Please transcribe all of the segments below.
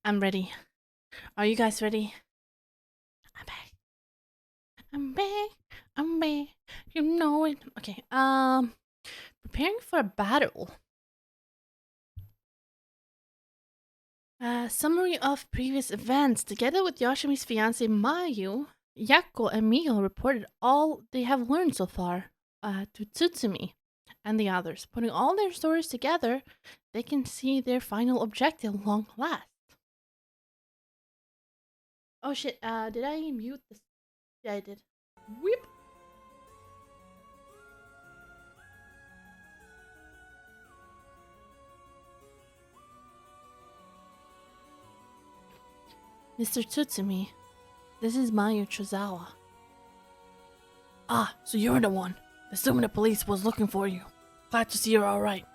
I'm ready. Are you guys ready? I'm back. I'm back. I'm back. You know it. Okay. Preparing for a battle. Summary of previous events. Together with Yoshimi's fiancée Mayu, Yako and Mio reported all they have learned so far to Tsutsumi and the others. Putting all their stories together, they can see their final objective long last. Oh shit, did I mute this? Yeah, I did. Whip! Mr. Tsutsumi, this is Mayu Chozawa. Ah, so you're the one. Assuming the police was looking for you. Glad to see you're alright.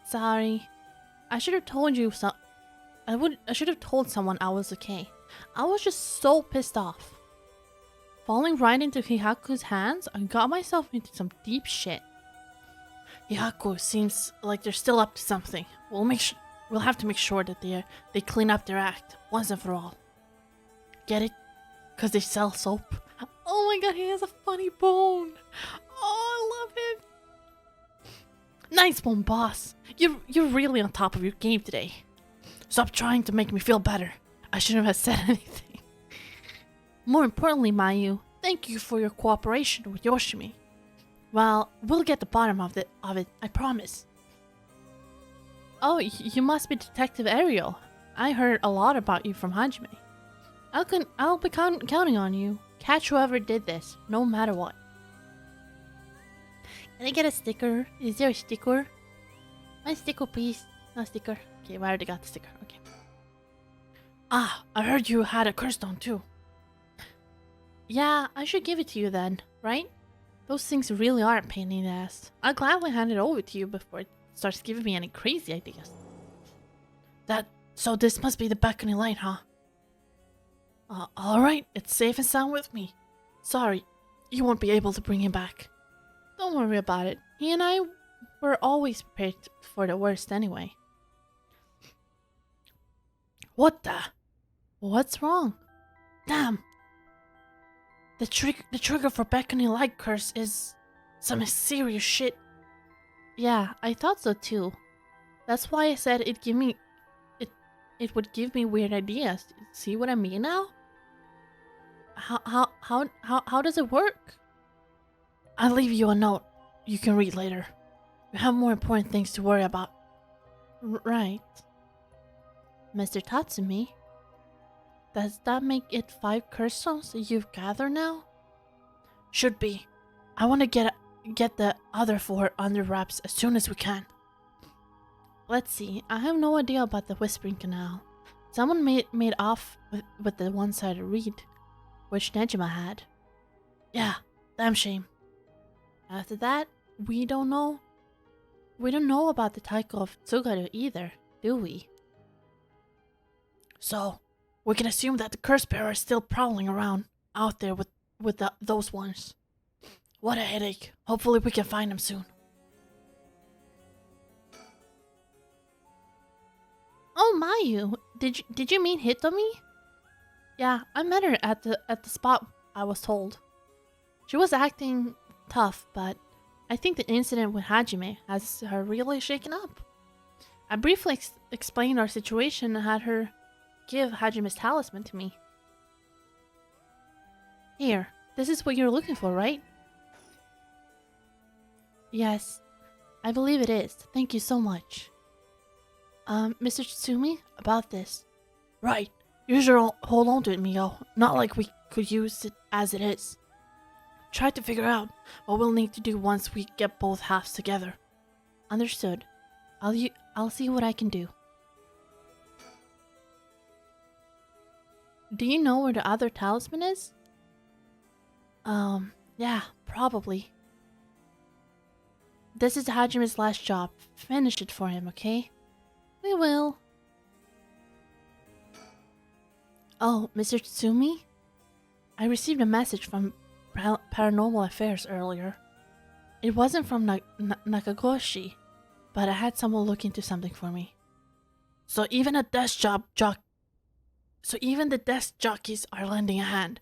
Sorry. I should have told you I should have told someone I was okay. I was just so pissed off. Falling right into Hihaku's hands, I got myself into some deep shit. Hihaku seems like they're still up to something. We'll have to make sure that they clean up their act once and for all. Get it? 'Cause they sell soap. Oh my god, he has a funny bone. Oh, I love him. Nice one, boss. You're really on top of your game today. Stop trying to make me feel better. I shouldn't have said anything. More importantly, Mayu, thank you for your cooperation with Yoshimi. Well, we'll get the bottom of it, I promise. Oh, you must be Detective Ariel. I heard a lot about you from Hajime. I'll be counting on you. Catch whoever did this, no matter what. Can I get a sticker? Is there a sticker? My sticker, please. No sticker. Okay, I already got the sticker. Okay. Ah, I heard you had a curse stone too. Yeah, I should give it to you then, right? Those things really are a pain in the ass. I'll gladly hand it over to you before it starts giving me any crazy ideas. So this must be the beckoning light, huh? Alright, it's safe and sound with me. Sorry, you won't be able to bring him back. Don't worry about it. He and I were always prepared for the worst anyway. What the? What's wrong? Damn! The trigger for beckoning light curse is some serious shit. Yeah, I thought so too. That's why I said it would give me weird ideas. See what I mean now? How does it work? I'll leave you a note you can read later. We have more important things to worry about. Right. Mr. Tatsumi, does that make it 5 curse stones that you've gathered now? Should be. I want to get the other 4 under wraps as soon as we can. Let's see. I have no idea about the Whispering Canal. Someone made off with the one-sided reed, which Nejima had. Yeah, damn shame. After that, we don't know. We don't know about the Taiko of Tsugaru either, do we? So, we can assume that the curse bearer is still prowling around out there with those ones. What a headache. Hopefully we can find him soon. Oh, Mayu, did you mean Hitomi? Yeah, I met her at the spot I was told. She was acting tough, but I think the incident with Hajime has her really shaken up. I briefly explained our situation and had her give Hajime's talisman to me. Here, this is what you're looking for, right? Yes, I believe it is. Thank you so much. Mr. Tsumi, about this. Right, you should hold on to it, Mio. Not like we could use it as it is. Try to figure out what we'll need to do once we get both halves together. Understood. I'll see what I can do. Do you know where the other talisman is? Yeah, probably. This is Hajime's last job. Finish it for him, okay? We will. Oh, Mr. Tsumi? I received a message from Paranormal Affairs earlier. It wasn't from Nakagoshi, but I had someone look into something for me. So even a desk job So even the desk jockeys are lending a hand.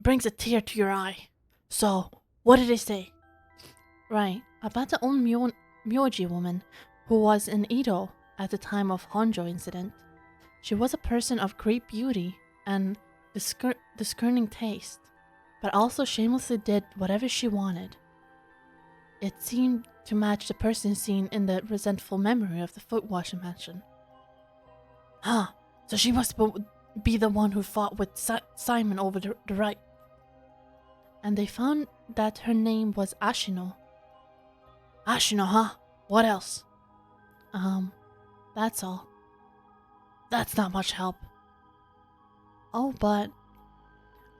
Brings a tear to your eye. So, what did they say? Right, about the old Myoji woman who was in Edo at the time of Honjo incident. She was a person of great beauty and discerning taste, but also shamelessly did whatever she wanted. It seemed to match the person seen in the resentful memory of the foot washing mansion. Huh, so she must be the one who fought with Simon over the right. And they found that her name was Ashino. Ashino, huh? What else? That's all. That's not much help. Oh, but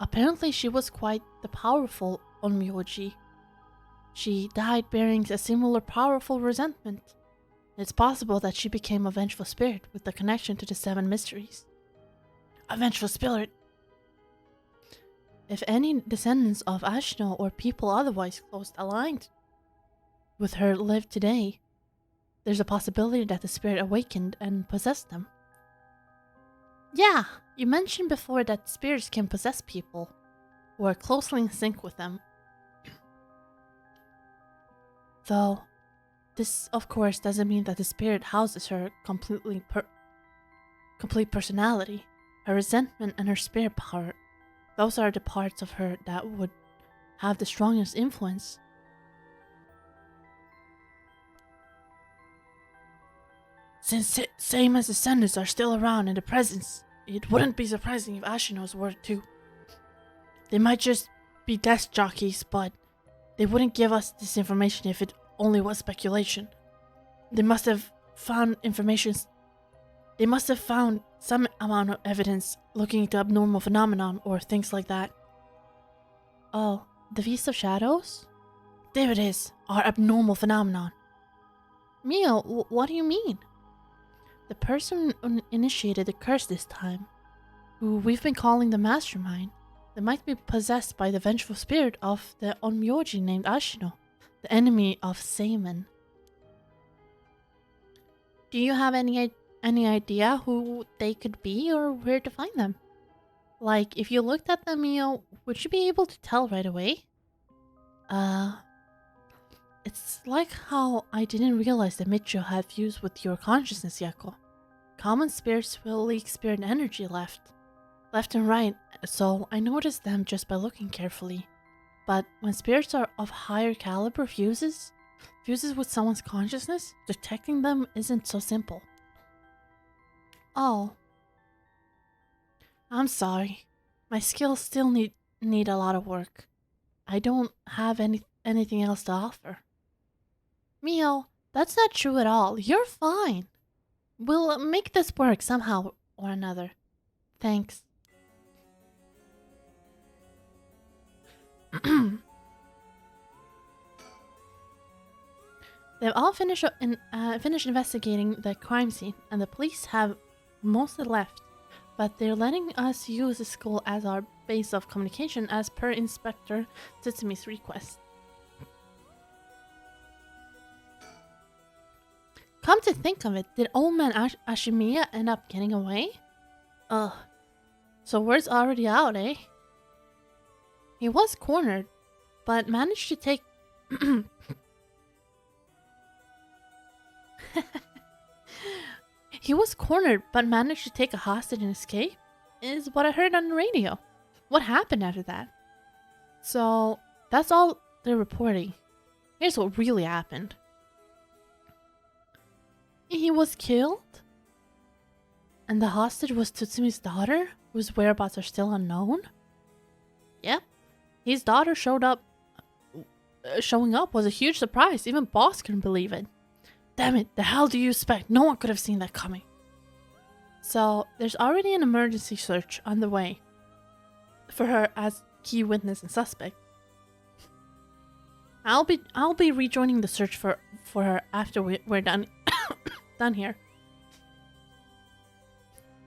apparently she was quite the powerful Onmyoji. She died bearing a similar powerful resentment. It's possible that she became a vengeful spirit with a connection to the 7 mysteries. A vengeful spirit? If any descendants of Ashino or people otherwise close aligned with her live today, there's a possibility that the spirit awakened and possessed them. Yeah, you mentioned before that spirits can possess people who are closely in sync with them. Though, this of course doesn't mean that the spirit houses her complete personality. Her resentment and her spirit power, those are the parts of her that would have the strongest influence. Since Seima's descendants are still around in the presence, it wouldn't be surprising if Ashino's were too. They might just be desk jockeys, but they wouldn't give us this information if it only was speculation. They must have found some amount of evidence looking into abnormal phenomenon or things like that. Oh, the Feast of Shadows? There it is, our abnormal phenomenon. Mio, what do you mean? The person who initiated the curse this time, who we've been calling the Mastermind, they might be possessed by the vengeful spirit of the Onmyoji named Ashino, the enemy of Seiman. Do you have any idea who they could be or where to find them? Like, if you looked at them, Mio, would you be able to tell right away? It's like how I didn't realize that Micho had fused with your consciousness, Yako. Common spirits will leak spirit energy left and right, so I noticed them just by looking carefully. But when spirits are of higher caliber fuses with someone's consciousness, detecting them isn't so simple. Oh. I'm sorry. My skills still need a lot of work. I don't have anything else to offer. Mio, that's not true at all. You're fine. We'll make this work somehow or another. Thanks. They've all finished investigating the crime scene, and the police have mostly left, but they're letting us use the school as our base of communication as per Inspector Tsutsumi's request. Come to think of it, did old man Ashimiya end up getting away? Ugh. So word's already out, eh? He was cornered, but managed to take... He was cornered, but managed to take a hostage and escape? Is what I heard on the radio. What happened after that? So, that's all they're reporting. Here's what really happened. He was killed? And the hostage was Tsutsumi's daughter, whose whereabouts are still unknown? Yep. His daughter showing up was a huge surprise. Even boss couldn't believe it. Damn it, the hell do you expect? No one could have seen that coming. So, there's already an emergency search on the way for her as key witness and suspect. I'll be rejoining the search for her after we're done done here.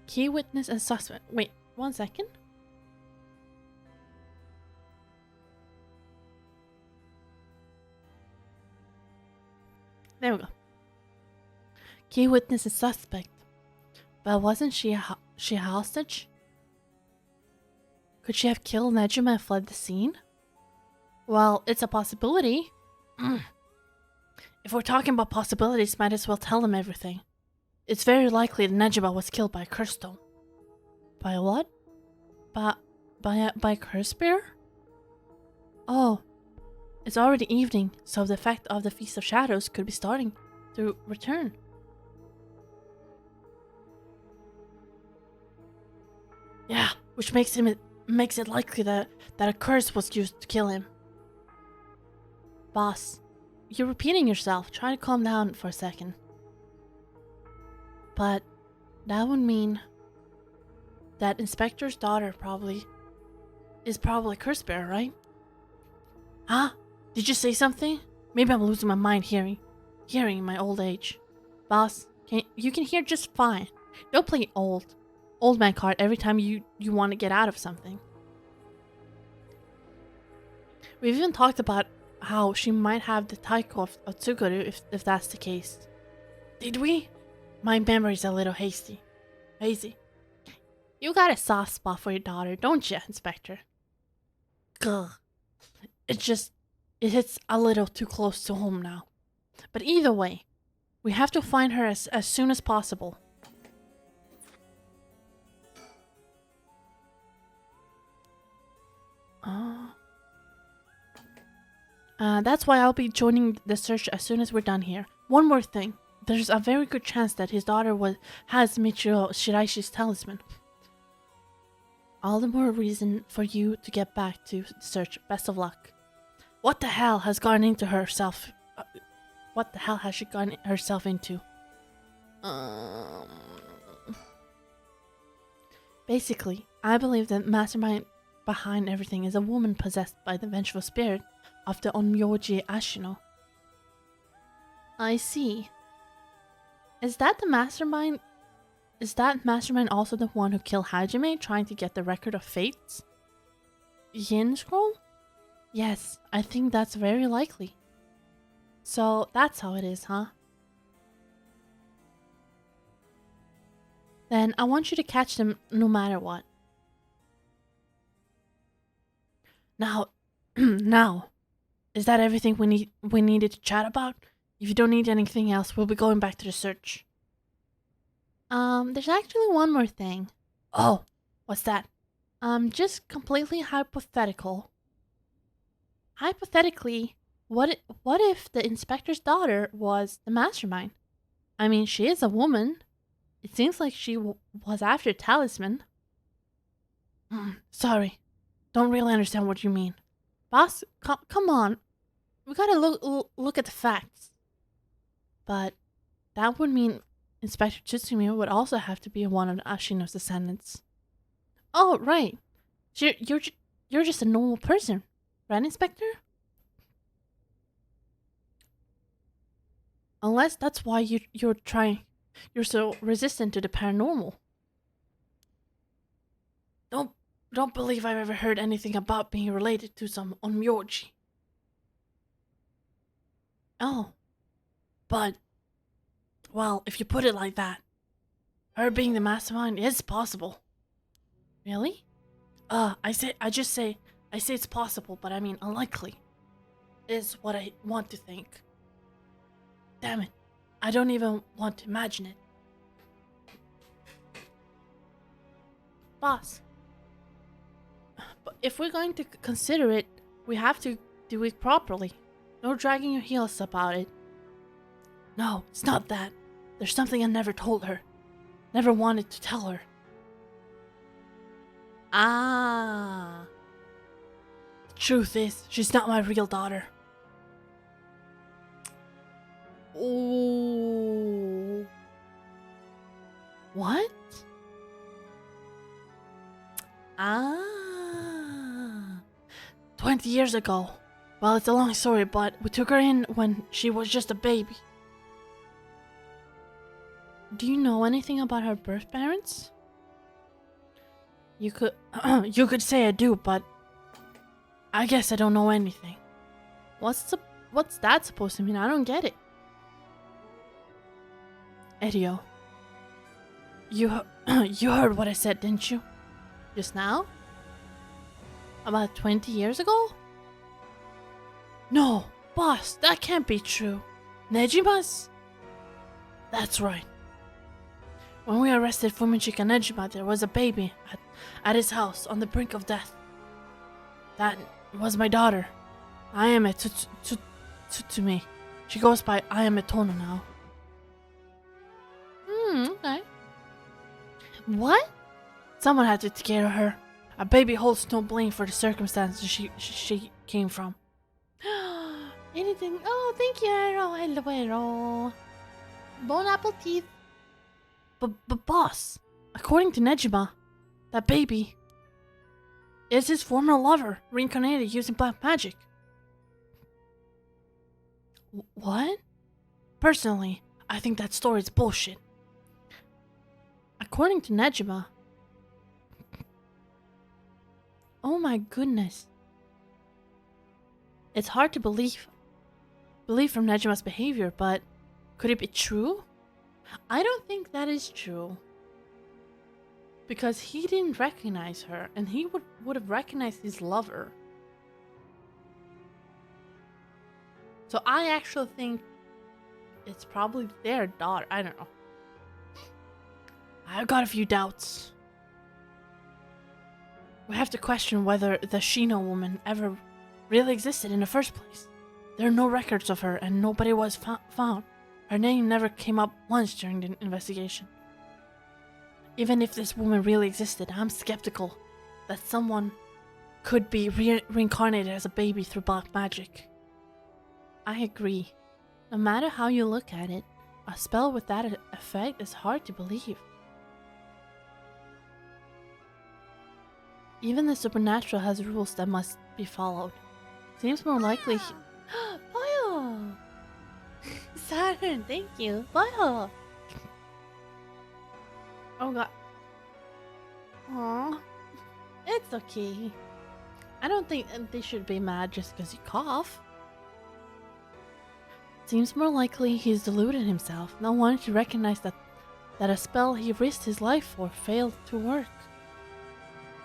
Key witness and suspect. Wait, 1 second. There we go. Key witness and suspect. But wasn't she a hostage? Could she have killed Nejima and fled the scene? Well, it's a possibility. If we're talking about possibilities, might as well tell them everything. It's very likely that Nejima was killed by a curse stone. By what? By a curse bear? Oh, it's already evening, so the effect of the Feast of Shadows could be starting to return. Yeah, which makes it likely that a curse was used to kill him. Boss, you're repeating yourself. Try to calm down for a second. But that would mean that Inspector's daughter is probably a curse bearer, right? Huh? Did you say something? Maybe I'm losing my mind hearing in my old age. Boss, you can hear just fine. Don't play old man card every time you want to get out of something. We've even talked about how she might have the Taiko of Tsugaru if that's the case. Did we? My memory's a little hazy. You got a soft spot for your daughter, don't you, Inspector? Gah. It hits a little too close to home now. But either way, we have to find her as soon as possible. That's why I'll be joining the search as soon as we're done here. One more thing. There's a very good chance that his daughter has Michio Shiraishi's talisman. All the more reason for you to get back to the search. Best of luck. What the hell has gone into herself? What the hell has she gotten herself into? Basically, I believe the mastermind behind everything is a woman possessed by the vengeful spirit of the Onmyoji Ashino. I see. Is that mastermind also the one who killed Hajime trying to get the record of fates? Yin scroll? Yes, I think that's very likely. So that's how it is, huh? Then I want you to catch them no matter what. Now, is that everything we needed to chat about? If you don't need anything else, we'll be going back to the search. There's actually one more thing. Oh, what's that? Just completely hypothetical. Hypothetically, what if the inspector's daughter was the mastermind? I mean, she is a woman. It seems like she was after talisman. Sorry. Don't really understand what you mean. Boss, come on. We gotta look at the facts. But that would mean Inspector Tsutsumi would also have to be one of the Ashino's descendants. Oh, right. You're just a normal person, right, Inspector? Unless that's why you're so resistant to the paranormal. Don't believe I've ever heard anything about being related to some onmyoji. Oh. But, well, if you put it like that, her being the mastermind is possible. Really? I say it's possible, but I mean unlikely. Is what I want to think. Damn it. I don't even want to imagine it. Boss. But if we're going to consider it, we have to do it properly. No dragging your heels about it. No, it's not that. There's something I never told her. Never wanted to tell her. Ah. The truth is, she's not my real daughter. Ooh. What? Ah. 20 years ago. Well, it's a long story, but we took her in when she was just a baby. Do you know anything about her birth parents? You could say I do, but I guess I don't know anything. What's that supposed to mean? I don't get it. Edio. You you heard what I said, didn't you? Just now? About 20 years ago? No, boss, that can't be true. Nejima's? That's right. When we arrested Fumichika Nejima, there was a baby at his house on the brink of death. That was my daughter. Ayame Tsutsumi. She goes by Ayame Tono now. Okay. What? Someone had to take care of her. A baby holds no blame for the circumstances she came from. Anything? Oh, thank you, Hero. Hello, Hero. Bon appetit. But boss, according to Nejima, that baby is his former lover, reincarnated using black magic. What? Personally, I think that story is bullshit. According to Nejima... Oh my goodness. It's hard to believe from Nejima's behavior, but could it be true? I don't think that is true. Because he didn't recognize her, and he would have recognized his lover. So I actually think it's probably their daughter. I don't know. I've got a few doubts. We have to question whether the Shino woman ever really existed in the first place. There are no records of her, and nobody was found. Her name never came up once during the investigation. Even if this woman really existed, I'm skeptical that someone could be reincarnated as a baby through black magic. I agree. No matter how you look at it, a spell with that effect is hard to believe. Even the supernatural has rules that must be followed. Seems more likely... Boyo! Saturn, thank you. Boyo! Oh god. Aww. It's okay. I don't think they should be mad just because you cough. Seems more likely he's deluded himself, not wanting to recognize that a spell he risked his life for failed to work.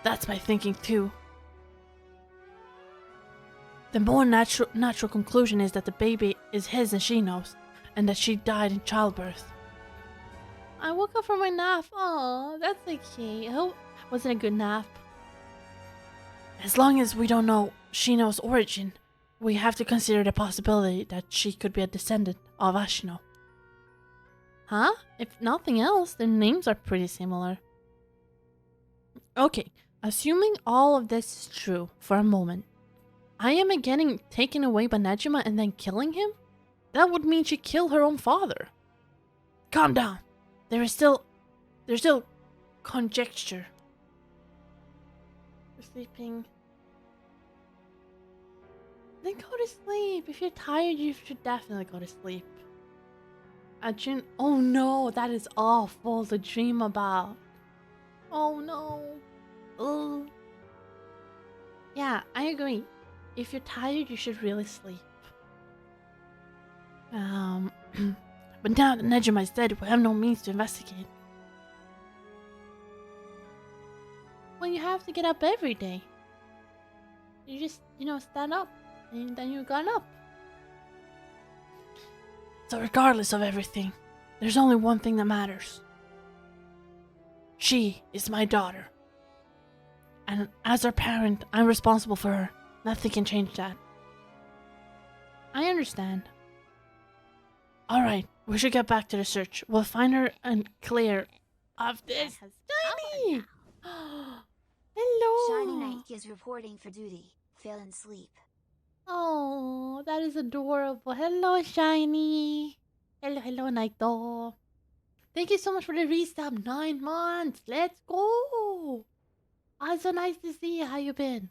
That's my thinking too. The more natural conclusion is that the baby is his and she knows, and that she died in childbirth. I woke up from my nap. Oh, that's okay. I hope it wasn't a good nap. As long as we don't know Shino's origin, we have to consider the possibility that she could be a descendant of Ashino. Huh? If nothing else, their names are pretty similar. Okay, assuming all of this is true for a moment, Ayame getting taken away by Nejima and then killing him? That would mean she killed her own father. Calm down. There's still conjecture. You're sleeping. Then go to sleep. If you're tired, you should definitely go to sleep. Oh no, that is awful to dream about. Oh no. Ugh. Yeah, I agree. If you're tired, you should really sleep. But now that Nejima is dead, we have no means to investigate. Well, you have to get up every day. You just, stand up. And then you got up. So regardless of everything, there's only one thing that matters. She is my daughter. And as her parent, I'm responsible for her. Nothing can change that. I understand. Alright, we should get back to the search. We'll find her and clear of this. Shiny! Hello! Shiny Knight is reporting for duty. Fell in sleep. Oh, that is adorable. Hello, Shiny. Hello, Naito. Thank you so much for the resub. 9 months. Let's go. Oh, it's so nice to see you. How you been?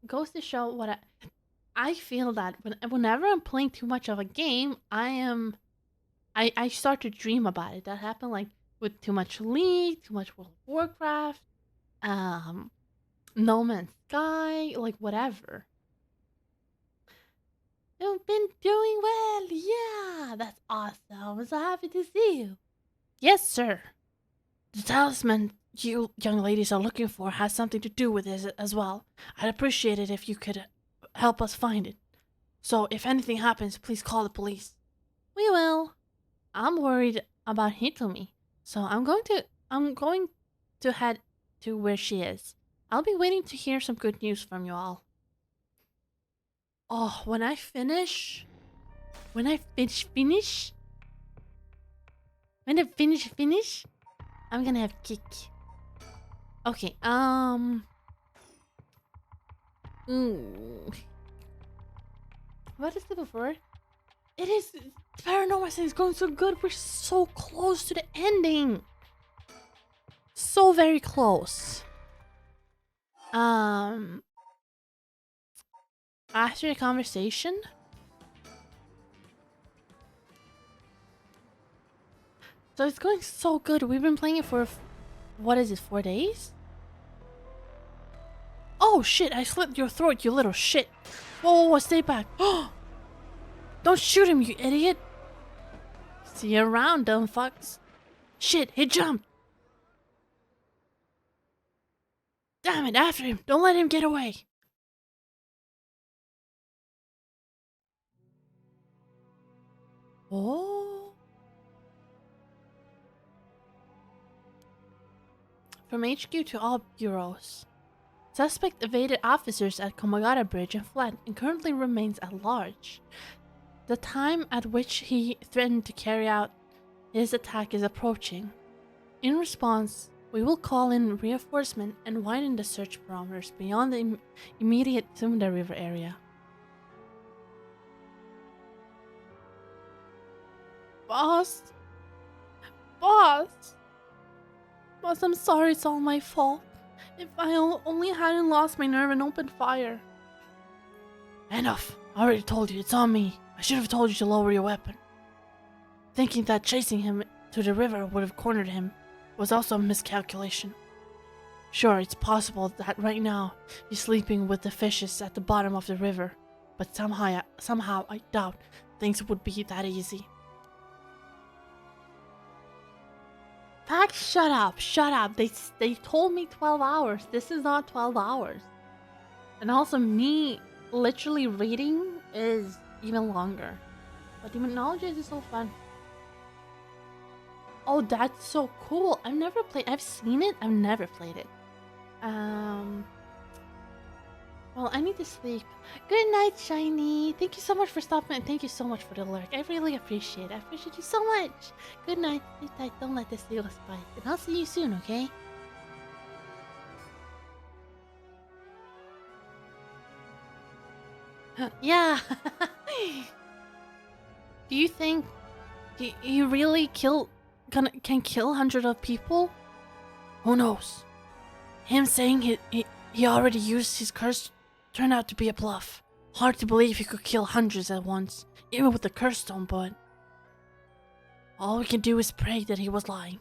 Goes to show what I feel that whenever I'm playing too much of a game, I start to dream about it. That happened like with too much League, too much World of Warcraft, No Man's Sky, like whatever. You've been doing well. Yeah, that's awesome. I'm so happy to see you. Yes, sir. The talisman you young ladies are looking for has something to do with this as well. I'd appreciate it if you could help us find it. So if anything happens, please call the police. We will. I'm worried about Hitomi, so I'm going to head to where she is. I'll be waiting to hear some good news from you all. Oh, when I finish, when I finish, I'm gonna have kick. Okay, what is the before? It is Paranormasight is going so good. We're so close to the ending. So very close. After the conversation, so it's going so good. We've been playing it for what is it, 4 days? Oh shit! I slit your throat, you little shit! Whoa, stay back! Don't shoot him, you idiot! See you around, dumb fucks. Shit, he jumped! Damn it, after him! Don't let him get away! Oh. From HQ to all bureaus. Suspect evaded officers at Komagata Bridge and fled and currently remains at large. The time at which he threatened to carry out his attack is approaching. In response, we will call in reinforcement and widen the search parameters beyond the immediate Sumida River area. Boss? Boss, I'm sorry, it's all my fault. If I only hadn't lost my nerve and opened fire. Enough. I already told you, it's on me. I should have told you to lower your weapon. Thinking that chasing him to the river would have cornered him was also a miscalculation. Sure, it's possible that right now he's sleeping with the fishes at the bottom of the river, but somehow I doubt things would be that easy. Fact, shut up. They told me 12 hours. This is not 12 hours. And also me literally reading is even longer. But demonology is so fun. Oh, that's so cool. I've seen it, I've never played it. Well, I need to sleep. Good night, Shiny. Thank you so much for stopping and thank you so much for the lurk. I really appreciate it. I appreciate you so much. Good night. Sleep tight. Don't let this leave us by. And I'll see you soon, okay? Yeah. Do you think he really can kill hundreds of people? Who knows? Him saying he already used his curse turned out to be a bluff. Hard to believe he could kill hundreds at once, even with the curse stone, but all we can do is pray that he was lying.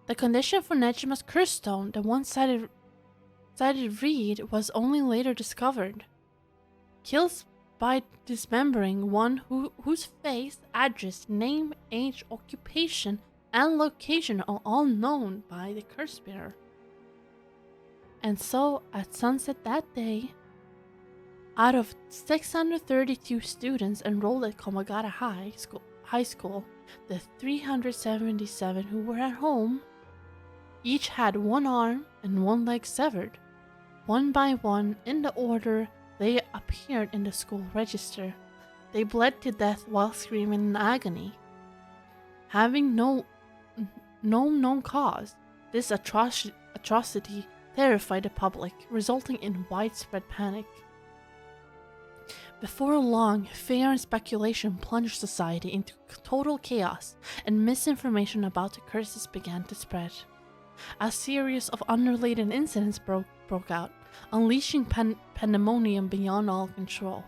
The condition for Nejima's curse stone, the one-sided reed, was only later discovered. Kills by dismembering one whose face, address, name, age, occupation, and location are all known by the curse bearer. And so, at sunset that day, out of 632 students enrolled at Komagata High School, the 377 who were at home each had one arm and one leg severed, one by one in the order they appeared in the school register. They bled to death while screaming in agony. Having no known cause, this atrocity terrified the public, resulting in widespread panic. Before long, fear and speculation plunged society into total chaos, and misinformation about the curses began to spread. A series of unrelated incidents broke out, unleashing pandemonium beyond all control.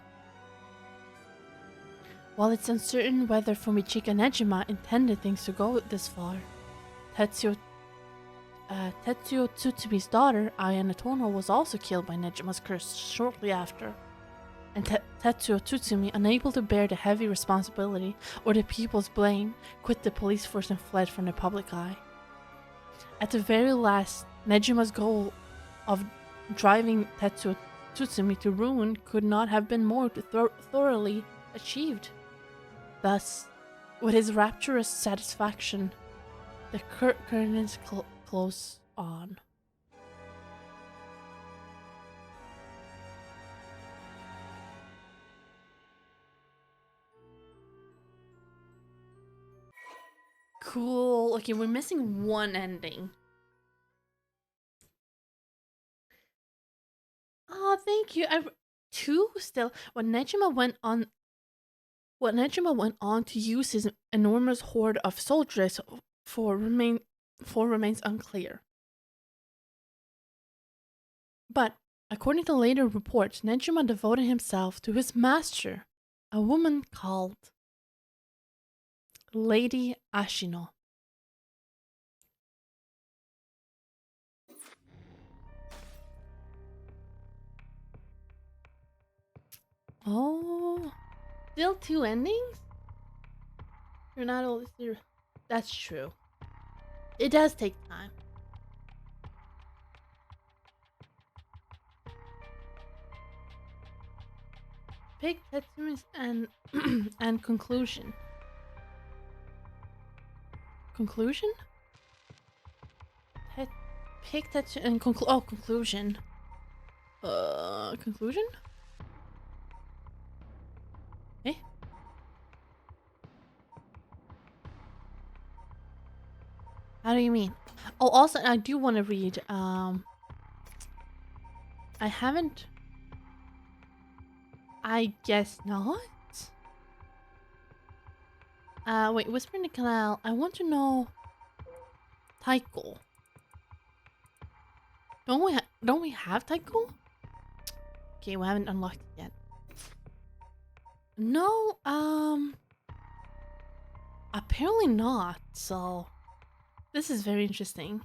While it's uncertain whether Fumichika Nejima intended things to go this far, Tetsuo Tetsuo Tsutsumi's daughter, Ayano Tono, was also killed by Nejima's curse shortly after. And Tetsuo Tsutsumi, unable to bear the heavy responsibility or the people's blame, quit the police force and fled from the public eye. At the very last, Nejima's goal of driving Tetsuo Tsutsumi to ruin could not have been more thoroughly achieved. Thus, with his rapturous satisfaction, the curtains close on. Cool. Okay, we're missing one ending. Oh, thank you. Two still. When Nejima went on to use his enormous horde of soldiers for remains unclear. But according to later reports, Nejima devoted himself to his master, a woman called Lady Ashino. Oh, still two endings? You're not always here. That's true. It does take time. Pick Tetsumi's and and conclusion. Conclusion? Pick Tetsu and conclusion. Conclusion? Eh? How do you mean? Oh, also, I do want to read. I haven't. I guess not. Wait, Whisper in the Canal. I want to know. Taiko. Don't we have Taiko? Okay, we haven't unlocked it yet. No, apparently not. So, this is very interesting.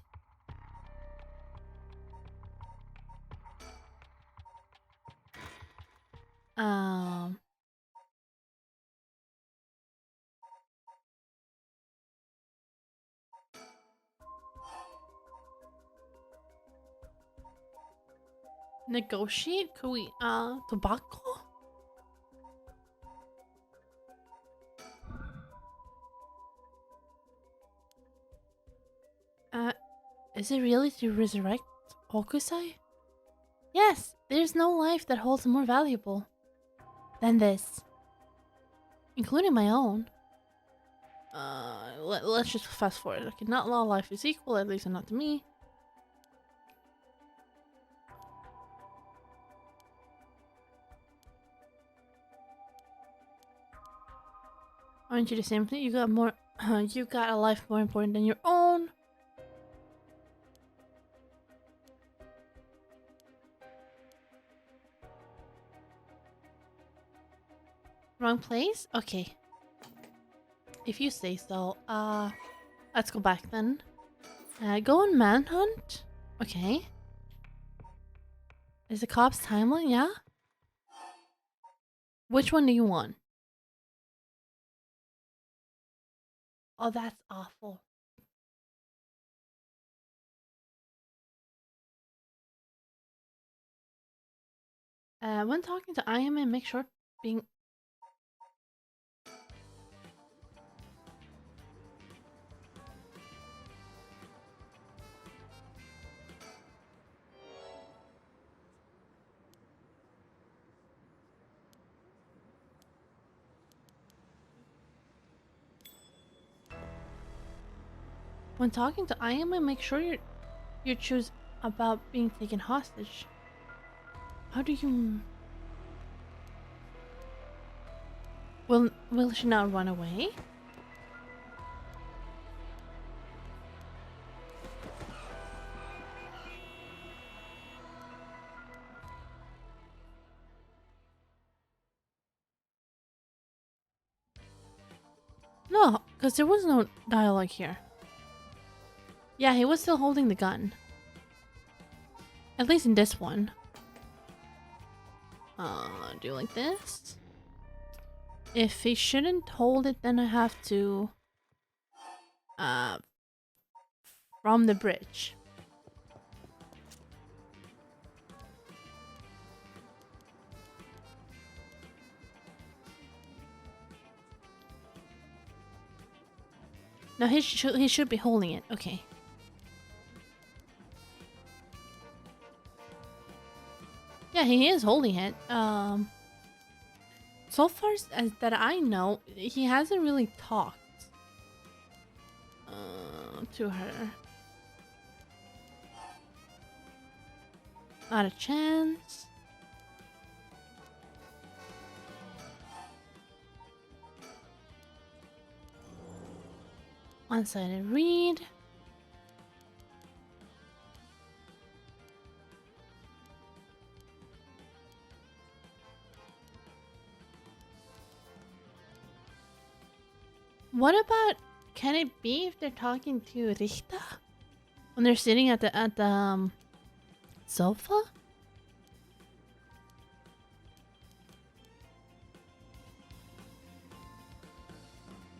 Negotiate? Could we, tobacco? Is it really to resurrect Hokusai? Yes, there's no life that holds more valuable than this. Including my own. Let's just fast forward. Okay, not all life is equal, at least not to me. Aren't you the same thing? You got more. You got a life more important than your own. Wrong place? Okay. If you say so. Let's go back then. Go on manhunt? Okay. Is the cops timeline? Yeah? Which one do you want? Oh, that's awful. When talking to IMA, make sure being... When talking to IMA, make sure you choose about being taken hostage. How do you... Will she not run away? No, because there was no dialogue here. Yeah, he was still holding the gun. At least in this one. Do like this. If he shouldn't hold it, then I have to... from the bridge. No, he should be holding it. Okay. Yeah, he is holding it. So far as that I know, he hasn't really talked to her. Not a chance. One-sided read. What about, can it be if they're talking to Richta when they're sitting at the sofa?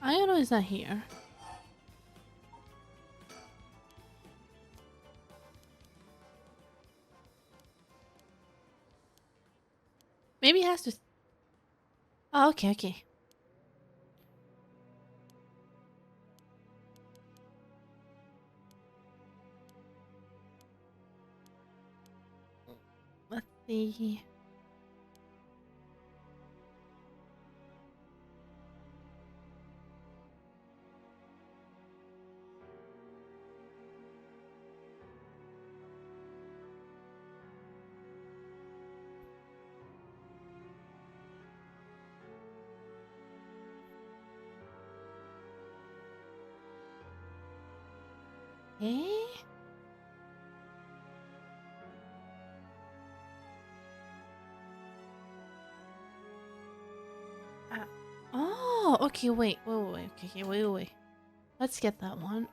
I don't know, it's not here. Maybe it has to. Oh, okay, okay. Let's see. Eh? Oh, okay, wait. Okay, wait. Let's get that one.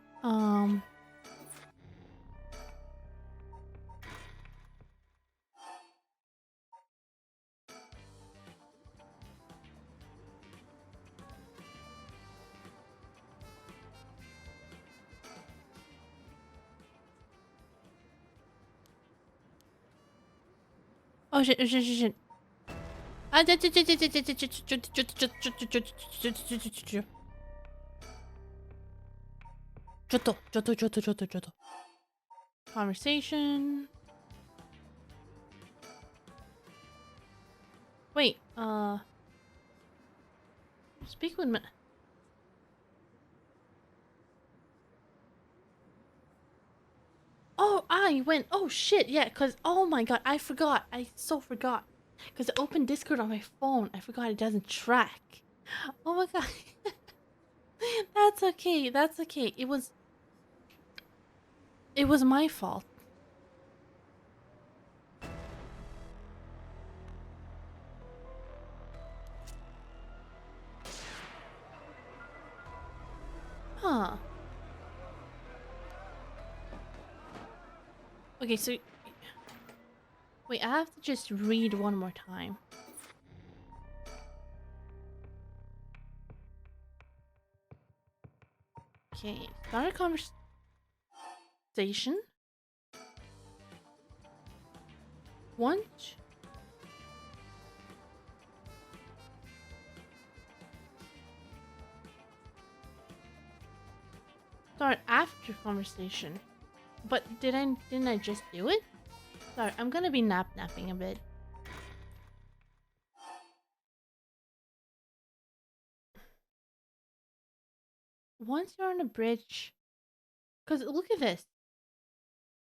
Oh shit. Joto. Conversation. Wait, speak with me. Oh, I went. Oh shit, yeah, cause oh my god, I forgot. I so forgot. Cause I opened Discord on my phone. I forgot it doesn't track. Oh my god. That's okay. That's okay. It was my fault. Huh. Okay, so wait, I have to just read one more time. Okay, start a conversation. Once. Start after conversation. But didn't I just do it? Sorry, I'm gonna be napping a bit. Once you're on the bridge, cause look at this.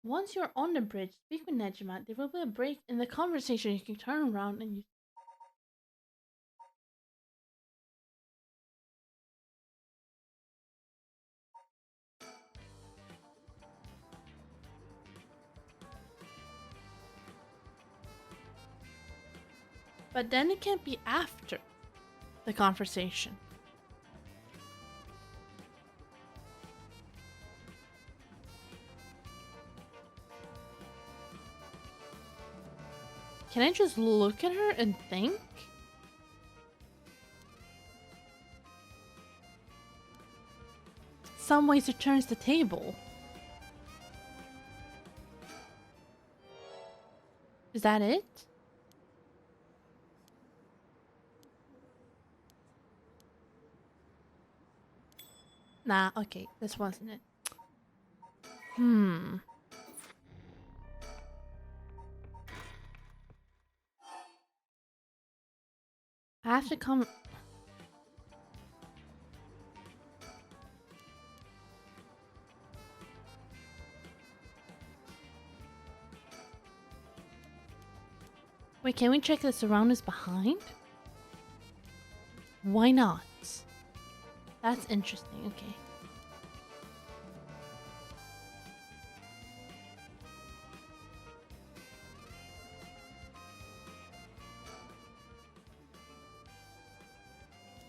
Once you're on the bridge, speak with Nejima. There will be a break in the conversation. You can turn around and you. But then it can't be after the conversation. Can I just look at her and think? Some ways it turns the table. Is that it? Nah, okay, this wasn't it. I have to come. Wait, can we check the surroundings behind? Why not? That's interesting, okay.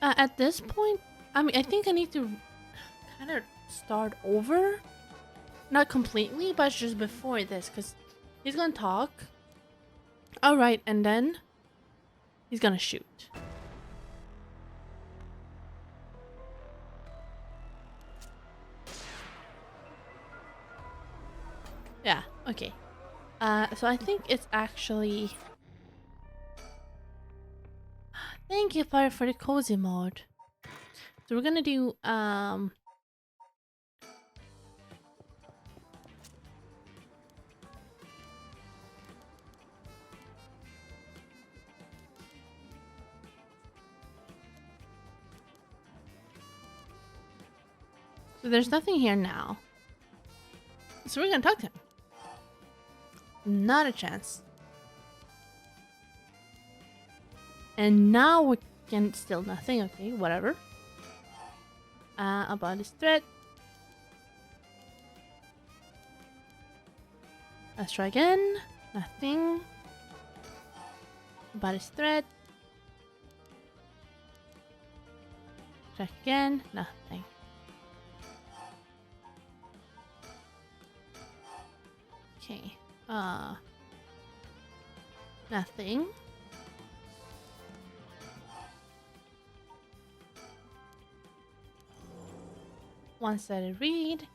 At this point, I mean, I think I need to kind of start over. Not completely, but just before this, because he's gonna talk. Alright, and then he's gonna shoot. Yeah, okay. So I think it's actually... Thank you, Fire, for the cozy mode. So we're gonna do, so there's nothing here now. So we're gonna talk to him. Not a chance. And now we can still nothing. Okay, whatever. About this threat. Let's try again. Nothing. About his threat. Check again. Nothing. Okay. Nothing. One-sided read.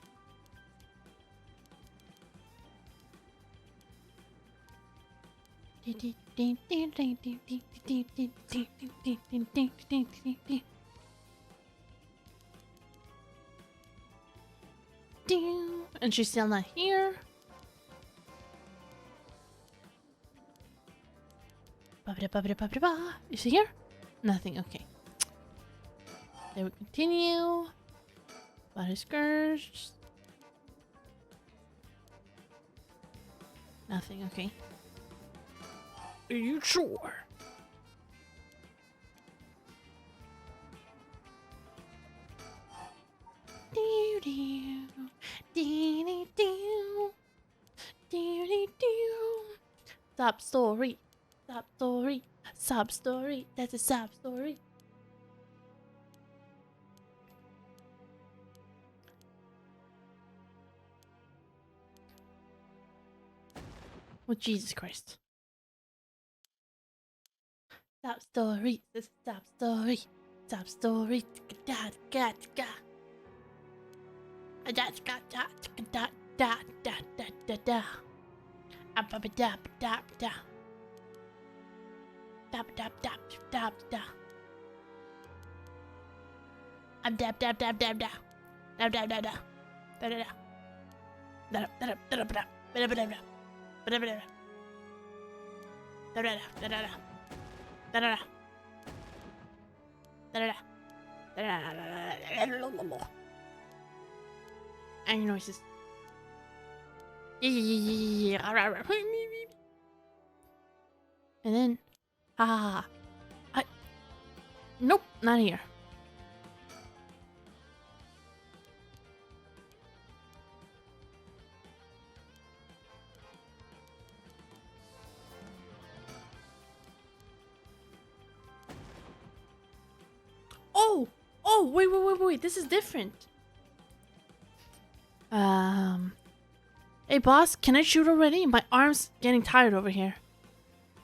And she's still not here. Is she here? Nothing. Okay. Then we continue. About his scourge. Nothing. Okay. Are you sure? Sob story. Sob story. Sob story. That's a sob story. Oh, Jesus Christ. Sob story. This is sob story. Sob story. Angry noises. And then, nope, not here. Oh, wait, this is different. Hey boss, can I shoot already? My arm's getting tired over here.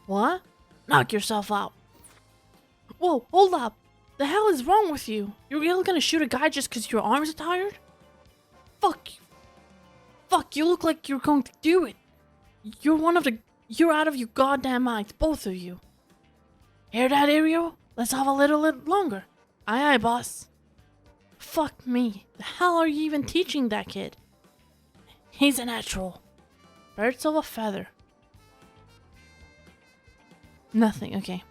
What? Knock yourself out. Whoa, hold up. The hell is wrong with you? You're really gonna shoot a guy just because your arms are tired? Fuck you. Fuck, you look like you're going to do it. You're out of your goddamn minds, both of you. Hear that, Ariel? Let's have a little longer. Aye, aye, boss. Fuck me. The hell are you even teaching that kid? He's a natural. Birds of a feather. Nothing, okay.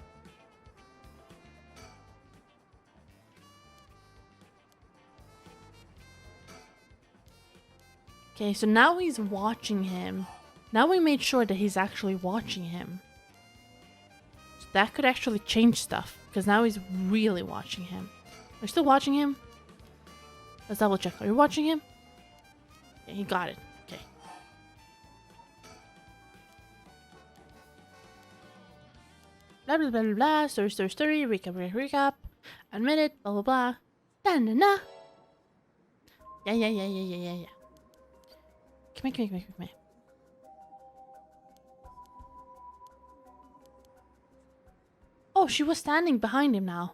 Okay, so now he's watching him. Now we made sure that he's actually watching him. So that could actually change stuff, because now he's really watching him. Are you still watching him? Let's double check. Are you watching him? Yeah, he got it. Okay. Blah blah blah blah blah. Story. Recap. Admit it. Blah blah blah. Da na na. Yeah. Come here. Oh, she was standing behind him now.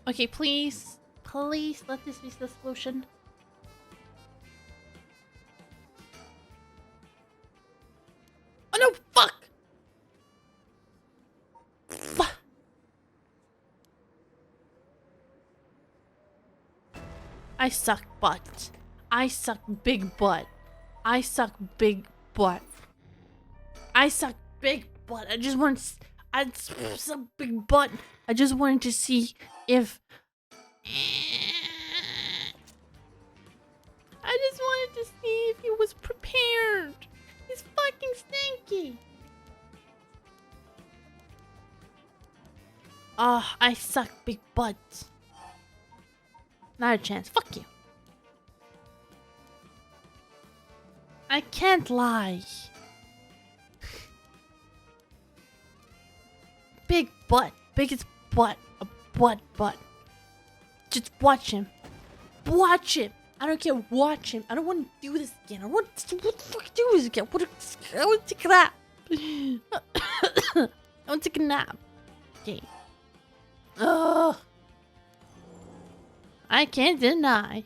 Okay, please let this be the solution. Oh no, fuck! I suck butt. I suck big butt. I suck big butt. I suck big butt. I suck big butt. I just wanted to see if... I just wanted to see if he was prepared. He's fucking stinky. Ah, I suck big butt. Not a chance. Fuck you. I can't lie. Big butt. Biggest butt. A butt. Just watch him. Watch him. I don't care. Watch him. I don't want to do this again. I want to what the fuck do this again? I want to take a nap. I want to take a nap. Okay. Ugh. I can't deny.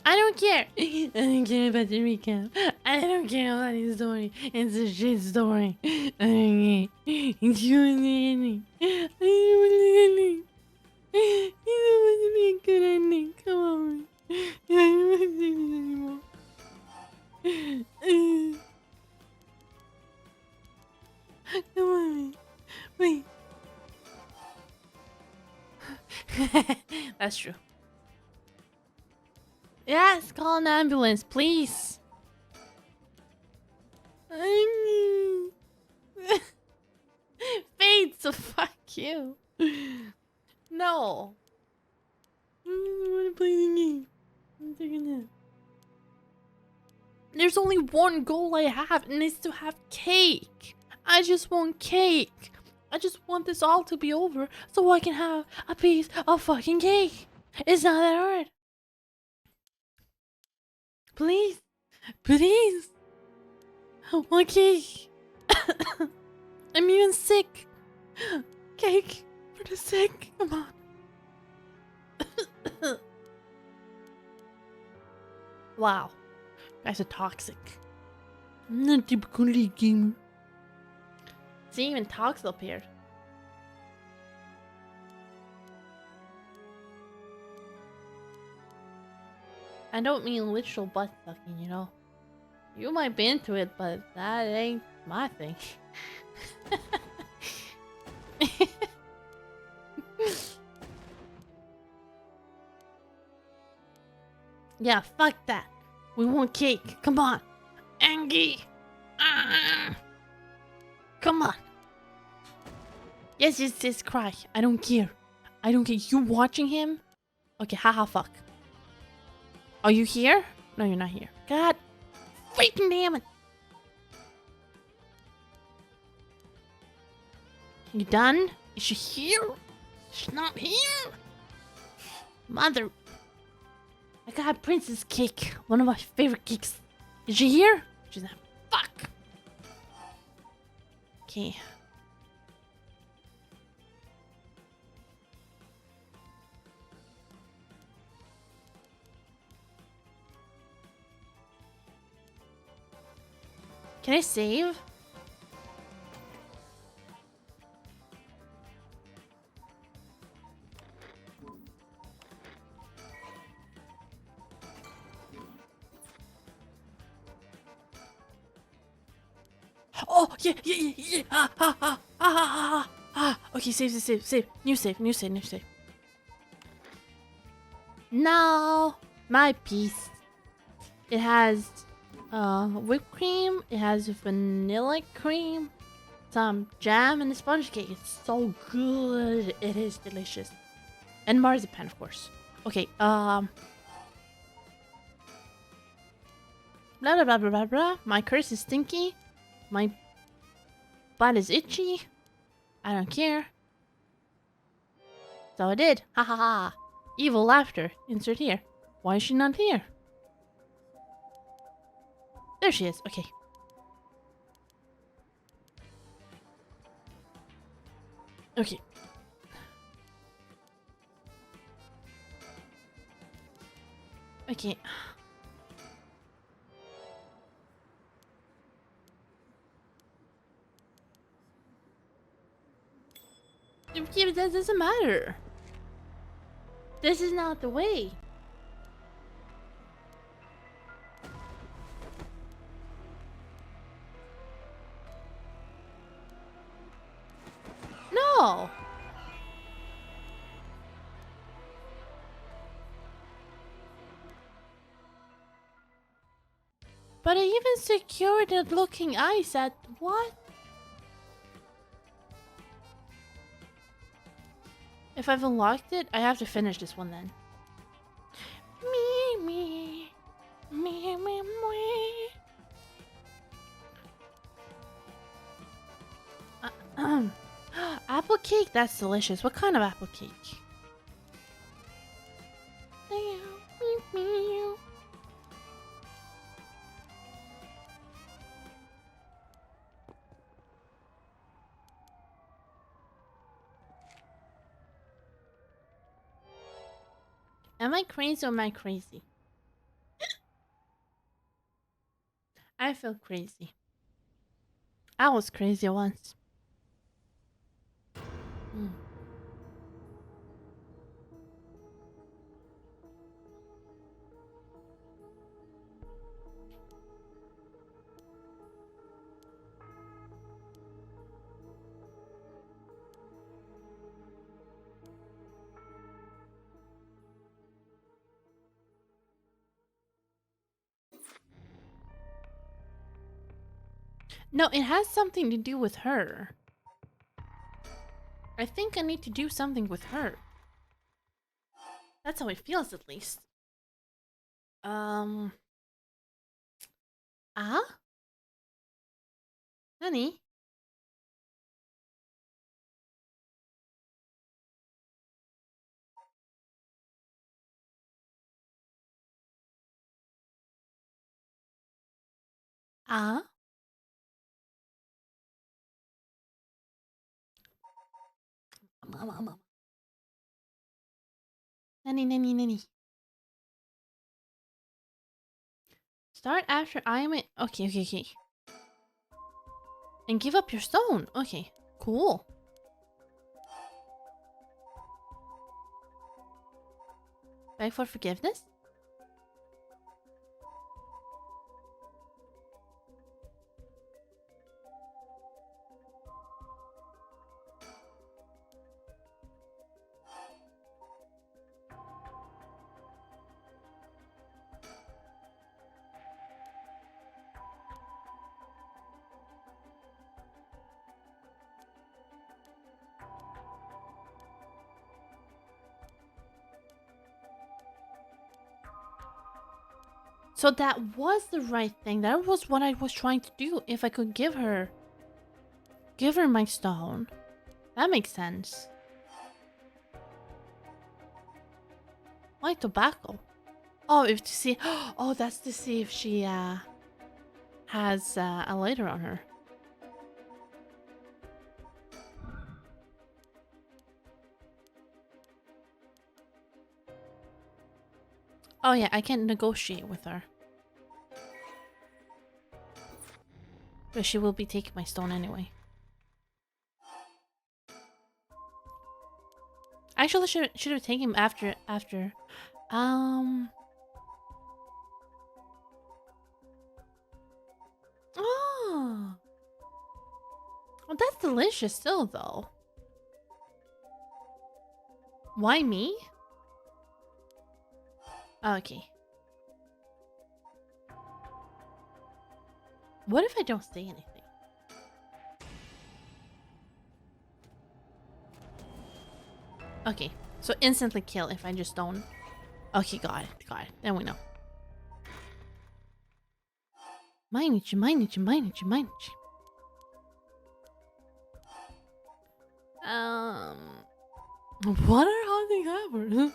I don't care. I don't care about the recap. I don't care about his story. It's a shit story. I don't care. It's really ending. I don't want an ending. You don't want to be a good ending. Come on. I don't want to do this anymore. Come on. Wait. That's true. Yes, call an ambulance, please. Fate, so fuck you. No. I don't want to play the game. I'm taking it. There's only one goal I have, and it's to have cake. I just want cake. I just want this all to be over so I can have a piece of fucking cake. It's not that hard. Please. I want cake. I'm even sick. Cake for the sick. Come on. Wow. You guys are toxic. I'm not a typical gamer. See, even Tox appeared. I don't mean literal butt sucking, you know. You might be into it, but that ain't my thing. Yeah, fuck that. We want cake. Come on. Angie. Come on. Yes, cry. I don't care. You watching him? Okay, haha, fuck. Are you here? No, you're not here. God freaking damn it. You done? Is she here? She's not here. Mother. I got a princess cake. One of my favorite cakes. Is she here? She's not. Fuck. Okay. Can I save? Oh, yeah. Okay, save. New save. Now, my piece. It has whipped cream. It has vanilla cream, some jam, and a sponge cake. It's so good. It is delicious. And marzipan, of course. Okay, blah, blah, blah. My curse is stinky. My butt is itchy. I don't care. So I did. Ha ha ha. Evil laughter. Insert here. Why is she not here? There she is. Okay. Okay. Okay. That doesn't matter. This is not the way. No. But I even secured the looking eyes at what? If I've unlocked it, I have to finish this one then. Me. Apple cake? That's delicious. What kind of apple cake? Am I crazy or am I crazy? I feel crazy. I was crazy once. No, it has something to do with her. I think I need to do something with her. That's how it feels, at least. Honey? Nanny. Start after I am it. Okay. And give up your stone. Okay, cool. Beg for forgiveness? So that was the right thing. That was what I was trying to do. If I could give her my stone. That makes sense. Why tobacco? Oh, if to see. Oh, that's to see if she has a lighter on her. Oh yeah, I can negotiate with her. But she will be taking my stone anyway. Actually, should have taken him after. Oh. Well, that's delicious still, though. Why me? Okay. What if I don't say anything? Okay, so instantly kill if I just don't. Okay, got it. Then we know. Mainichi. What are haunting hours?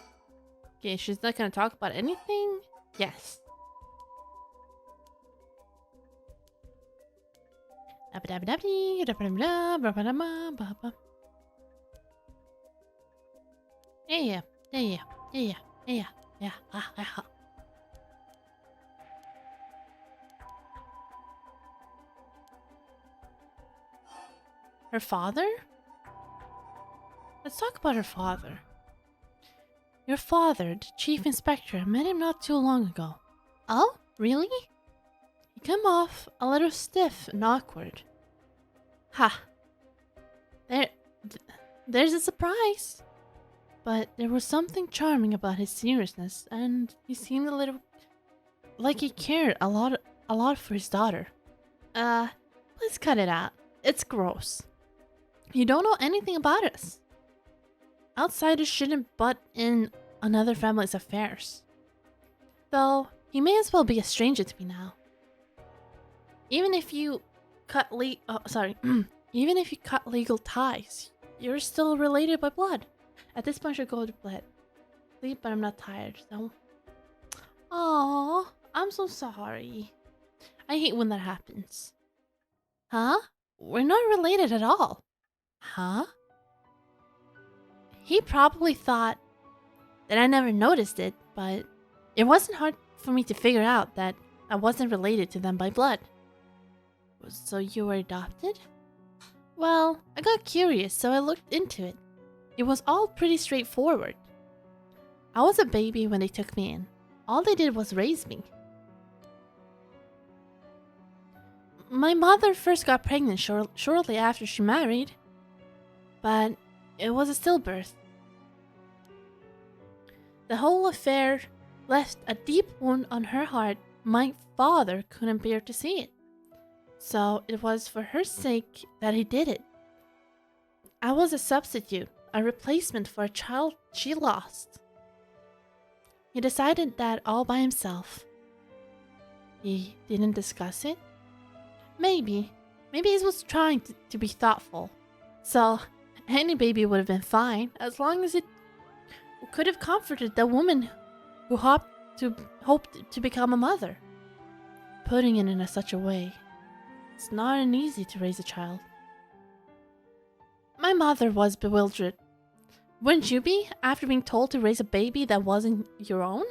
Okay, she's not gonna talk about anything? Yes. Yeah. Her father? Let's talk about her father. Your father, the chief inspector, I met him not too long ago. Oh, really? He came off a little stiff and awkward. Ha! There's a surprise. But there was something charming about his seriousness, and he seemed a little like he cared a lot for his daughter. Please cut it out. It's gross. You don't know anything about us. Outsiders shouldn't butt in another family's affairs. Though, he may as well be a stranger to me now. Even if you cut even if you cut legal ties, you're still related by blood. At this point, I should go to bed. Sleep, but I'm not tired, so. Aww, I'm so sorry. I hate when that happens. Huh? We're not related at all. Huh? He probably thought that I never noticed it, but it wasn't hard for me to figure out that I wasn't related to them by blood. So you were adopted? Well, I got curious, so I looked into it. It was all pretty straightforward. I was a baby when they took me in. All they did was raise me. My mother first got pregnant shortly after she married, but it was a stillbirth. The whole affair left a deep wound on her heart. My father couldn't bear to see it, so it was for her sake that he did it. I was a substitute, a replacement for a child she lost. He decided that all by himself. He didn't discuss it? Maybe he was trying to be thoughtful. So, any baby would have been fine, as long as it could have comforted the woman who hoped to become a mother. Putting it in such a way, it's not an easy to raise a child. My mother was bewildered. Wouldn't you be, after being told to raise a baby that wasn't your own?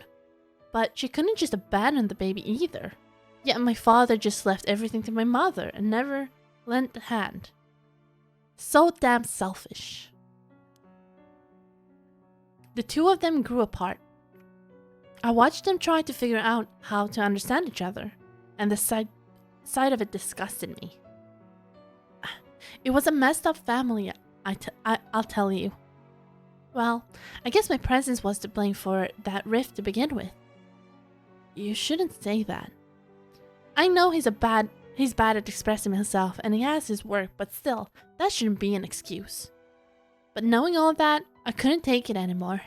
But she couldn't just abandon the baby either. Yet my father just left everything to my mother and never lent a hand. So damn selfish. The two of them grew apart. I watched them try to figure out how to understand each other, and the side of it disgusted me. It was a messed up family, I'll tell you. Well, I guess my presence was to blame for that rift to begin with. You shouldn't say that. I know he's bad at expressing himself and he has his work, but still, that shouldn't be an excuse. But knowing all that, I couldn't take it anymore.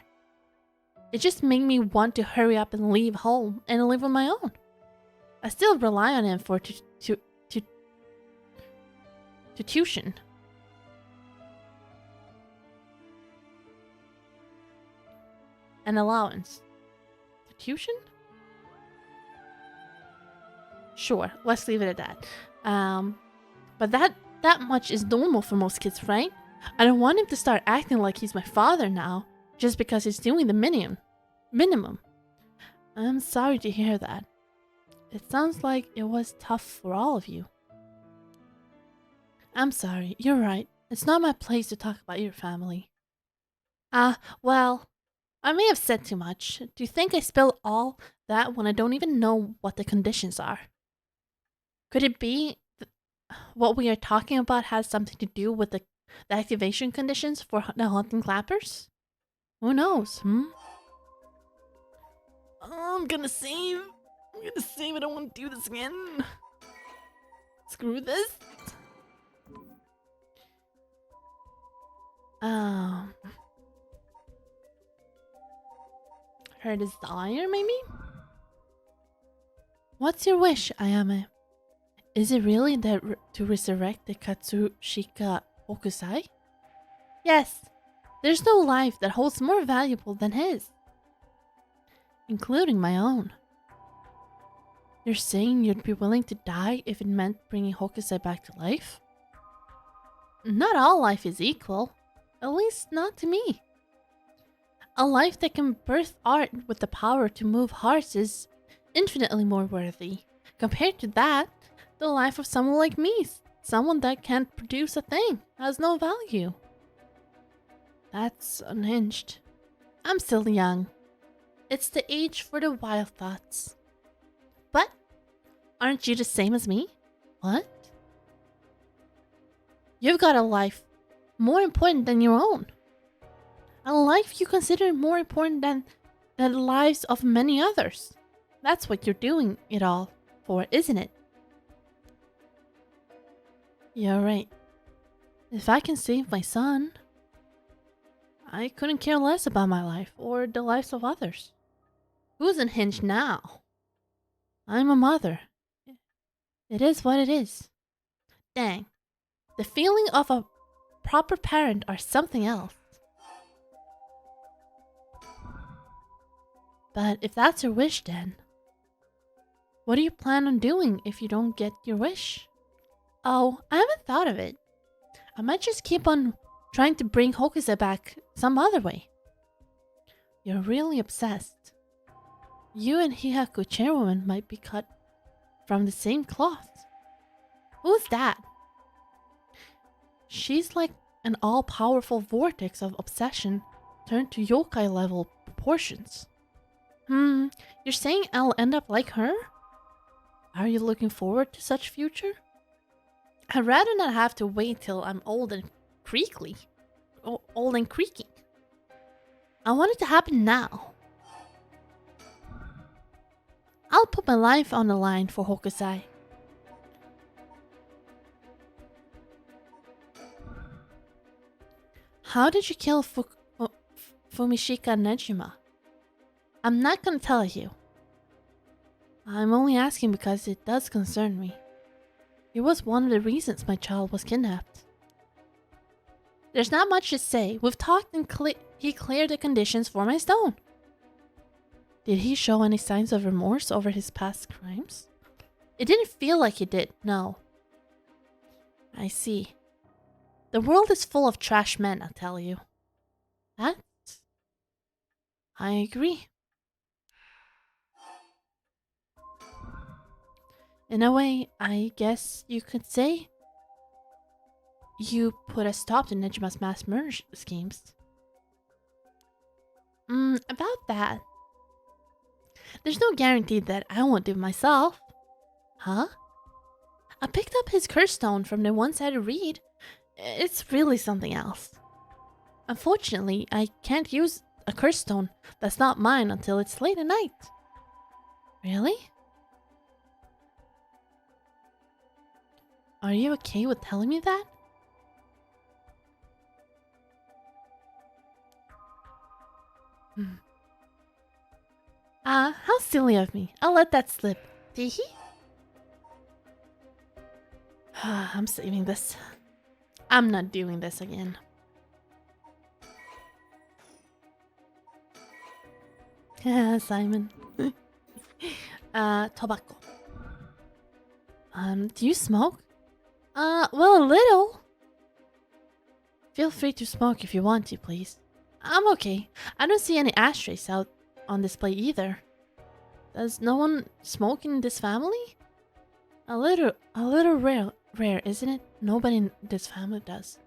It just made me want to hurry up and leave home and live on my own. I still rely on him for tuition. An allowance. electrocution? Sure, let's leave it at that. But that much is normal for most kids, right? I don't want him to start acting like he's my father now, just because he's doing the minimum. I'm sorry to hear that. It sounds like it was tough for all of you. I'm sorry, you're right. It's not my place to talk about your family. Well, I may have said too much. Do you think I spilled all that when I don't even know what the conditions are? Could it be what we are talking about has something to do with the activation conditions for the haunting clappers? Who knows, Oh, I'm gonna save. I don't want to do this again. Screw this. Her desire, maybe? What's your wish, Ayame? Is it really that to resurrect the Katsushika Hokusai? Yes. There's no life that holds more valuable than his. Including my own. You're saying you'd be willing to die if it meant bringing Hokusai back to life? Not all life is equal. At least not to me. A life that can birth art with the power to move hearts is infinitely more worthy. Compared to that, the life of someone like me, someone that can't produce a thing, has no value. That's unhinged. I'm still young. It's the age for the wild thoughts. But, aren't you the same as me? What? You've got a life more important than your own. A life you consider more important than the lives of many others. That's what you're doing it all for, isn't it? You're right. If I can save my son, I couldn't care less about my life or the lives of others. Who's unhinged now? I'm a mother. It is what it is. Dang. The feeling of a proper parent or something else. But if that's your wish then, what do you plan on doing if you don't get your wish? Oh, I haven't thought of it. I might just keep on trying to bring Hokusai back some other way. You're really obsessed. You and Hihaku chairwoman might be cut from the same cloth. Who's that? She's like an all-powerful vortex of obsession turned to yokai-level proportions. You're saying I'll end up like her? Are you looking forward to such future? I'd rather not have to wait till I'm old and creaky. Old and creaky. I want it to happen now. I'll put my life on the line for Hokusai. How did you kill Fumishika Nejima? I'm not gonna tell you. I'm only asking because it does concern me. It was one of the reasons my child was kidnapped. There's not much to say. We've talked and he cleared the conditions for my stone. Did he show any signs of remorse over his past crimes? It didn't feel like he did, no. I see. The world is full of trash men, I tell you. I agree. In a way, I guess you could say you put a stop to Nejima's mass murder schemes. About that. There's no guarantee that I won't do it myself. Huh? I picked up his curse stone from the one-sided read. It's really something else. Unfortunately, I can't use a curse stone that's not mine until it's late at night. Really? Are you okay with telling me that? How silly of me. I'll let that slip. Did he? I'm saving this. I'm not doing this again. Simon. Tobacco. Do you smoke? Well, a little. Feel free to smoke if you want to, please. I'm okay. I don't see any ashtrays out on display either. Does no one smoke in this family? A little rare, isn't it? Nobody in this family does.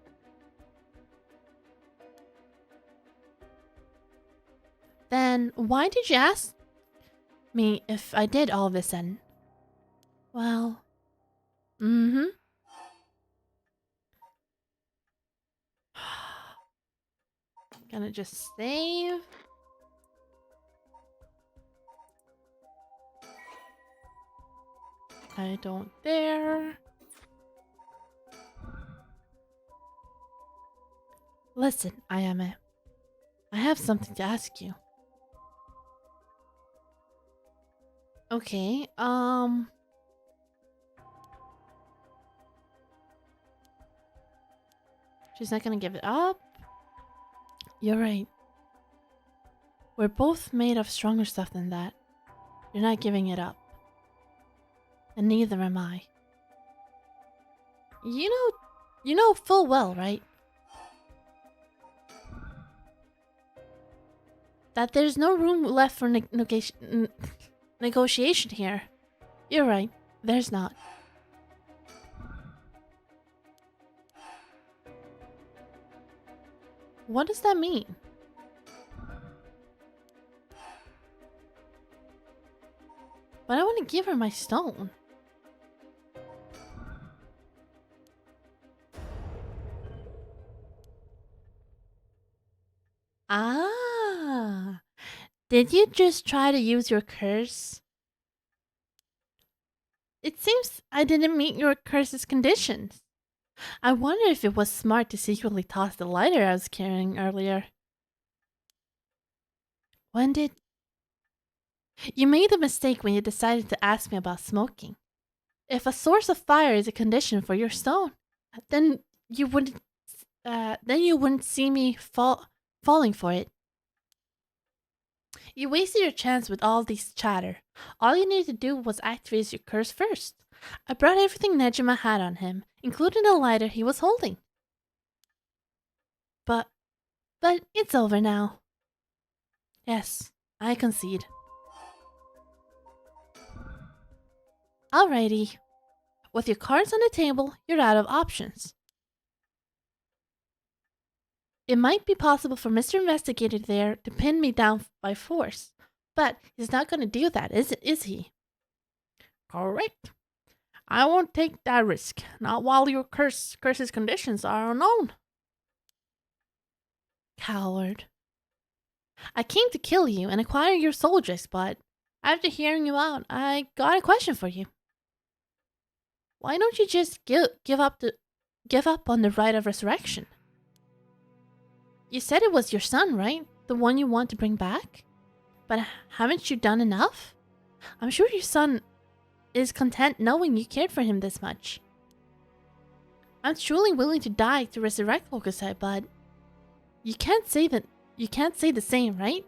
Then why did you ask me if I did all of this then? Well, Gonna just save. I don't dare. Listen, Ayame. I have something to ask you. Okay, she's not gonna give it up. You're right. We're both made of stronger stuff than that. You're not giving it up. And neither am I. You know full well, right? That there's no room left for negotiation here. You're right. There's not. What does that mean? But I want to give her my stone. Ah. Did you just try to use your curse? It seems I didn't meet your curse's conditions. I wonder if it was smart to secretly toss the lighter I was carrying earlier. When did... You made a mistake when you decided to ask me about smoking. If a source of fire is a condition for your stone, then you wouldn't see me falling for it. You wasted your chance with all this chatter. All you needed to do was activate your curse first. I brought everything Nejima had on him, including the lighter he was holding. But it's over now. Yes, I concede. Alrighty. With your cards on the table, you're out of options. It might be possible for Mr. Investigator there to pin me down by force, but he's not going to do that, is he? Correct. I won't take that risk, not while your curse's conditions are unknown. Coward. I came to kill you and acquire your soul gist, but after hearing you out, I got a question for you. Why don't you just give up on the right of resurrection? You said it was your son, right? The one you want to bring back? But haven't you done enough? I'm sure your son is content knowing you cared for him this much. I'm truly willing to die to resurrect Hokusai, but you can't say the same, right?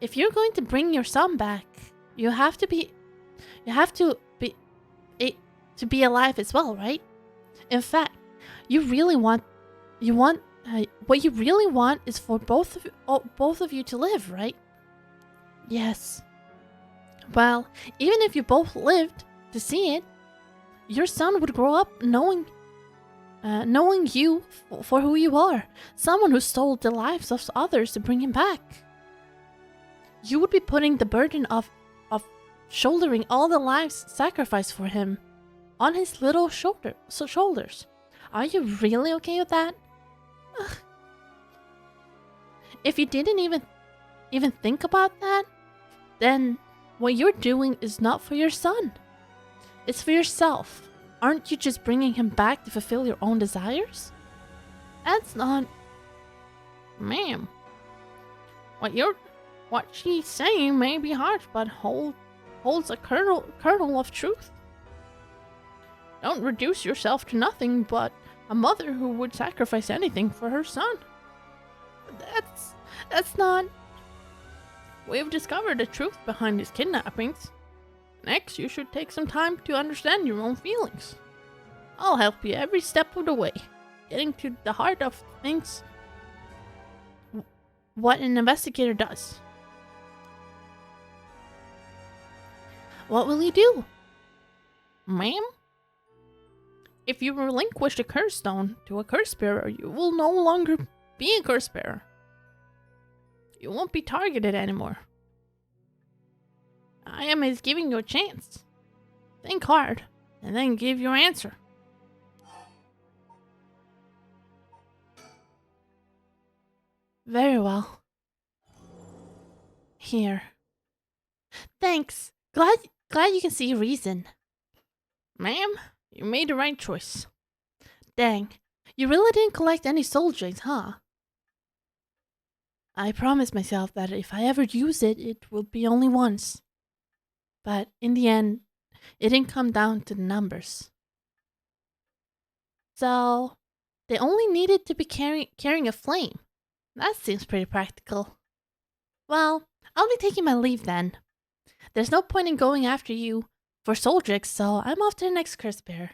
If you're going to bring your son back, you have to be alive as well, right? In fact, what you really want is for both of you to live, right? Yes. Well, even if you both lived to see it, your son would grow up knowing you for who you are, someone who stole the lives of others to bring him back. You would be putting the burden of shouldering all the lives sacrificed for him on his little shoulders. Are you really okay with that? Ugh. If you didn't even think about that, then what you're doing is not for your son. It's for yourself. Aren't you just bringing him back to fulfill your own desires? That's not... Ma'am. What she's saying may be harsh, but holds a kernel of truth. Don't reduce yourself to nothing but a mother who would sacrifice anything for her son. That's not... We've discovered the truth behind his kidnappings. Next, you should take some time to understand your own feelings. I'll help you every step of the way, getting to the heart of things. What an investigator does. What will you do? Ma'am? If you relinquish the curse stone to a curse bearer, you will no longer be a curse bearer. You won't be targeted anymore. I am is giving you a chance. Think hard, and then give your answer. Very well. Here. Thanks. Glad you can see reason. Ma'am, you made the right choice. Dang, you really didn't collect any soul gems, huh? I promised myself that if I ever use it, it will be only once. But in the end, it didn't come down to the numbers. So, they only needed to be carrying a flame. That seems pretty practical. Well, I'll be taking my leave then. There's no point in going after you for soul gems, so I'm off to the next curse bearer.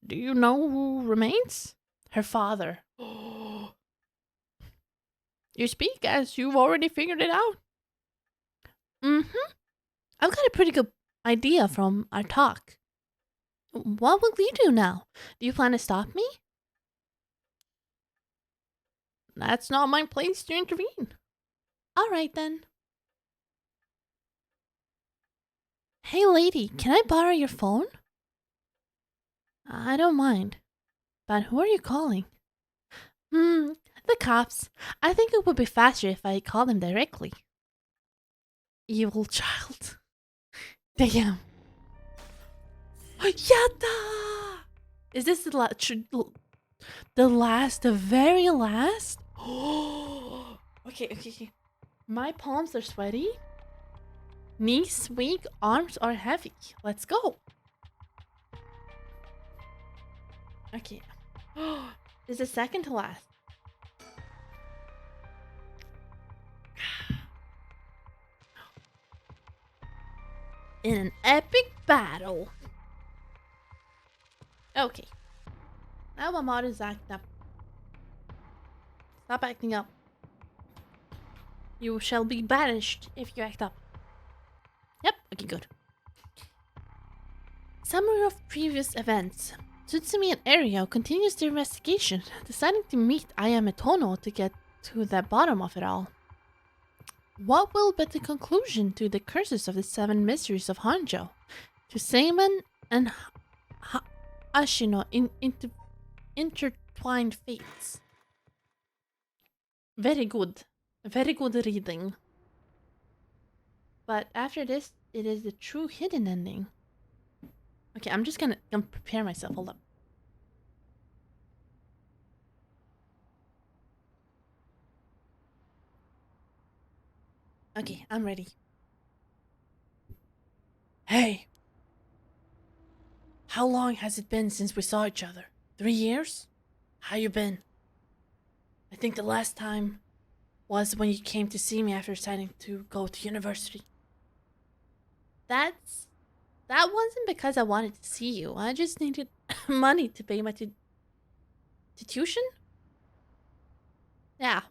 Do you know who remains? Her father. You speak as you've already figured it out. Mm-hmm. I've got a pretty good idea from our talk. What will you do now? Do you plan to stop me? That's not my place to intervene. All right then. Hey lady, can I borrow your phone? I don't mind. But who are you calling? The cops. I think it would be faster if I call them directly. Evil child. Damn. Yatta! Is this the very last? Okay. My palms are sweaty. Knees weak, arms are heavy. Let's go. Okay. This is second to last. In an epic battle. Okay. Now my mod is acting up. Stop acting up. You shall be banished if you act up. Yep, okay, good. Summary of previous events. Tsutsumi and Ario continues their investigation, deciding to meet Ayametono to get to the bottom of it all. What will be the conclusion to the curses of the 7 mysteries of Hanjo? To Seiman and Ashino intertwined fates. Very good reading. But after this, it is the true hidden ending. Okay, I'm just gonna prepare myself. Hold up. Okay, I'm ready. Hey! How long has it been since we saw each other? 3 years? How you been? I think the last time was when you came to see me after deciding to go to university. That wasn't because I wanted to see you. I just needed money to pay my tuition? Yeah.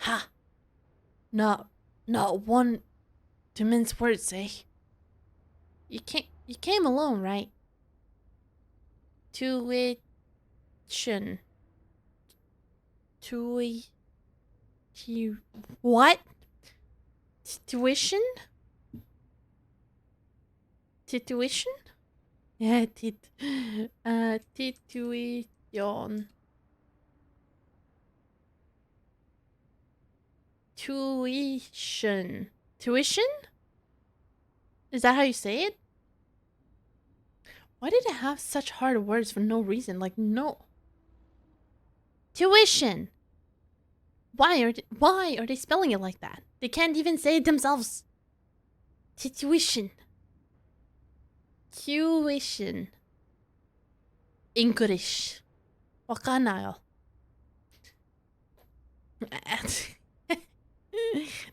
Ha! Not one to mince words, eh? You came alone, right? Tuition. What? Tuition? Tuition? Yeah, tuition. Tuition. Tuition? Is that how you say it? Why did it have such hard words for no reason? Like, no. Tuition. Why are they spelling it like that? They can't even say it themselves. Tuition. Tuition. English. わかんないよ。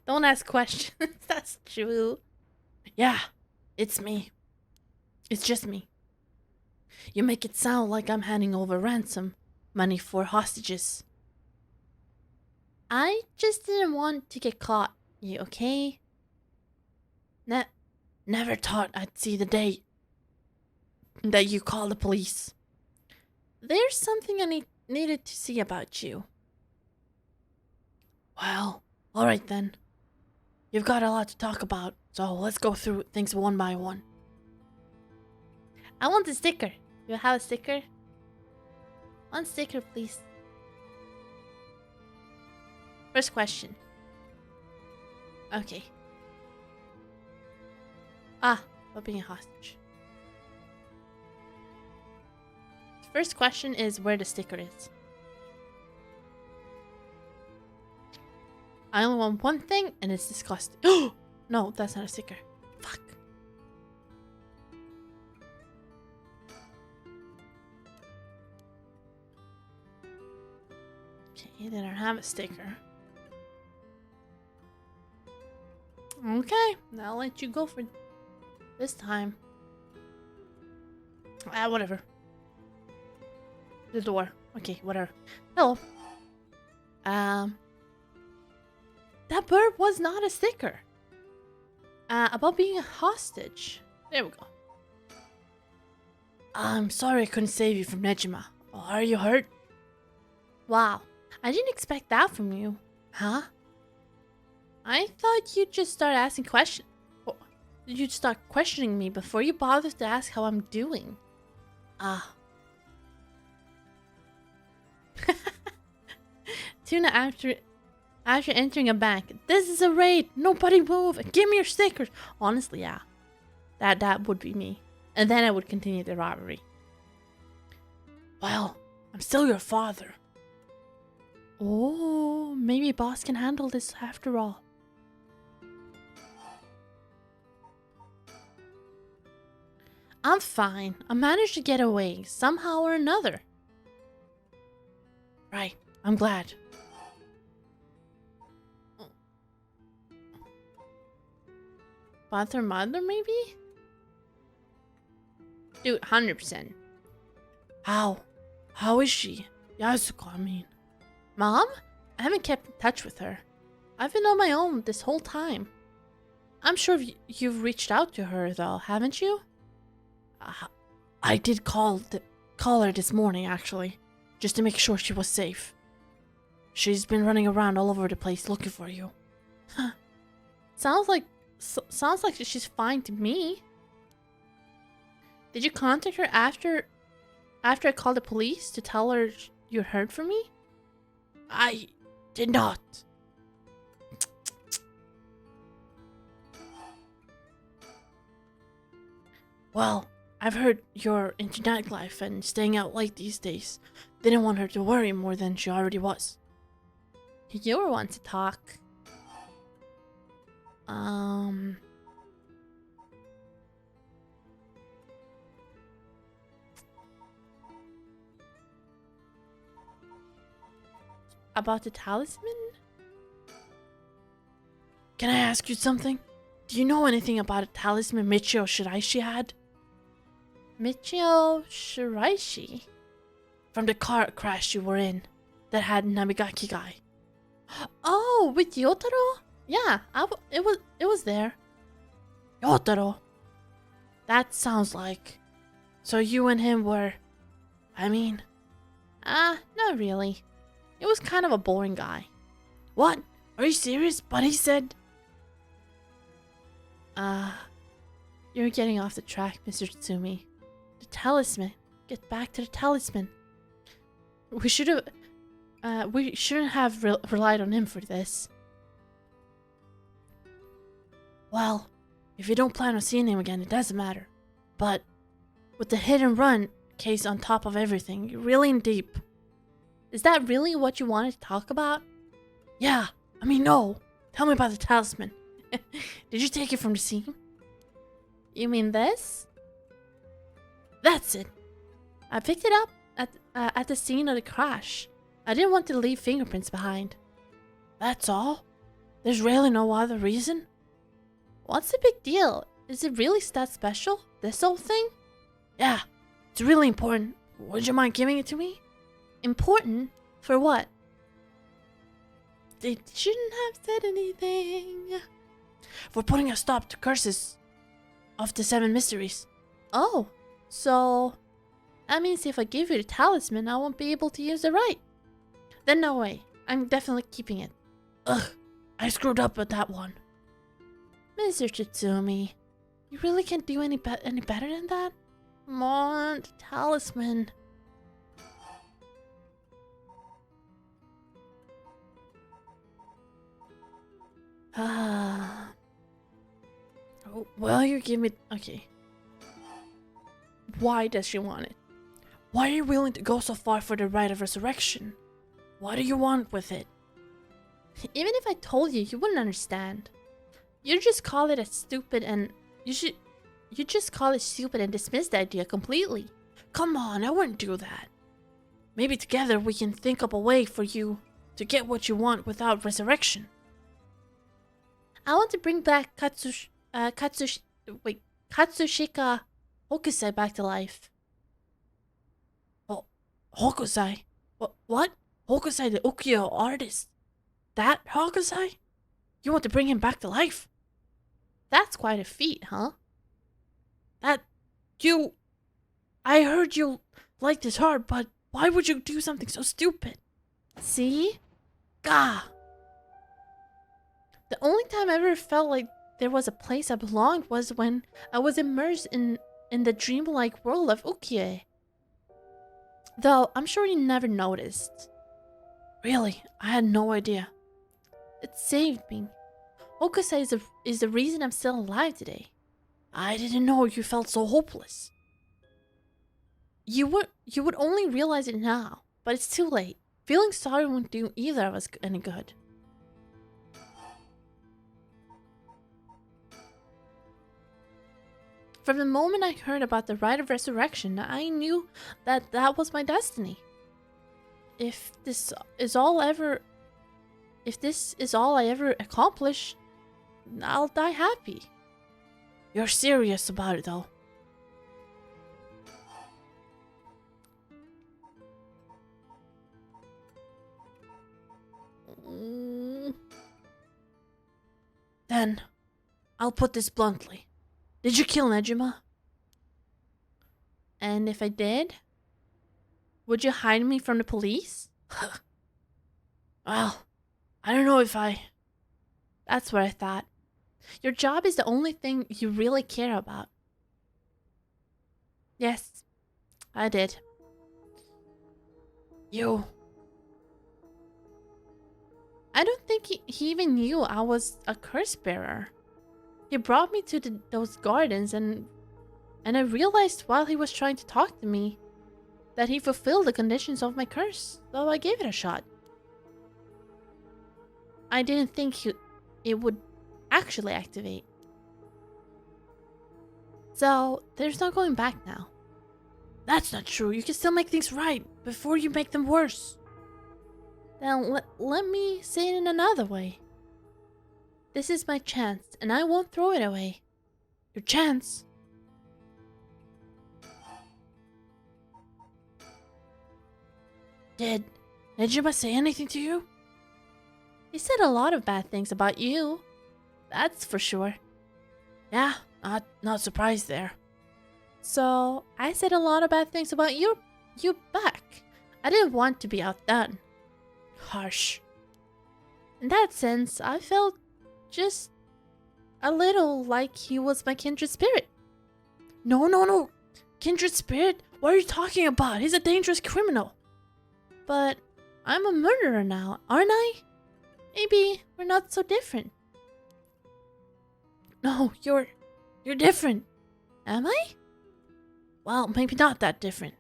Don't ask questions. That's true. Yeah, it's me. It's just me. You make it sound like I'm handing over ransom money for hostages. I just didn't want to get caught, you okay? Never thought I'd see the day that you call the police. There's something I needed to see about you. Well, alright then. You've got a lot to talk about, so let's go through things one by one. I want the sticker. You have a sticker? One sticker, please. First question. Okay. About being a hostage. First question is where the sticker is. I only want one thing, and it's disgusting. Oh! No, that's not a sticker. Fuck. Okay, they don't have a sticker. Okay, I'll let you go for this time. Whatever. The door. Okay, whatever. Hello. That bird was not a sticker. About being a hostage. There we go. I'm sorry I couldn't save you from Nejima. Are you hurt? Wow, I didn't expect that from you. Huh? I thought you'd just start asking questions. You'd start questioning me before you bothered to ask how I'm doing. Tuna after entering a bank. This is a raid. Nobody move. Give me your stickers. Honestly, yeah. That would be me. And then I would continue the robbery. Well, I'm still your father. Oh, maybe boss can handle this after all. I'm fine. I managed to get away somehow or another. Right. I'm glad. Father, mother, maybe? Dude, 100%. How? How is she? Yasuko, I mean. Mom? I haven't kept in touch with her. I've been on my own this whole time. I'm sure you've reached out to her, though, haven't you? I did call her this morning, actually, just to make sure she was safe. She's been running around all over the place looking for you. Huh. Sounds like she's fine to me. Did you contact her after I called the police to tell her you heard from me? I did not. Well, I've heard you're into nightlife and staying out late these days. Didn't want her to worry more than she already was. You were one to talk. About the talisman? Can I ask you something? Do you know anything about a talisman Michio Shiraishi had? Michio Shiraishi? From the car crash you were in, that had Namigaki guy. Oh, with Yotaro? Yeah, it was there. Yotaro? That sounds like... So you and him were... I mean... not really. He was kind of a boring guy. What? Are you serious? But he said... You're getting off the track, Mr. Tsumi. The talisman. Get back to the talisman. We shouldn't have relied on him for this. Well, if you don't plan on seeing him again, it doesn't matter. But with the hit and run case on top of everything, you're really in deep. Is that really what you wanted to talk about? Yeah, I mean, no. Tell me about the talisman. Did you take it from the scene? You mean this? That's it. I picked it up at the scene of the crash. I didn't want to leave fingerprints behind. That's all? There's really no other reason? What's the big deal? Is it really that special? This whole thing? Yeah, it's really important. Would you mind giving it to me? Important? For what? They shouldn't have said anything. For putting a stop to curses of the 7 mysteries. Oh, so that means if I give you the talisman, I won't be able to use it right. Then no way. I'm definitely keeping it. Ugh, I screwed up with that one. Mr. Chitsumi, you really can't do any better than that? Come on, the talisman. Ah. Oh, well, you give me... Okay. Why does she want it? Why are you willing to go so far for the rite of resurrection? What do you want with it? Even if I told you, you wouldn't understand. You just call it a stupid and... You just call it stupid and dismiss the idea completely. Come on, I wouldn't do that. Maybe together we can think up a way for you to get what you want without resurrection. I want to bring back Katsushika Hokusai back to life. Oh, Hokusai? What? Hokusai the ukiyo artist? That Hokusai? You want to bring him back to life? That's quite a feat, huh? I heard you liked his art, but why would you do something so stupid? See? Gah! The only time I ever felt like there was a place I belonged was when I was immersed in the dreamlike world of Ukiyo. Though, I'm sure you never noticed. Really? I had no idea. It saved me. Hokusai is the reason I'm still alive today. I didn't know you felt so hopeless. You would only realize it now, but it's too late. Feeling sorry won't do either of us any good. From the moment I heard about the rite of resurrection, I knew that that was my destiny. If this is all I ever accomplish, I'll die happy. You're serious about it, though. Then, I'll put this bluntly. Did you kill Nejima? And if I did, would you hide me from the police? Well, I don't know if I... That's what I thought. Your job is the only thing you really care about. Yes, I did. You... I don't think he even knew I was a curse bearer. He brought me to those gardens and I realized while he was trying to talk to me that he fulfilled the conditions of my curse, so I gave it a shot. I didn't think it would actually activate. So, there's no going back now. That's not true. You can still make things right before you make them worse. Then let me say it in another way. This is my chance, and I won't throw it away. Your chance? Did Nejima say anything to you? He said a lot of bad things about you. That's for sure. Yeah, not surprised there. So, I said a lot of bad things about you back. I didn't want to be outdone. Harsh. In that sense, I felt just a little like he was my kindred spirit. No. Kindred spirit? What are you talking about? He's a dangerous criminal. But I'm a murderer now, aren't I? Maybe we're not so different. No, you're different. Am I? Well, maybe not that different.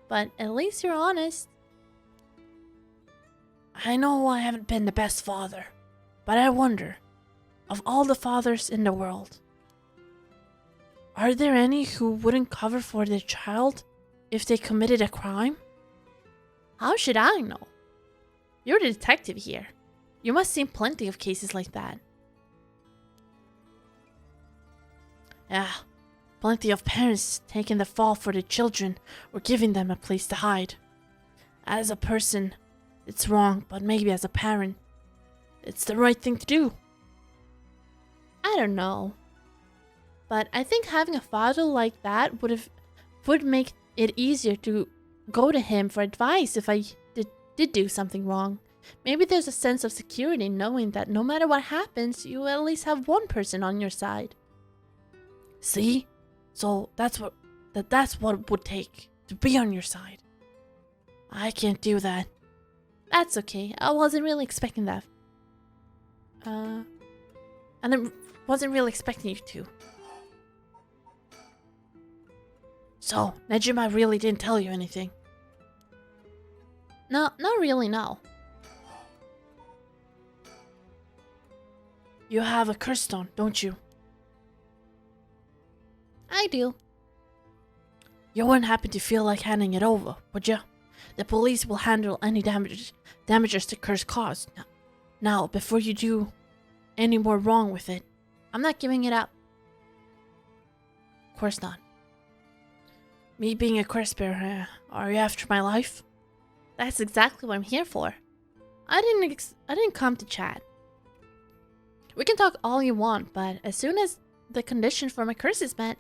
But at least you're honest. I know I haven't been the best father, but I wonder, of all the fathers in the world, are there any who wouldn't cover for their child if they committed a crime? How should I know? You're the detective here. You must see plenty of cases like that. Yeah, plenty of parents taking the fall for their children or giving them a place to hide. As a person, it's wrong, but maybe as a parent, it's the right thing to do. I don't know. But I think having a father like that would make it easier to go to him for advice if I did do something wrong. Maybe there's a sense of security knowing that no matter what happens, you at least have one person on your side. See? So that's what it would take to be on your side. I can't do that. That's okay. I wasn't really expecting that. And I wasn't really expecting you to. So, Nejima really didn't tell you anything? No, not really, no. You have a curse stone, don't you? I do. You wouldn't happen to feel like handing it over, would you? The police will handle any damages the curse caused. Now, before you do any more wrong with it, I'm not giving it up. Of course not. Me being a curse bearer, are you after my life? That's exactly what I'm here for. I didn't come to chat. We can talk all you want, but as soon as the condition for my curse is met,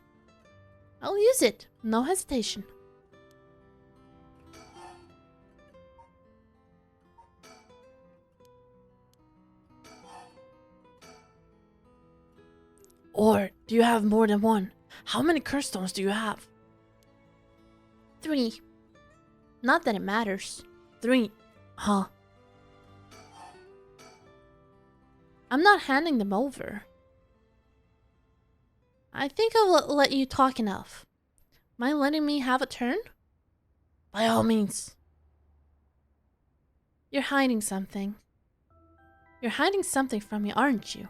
I'll use it. No hesitation. Or do you have more than one? How many curse stones do you have? 3. Not that it matters. 3. Huh. I'm not handing them over. I think I'll let you talk enough. Mind letting me have a turn? By all means. You're hiding something. You're hiding something from me, aren't you?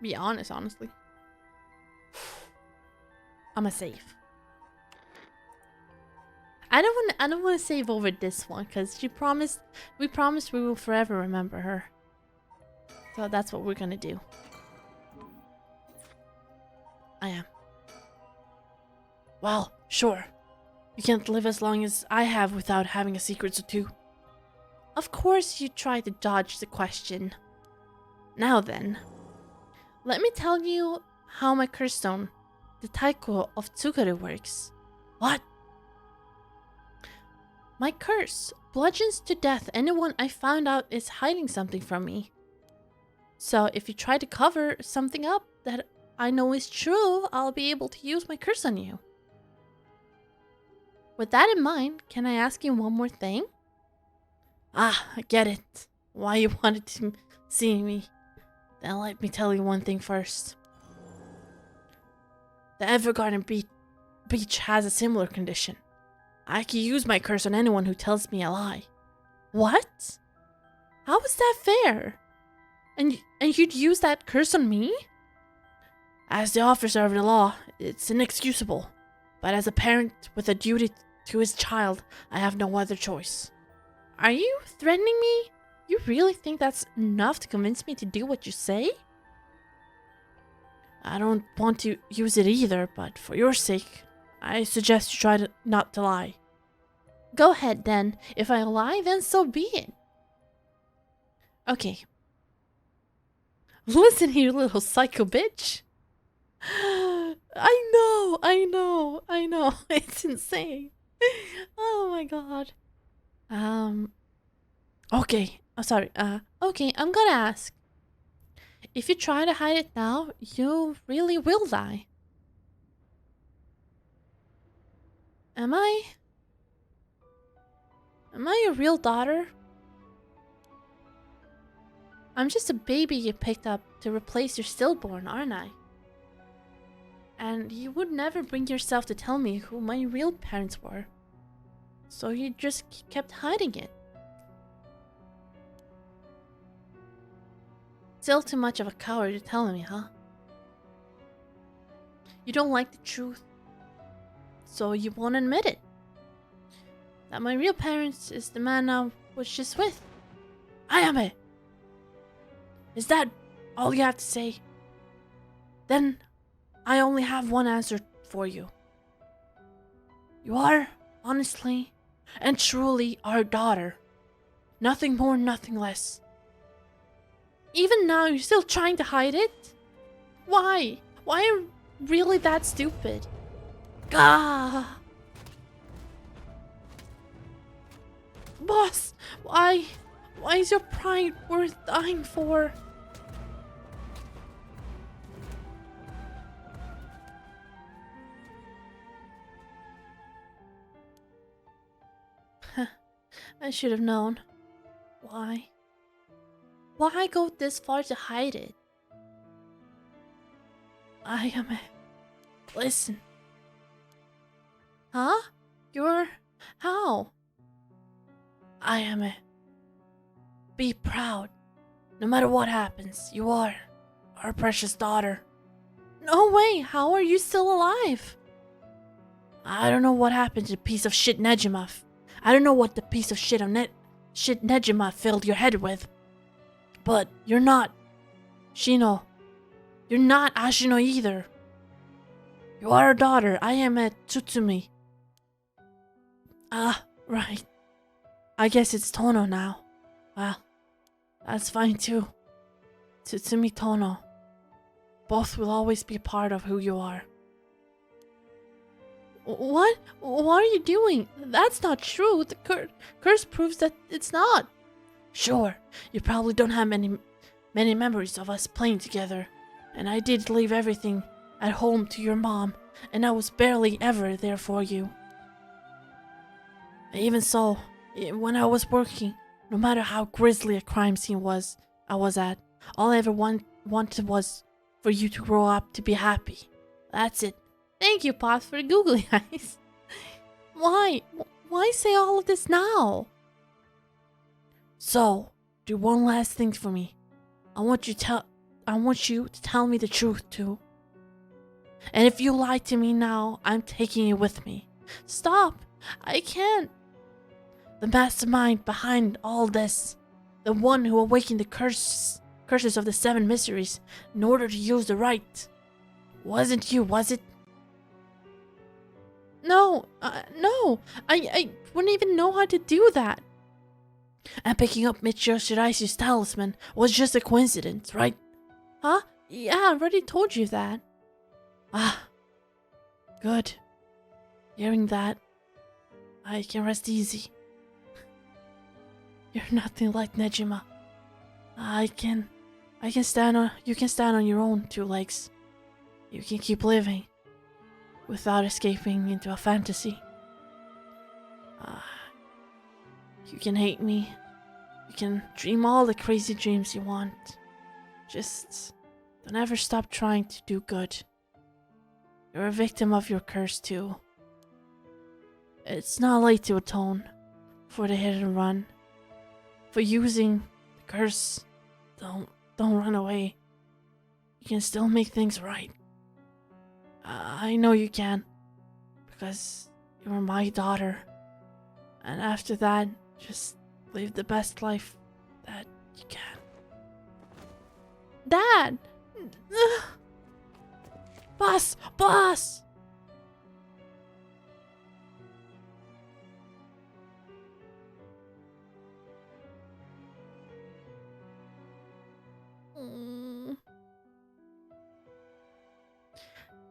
Be honest, honestly. I'ma save. I don't want to save over this one because we promised we will forever remember her. So that's what we're gonna do. I am. Well, sure. You can't live as long as I have without having a secret or two. Of course you tried to dodge the question. Now then, let me tell you how my curse stone, the Taiko of Tsukuru, works. What? My curse bludgeons to death anyone I found out is hiding something from me. So if you try to cover something up that I know is true, I'll be able to use my curse on you. With that in mind, can I ask you one more thing? Ah, I get it. Why you wanted to see me. Then let me tell you one thing first. The Evergarden Beach has a similar condition. I can use my curse on anyone who tells me a lie. What? How is that fair? And you'd use that curse on me? As the officer of the law, it's inexcusable. But as a parent with a duty to his child, I have no other choice. Are you threatening me? You really think that's enough to convince me to do what you say? I don't want to use it either, but for your sake, I suggest you try not to lie. Go ahead then. If I lie, then so be it. Okay. Listen here, little psycho bitch. I know. It's insane. Oh my god. Okay. Oh, sorry. Okay, I'm gonna ask. If you try to hide it now, you really will die. Am I your real daughter? I'm just a baby you picked up to replace your stillborn, aren't I? And you would never bring yourself to tell me who my real parents were. So you just kept hiding it. Still too much of a coward to tell me, huh? You don't like the truth, so you won't admit it. that my real parents is the man I was just with. Ayame! Is that all you have to say? Then I only have one answer for you. You are, honestly and truly, our daughter. Nothing more, nothing less. Even now, you're still trying to hide it? Why? Why are you really that stupid? Gah! Boss, why? Why is your pride worth dying for? I should have known. Why? Why go this far to hide it? Listen. Huh? You're... How? Be proud. No matter what happens, you are our precious daughter. No way! How are you still alive? I don't know what happened to the piece of shit Nejima. I don't know what the piece of shit Nejima filled your head with. But you're not Shino. You're not Ashino either. You are a daughter. I am a Tsutsumi. Ah, right. I guess it's Tono now. Well, that's fine too. Tsutsumi Tono. Both will always be a part of who you are. What? What are you doing? That's not true. The curse proves that it's not. Sure, you probably don't have many memories of us playing together. And I did leave everything at home to your mom, and I was barely ever there for you. Even so, when I was working, no matter how grisly a crime scene I was at, all I ever wanted was for you to grow up to be happy. That's it. Thank you, Pops, for the googly eyes. Why? Why say all of this now? So, do one last thing for me. I want you to tell me the truth too. And if you lie to me now, I'm taking you with me. Stop! I can't. The mastermind behind all this, the one who awakened the curses of the 7 mysteries in order to use the right, wasn't you, was it? No, no, I wouldn't even know how to do that. And picking up Michio Shiraishi's talisman was just a coincidence, right? Huh? Yeah, I already told you that. Ah, good. Hearing that, I can rest easy. You're nothing like Nejima. You can stand on your own 2 legs. You can keep living without escaping into a fantasy. You can hate me. You can dream all the crazy dreams you want. Just don't ever stop trying to do good. You're a victim of your curse too. It's not late to atone for the hit and run. For using the curse, don't run away. You can still make things right. I know you can, because you're my daughter. And after that, just live the best life that you can. Dad! Boss! Boss!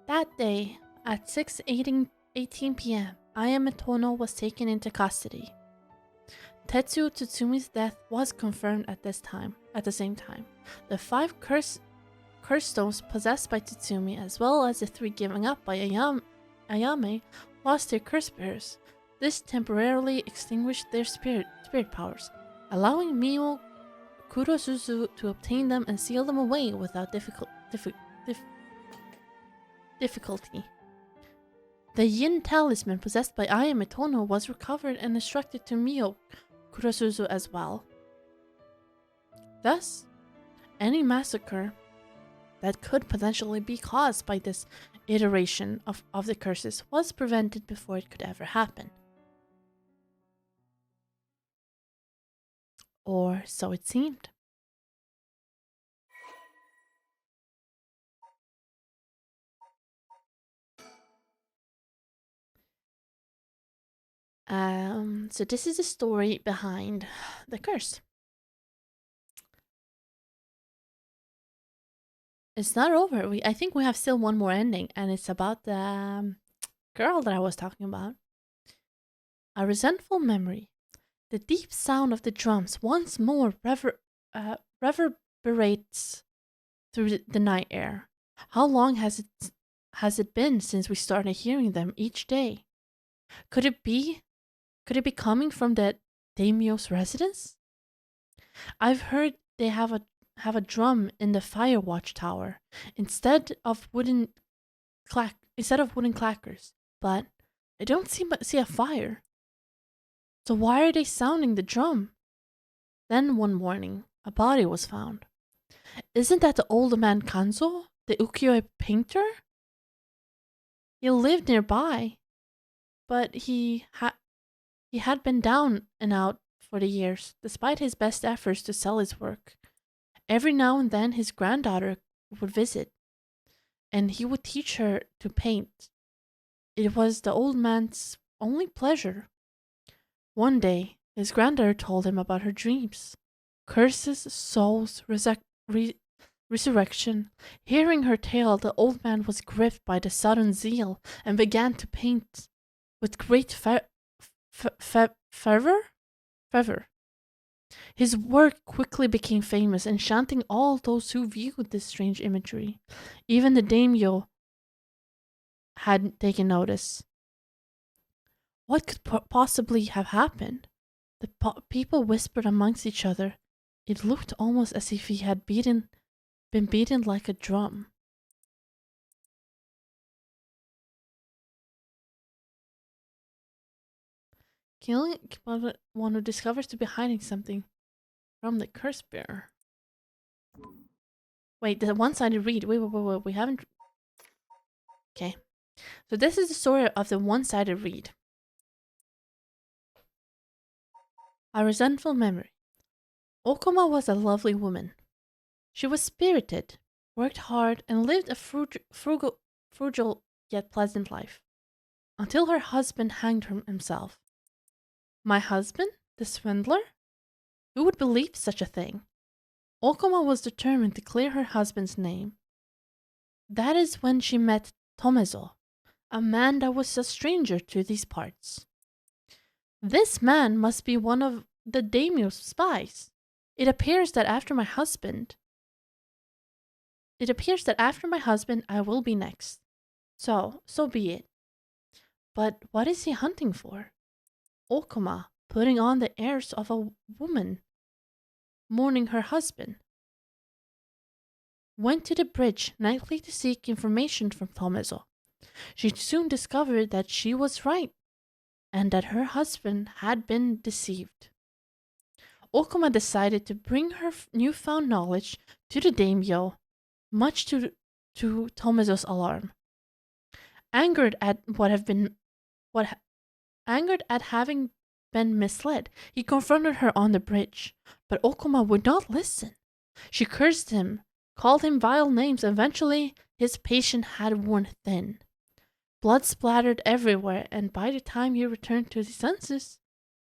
That day, at 6:18 p.m., Ayame Tono was taken into custody. Tetsuo Tsutsumi's death was confirmed at the same time. The 5 curse stones possessed by Tsutsumi, as well as the 3 given up by Ayame, lost their curse bearers. This temporarily extinguished their spirit powers, allowing Mio Kurosuzu to obtain them and seal them away without difficulty. The Yin talisman possessed by Ayame Tono was recovered and instructed to Mio Kurosuzu as well. Thus, any massacre that could potentially be caused by this iteration of the curses was prevented before it could ever happen. Or so it seemed. So this is the story behind the curse. It's not over. I think we have still one more ending, and it's about the girl that I was talking about. A resentful memory. The deep sound of the drums once more reverberates through the night air. How long has it been since we started hearing them each day? Could it be coming from the daimyo's residence? I've heard they have a drum in the fire watch tower instead of wooden clackers, but I don't see a fire. So why are they sounding the drum? Then one morning, a body was found. Isn't that the old man Kanzo, the ukiyo-e painter? He lived nearby, but he had been down and out for the years, despite his best efforts to sell his work. Every now and then his granddaughter would visit, and he would teach her to paint. It was the old man's only pleasure. One day, his granddaughter told him about her dreams. Curses, souls, resurrection. Hearing her tale, the old man was gripped by the sudden zeal and began to paint with great fervor. His work quickly became famous, enchanting all those who viewed this strange imagery. Even the daimyo had taken notice. What could possibly have happened? The people whispered amongst each other. It looked almost as if he had been beaten like a drum. Killing one who discovers to be hiding something from the curse bearer. Wait, the one-sided read. Wait, we haven't... Okay. So this is the story of the one-sided read. A resentful memory. Okuma was a lovely woman. She was spirited, worked hard, and lived a frugal yet pleasant life. Until her husband hanged himself. My husband? The swindler? Who would believe such a thing? Okuma was determined to clear her husband's name. That is when she met Tomezo, a man that was a stranger to these parts. This man must be one of the daimyo's spies. It appears that after my husband, I will be next. So be it. But what is he hunting for? Okuma, putting on the airs of a woman, mourning her husband, went to the bridge nightly to seek information from Tomezo. She soon discovered that she was right, and that her husband had been deceived. Okuma decided to bring her newfound knowledge to the daimyo, much to Tomezo's alarm. Angered at having been misled, he confronted her on the bridge, but Okuma would not listen. She cursed him, called him vile names. Eventually, his patience had worn thin. Blood splattered everywhere, and by the time he returned to his senses,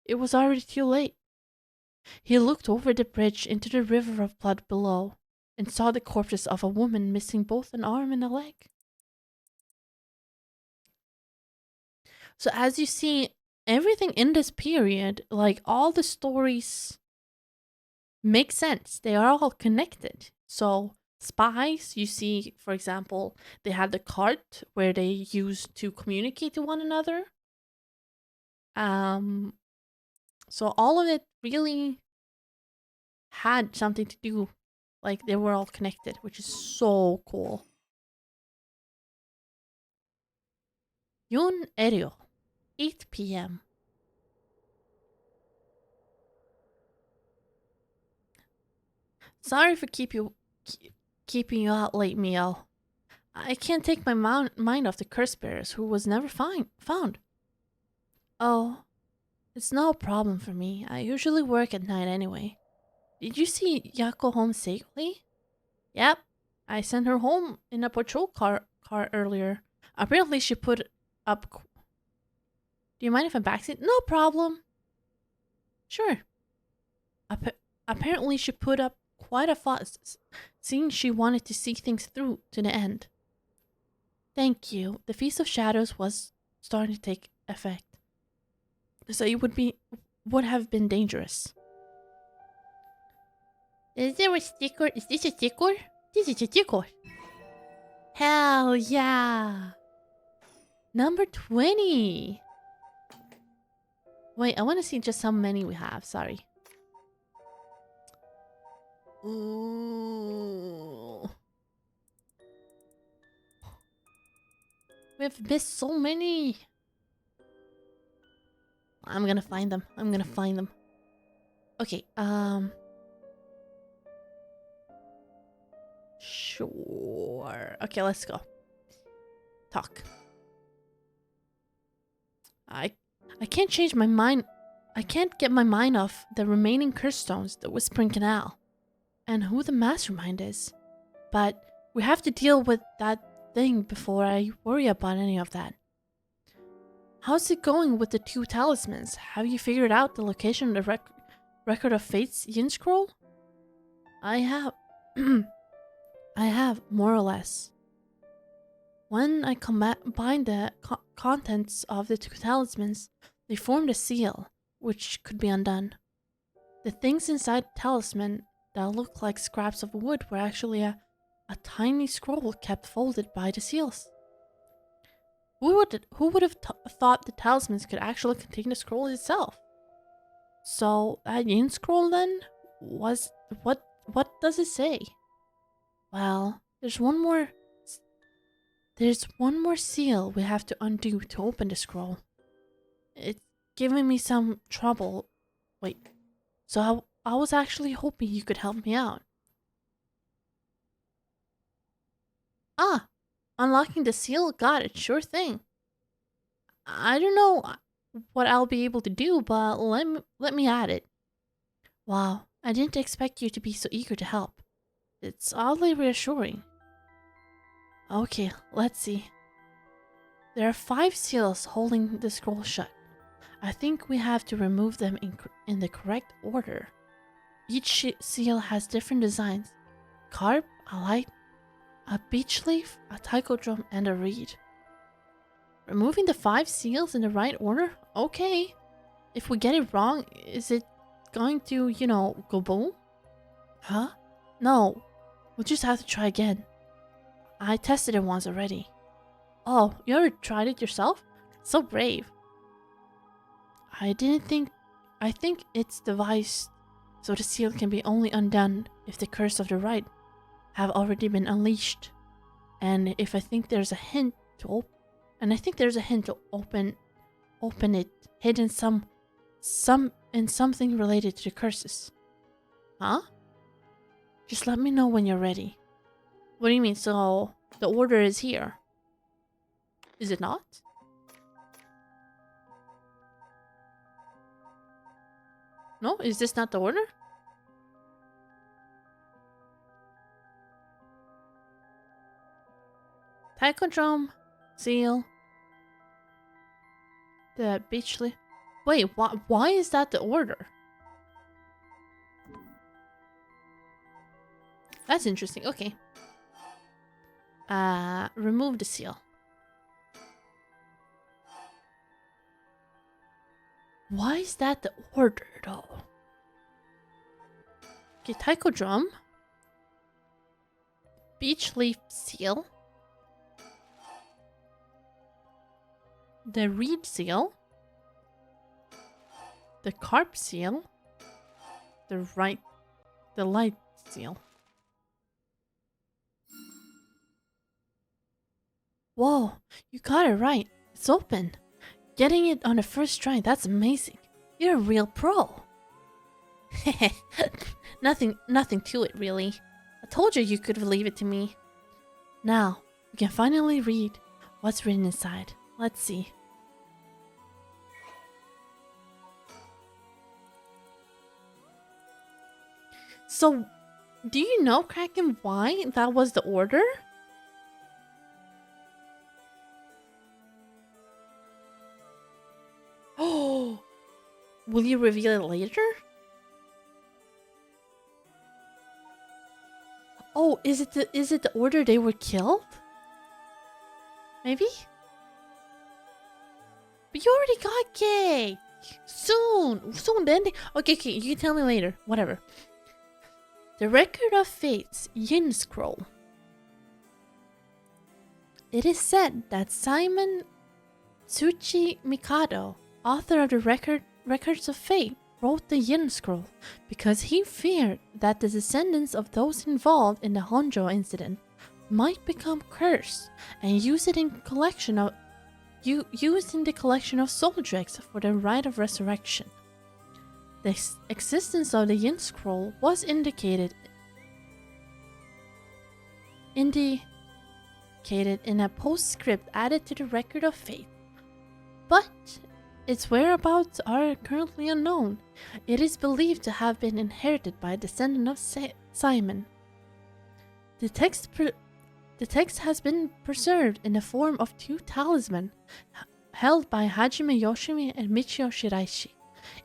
it was already too late. He looked over the bridge into the river of blood below, and saw the corpses of a woman missing both an arm and a leg. So as you see, everything in this period, like all the stories, make sense. They are all connected. So spies, you see, for example, they had the cart where they used to communicate to one another. So all of it really had something to do, like they were all connected, which is so cool. Yun Eryo, 8 p.m. Sorry for keeping you out late, Miel. I can't take my mind off the curse bearers who was never found. Oh, it's no problem for me. I usually work at night anyway. Did you see Yako home safely? Yep. I sent her home in a patrol car earlier. Apparently she put up... Do you mind if I backseat? No problem. Sure. Apparently she put up quite a fuss, seeing she wanted to see things through to the end. Thank you. The Feast of Shadows was starting to take effect, so it would have been dangerous. Is there a sticker? Is this a sticker? This is a sticker. Hell yeah! Number 20. Wait, I want to see just how many we have. Sorry. Ooh. We have missed so many. I'm gonna find them. I'm gonna find them. Okay, sure. Okay, let's go. Talk. I can't change my mind. I can't get my mind off the remaining curse stones, the Whispering Canal, and who the mastermind is. But we have to deal with that thing before I worry about any of that. How's it going with the 2 talismans? Have you figured out the location of the Record of Fate's Yin Scroll? I have. I have, more or less. When I combine the contents of the 2 talismans, they formed a seal, which could be undone. The things inside the talisman that look like scraps of wood were actually a tiny scroll kept folded by the seals. Who would have thought the talismans could actually contain the scroll itself? So that Yin scroll then was what does it say? Well, there's one more seal we have to undo to open the scroll. It's giving me some trouble. Wait, so I was actually hoping you could help me out. Ah, unlocking the seal, got it, sure thing. I don't know what I'll be able to do, but let me at it. Wow, I didn't expect you to be so eager to help. It's oddly reassuring. Okay, let's see. There are 5 seals holding the scroll shut. I think we have to remove them in the correct order. Each seal has different designs. Carp, a light, a beech leaf, a taiko drum, and a reed. Removing the 5 seals in the right order? Okay. If we get it wrong, is it going to, go boom? Huh? No. We'll just have to try again. I tested it once already. Oh, you ever tried it yourself? So brave. I think it's devised so the seal can be only undone if the curse of the right have already been unleashed. And if I think there's a hint to open it hidden in something related to the curses. Huh? Just let me know when you're ready. What do you mean? So the order is here. Is it not? No? Is this not the order? Taiko drum, seal, the beech leaf. Wait, why is that the order? That's interesting. Okay. Remove the seal. Why is that the order, though? Okay, taiko drum, beech leaf seal, the reed seal, the carp seal, the light seal. Whoa, you got it right. It's open. Getting it on the first try, that's amazing. You're a real pro. Nothing to it, really. I told you could leave it to me. Now, we can finally read what's written inside. Let's see. So, do you know, Kraken, why that was the order? Oh, will you reveal it later? Oh, is it the order they were killed? Maybe? But you already got cake! Soon, the ending. Okay, you can tell me later. Whatever. The Record of Fate's Yin Scroll. It is said that Simon Tsuchi Mikado, author of the Records of Fate, wrote the Yin Scroll because he feared that the descendants of those involved in the Honjo incident might become cursed and use it in used in the collection of soul dregs for the rite of resurrection. The existence of the Yin Scroll was indicated in a postscript added to the Record of Fate, but its whereabouts are currently unknown. It is believed to have been inherited by a descendant of Simon. The text has been preserved in the form of 2 talismans held by Hajime Yoshimi and Michio Shiraishi.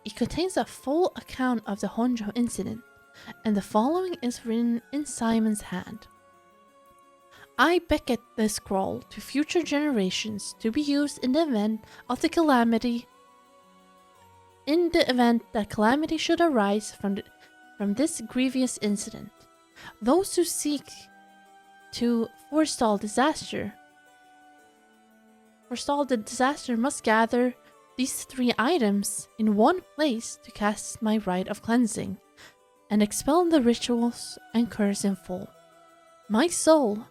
It contains a full account of the Honjo incident, and the following is written in Simon's hand. I beckon the scroll to future generations to be used in the event that calamity should arise from this grievous incident. Those who seek to forestall the disaster must gather these 3 items in one place to cast my rite of cleansing and expel the rituals and curse in full. My soul,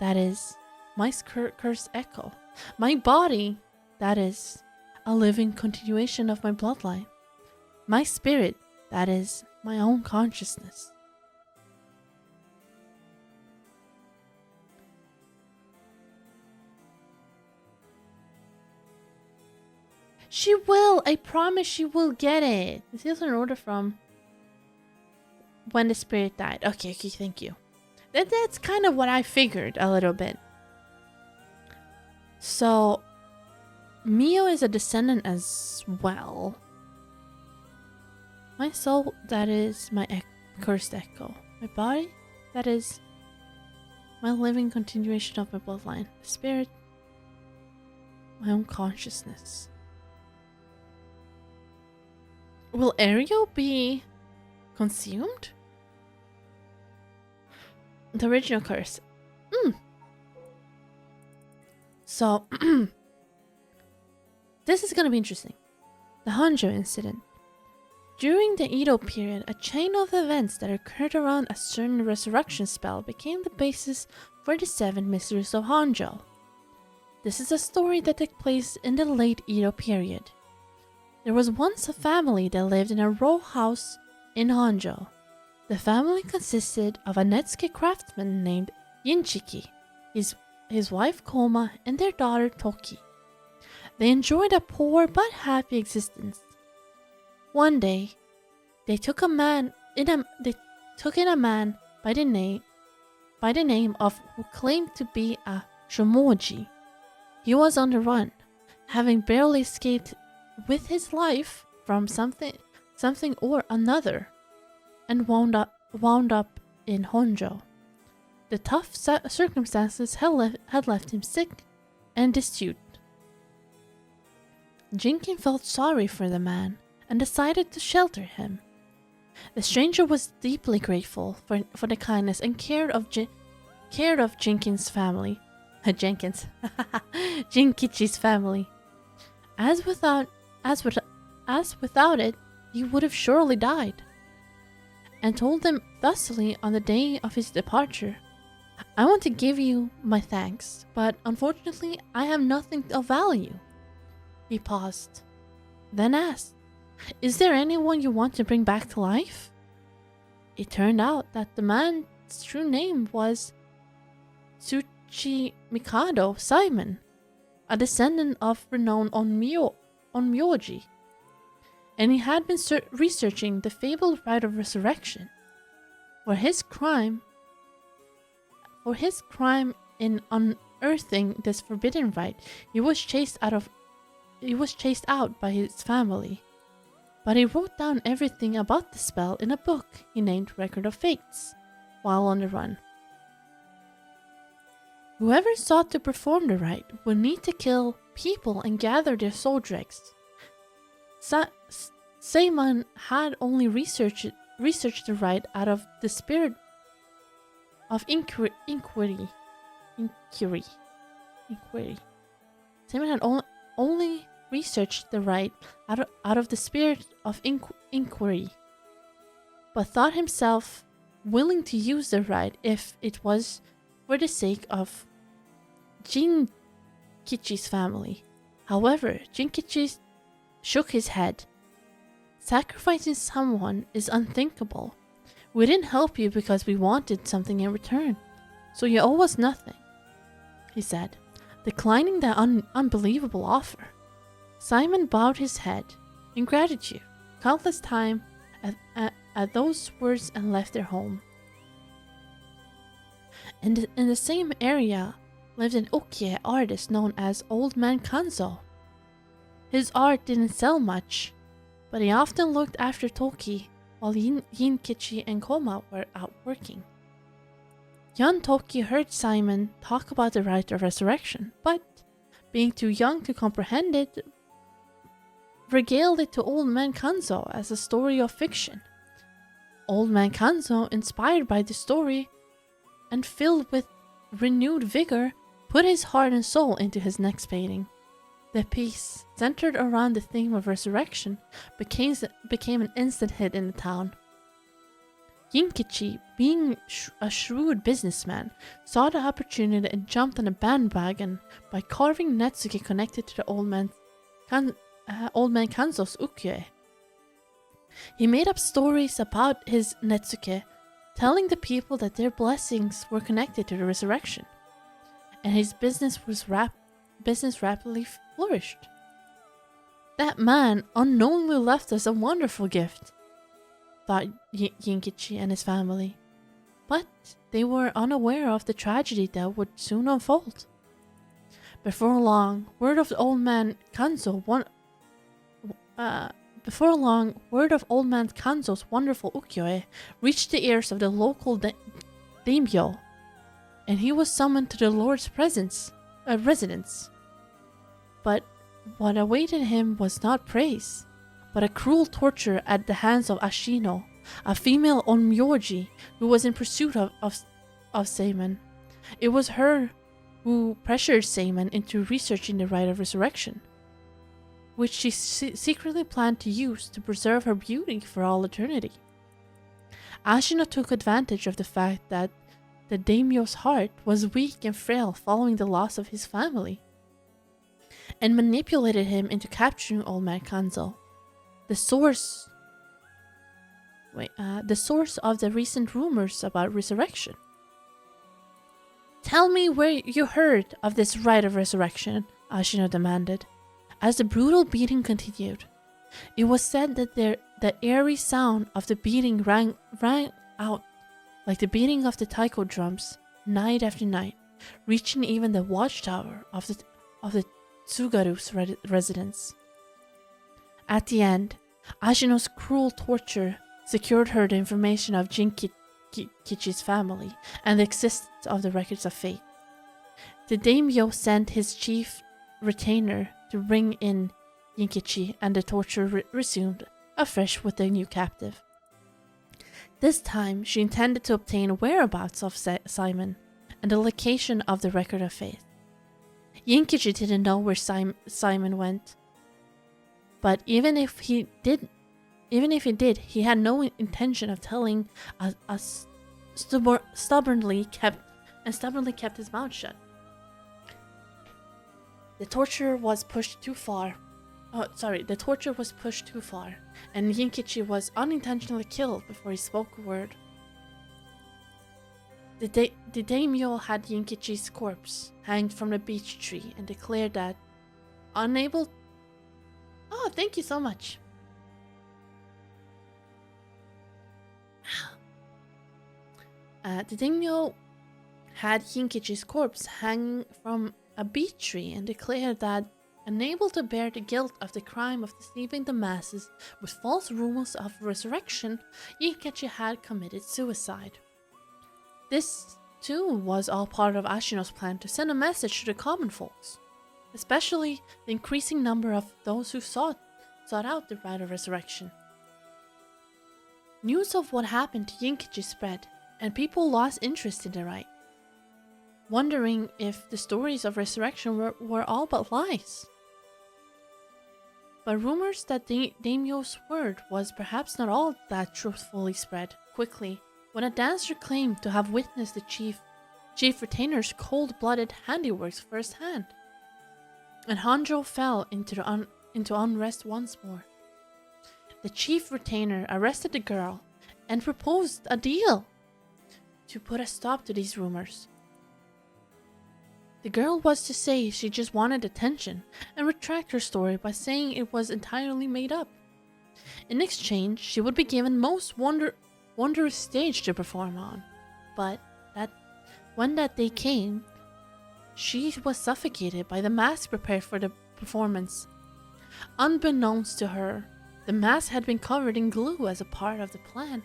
that is, my cursed echo. My body, that is, a living continuation of my bloodline. My spirit, that is, my own consciousness. She will! I promise she will get it. This is an order from when the spirit died. Okay, thank you. That's kind of what I figured a little bit. So, Mio is a descendant as well. My soul, that is my cursed echo. My body, that is my living continuation of my bloodline. The spirit, my own consciousness. Will Ariel be consumed? The original curse. So, this is gonna be interesting. The Honjo incident. During the Edo period, a chain of events that occurred around a certain resurrection spell became the basis for the 7 mysteries of Honjo. This is a story that took place in the late Edo period. There was once a family that lived in a row house in Honjo. The family consisted of a Netsuke craftsman named Yinchiki, his wife Koma, and their daughter Toki. They enjoyed a poor but happy existence. One day, they took in a man by the name of who claimed to be a shomoji. He was on the run, having barely escaped with his life from something or another, and wound up in Honjo. The tough circumstances had left him sick and destitute. Jinkin felt sorry for the man and decided to shelter him. The stranger was deeply grateful for the kindness and care of Jinkin's family. Jinkichi's family. As without it, he would have surely died. And told them thusly on the day of his departure, I want to give you my thanks, but unfortunately I have nothing of value. He paused, then asked, Is there anyone you want to bring back to life? It turned out that the man's true name was Tsuchi Mikado Simon, a descendant of renowned Onmyoji, and he had been researching the fabled rite of resurrection. For his crime in unearthing this forbidden rite, he was chased out by his family. But he wrote down everything about the spell in a book he named Record of Fates while on the run. Whoever sought to perform the rite would need to kill people and gather their soul dregs. Simon had only researched the rite out of the spirit of inquiry. Simon had only researched the rite out of the spirit of inquiry, but thought himself willing to use the rite if it was for the sake of Jinkichi's family. However, Jinkichi shook his head. Sacrificing someone is unthinkable. We didn't help you because we wanted something in return, so you owe us nothing, he said, declining the unbelievable offer. Simon bowed his head in gratitude countless times at those words and left their home. In the same area lived an ukiyo artist known as Old Man Kanzo. His art didn't sell much, but he often looked after Toki while Jinkichi and Koma were out working. Young Toki heard Simon talk about the rite of resurrection, but, being too young to comprehend it, regaled it to Old Man Kanzo as a story of fiction. Old Man Kanzo, inspired by the story and filled with renewed vigor, put his heart and soul into his next painting. The piece, centered around the theme of resurrection, became an instant hit in the town. Jinkichi, being a shrewd businessman, saw the opportunity and jumped on a bandwagon by carving Netsuke connected to the Old Man Kanzo's ukiyo. He made up stories about his Netsuke, telling the people that their blessings were connected to the resurrection, and his business rapidly flourished. That man unknowingly left us a wonderful gift, thought Jinkichi and his family, but they were unaware of the tragedy that would soon unfold. Before long, word of Old Man Kanzo's wonderful ukiyo reached the ears of the local daimyo, and he was summoned to the Lord's residence. But what awaited him was not praise, but a cruel torture at the hands of Ashino, a female onmyoji who was in pursuit of Simon. It was her who pressured Simon into researching the rite of resurrection, which she secretly planned to use to preserve her beauty for all eternity. Ashino took advantage of the fact that the daimyo's heart was weak and frail following the loss of his family, and manipulated him into capturing Old Man Kanzo, the source of the recent rumors about resurrection. Tell me where you heard of this rite of resurrection, Ashino demanded. As the brutal beating continued, it was said that the eerie sound of the beating rang out like the beating of the taiko drums night after night, reaching even the watchtower of the Tsugaru's residence. At the end, Ashino's cruel torture secured her the information of Jinkichi's family and the existence of the records of fate. The daimyo sent his chief retainer to bring in Jinkichi, and the torture resumed afresh with the new captive. This time, she intended to obtain whereabouts of Simon and the location of the record of fate. Jinkichi didn't know where Simon went, but even if he did, he had no intention of telling us. Stubbornly kept his mouth shut. The torture was pushed too far, and Jinkichi was unintentionally killed before he spoke a word. The daimyo had Jinkichi's corpse hanged from the beech tree and declared that, unable... Oh, thank you so much. The daimyo had Yinkichi's corpse hanging from a beech tree and declared that, unable to bear the guilt of the crime of deceiving the masses with false rumors of resurrection, Yinkichi had committed suicide. This, too, was all part of Ashino's plan to send a message to the common folks, especially the increasing number of those who sought out the rite of resurrection. News of what happened to Yinkichi spread, and people lost interest in the rite, wondering if the stories of resurrection were all but lies. But rumors that daimyo's word was perhaps not all that truthfully spread quickly when a dancer claimed to have witnessed the chief retainer's cold-blooded handiworks firsthand. And Honjo fell into unrest once more. The chief retainer arrested the girl and proposed a deal to put a stop to these rumors. The girl was to say she just wanted attention and retract her story by saying it was entirely made up. In exchange, she would be given most wondrous stage to perform on. But when that day came, she was suffocated by the mask prepared for the performance. Unbeknownst to her, the mask had been covered in glue as a part of the plan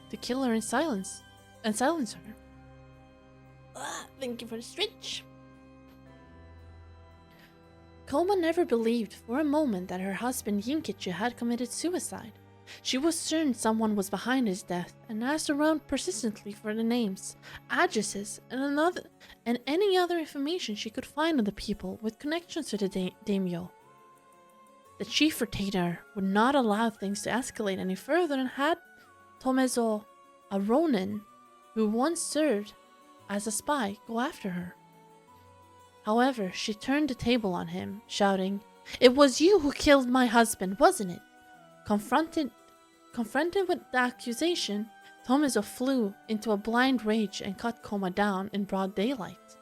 to kill her in silence her. Thank you for the stretch. Koma never believed for a moment that her husband Yinkichi had committed suicide. She was certain someone was behind his death and asked around persistently for the names, addresses, and any other information she could find on the people with connections to the daimyo. The chief retainer would not allow things to escalate any further and had Tomezo, a ronin who once served as a spy, go after her. However, she turned the table on him, shouting, "It was you who killed my husband, wasn't it?" Confronted with the accusation, Tomezo flew into a blind rage and cut Koma down in broad daylight,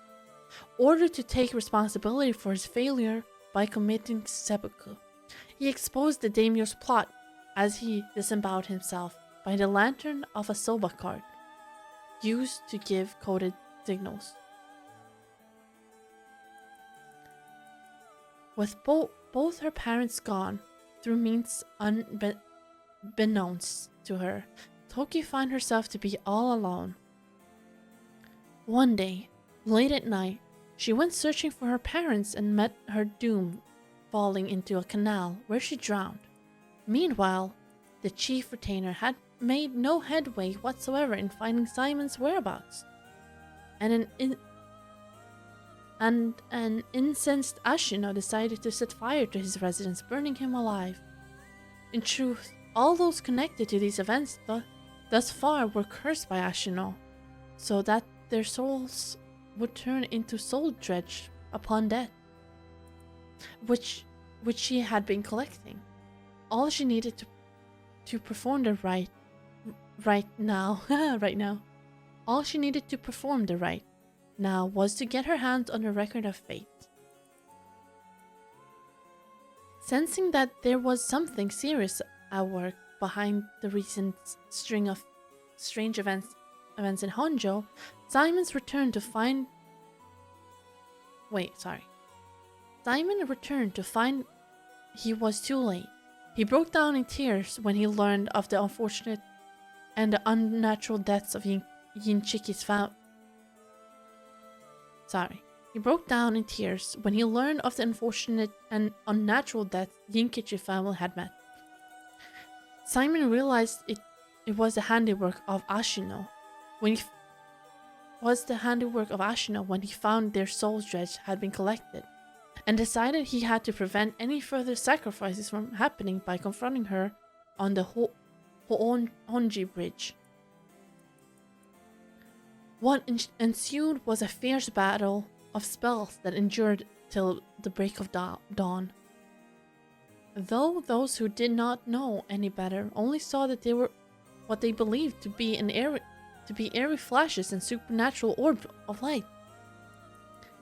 ordered to take responsibility for his failure by committing seppuku. He exposed the daimyo's plot as he disemboweled himself by the lantern of a soba cart, used to give coded signals. With both her parents gone, through means unbeknownst to her, Toki found herself to be all alone. One day, late at night, she went searching for her parents and met her doom, falling into a canal where she drowned. Meanwhile, the chief retainer had made no headway whatsoever in finding Simon's whereabouts, and an incensed Ashino decided to set fire to his residence, burning him alive. In truth, all those connected to these events thus far were cursed by Ashino, so that their souls would turn into soul dredge upon death, which she had been collecting. All she needed to perform the rite right now all she needed to perform the rite now was to get her hands on the record of fate. Sensing that there was something serious at work behind the recent string of strange events in Honjo, Simon returned to find he was too late. He broke down in tears when he learned of the unfortunate and the unnatural deaths of Yinchiki's family. He broke down in tears when he learned of the unfortunate and unnatural death Yinkichi family had met. Simon realized it was the handiwork of Ashino when he found their soul dredge had been collected, and decided he had to prevent any further sacrifices from happening by confronting her on the Honji Bridge. What ensued was a fierce battle of spells that endured till the break of dawn. Though those who did not know any better only saw that they were what they believed to be airy flashes and supernatural orbs of light.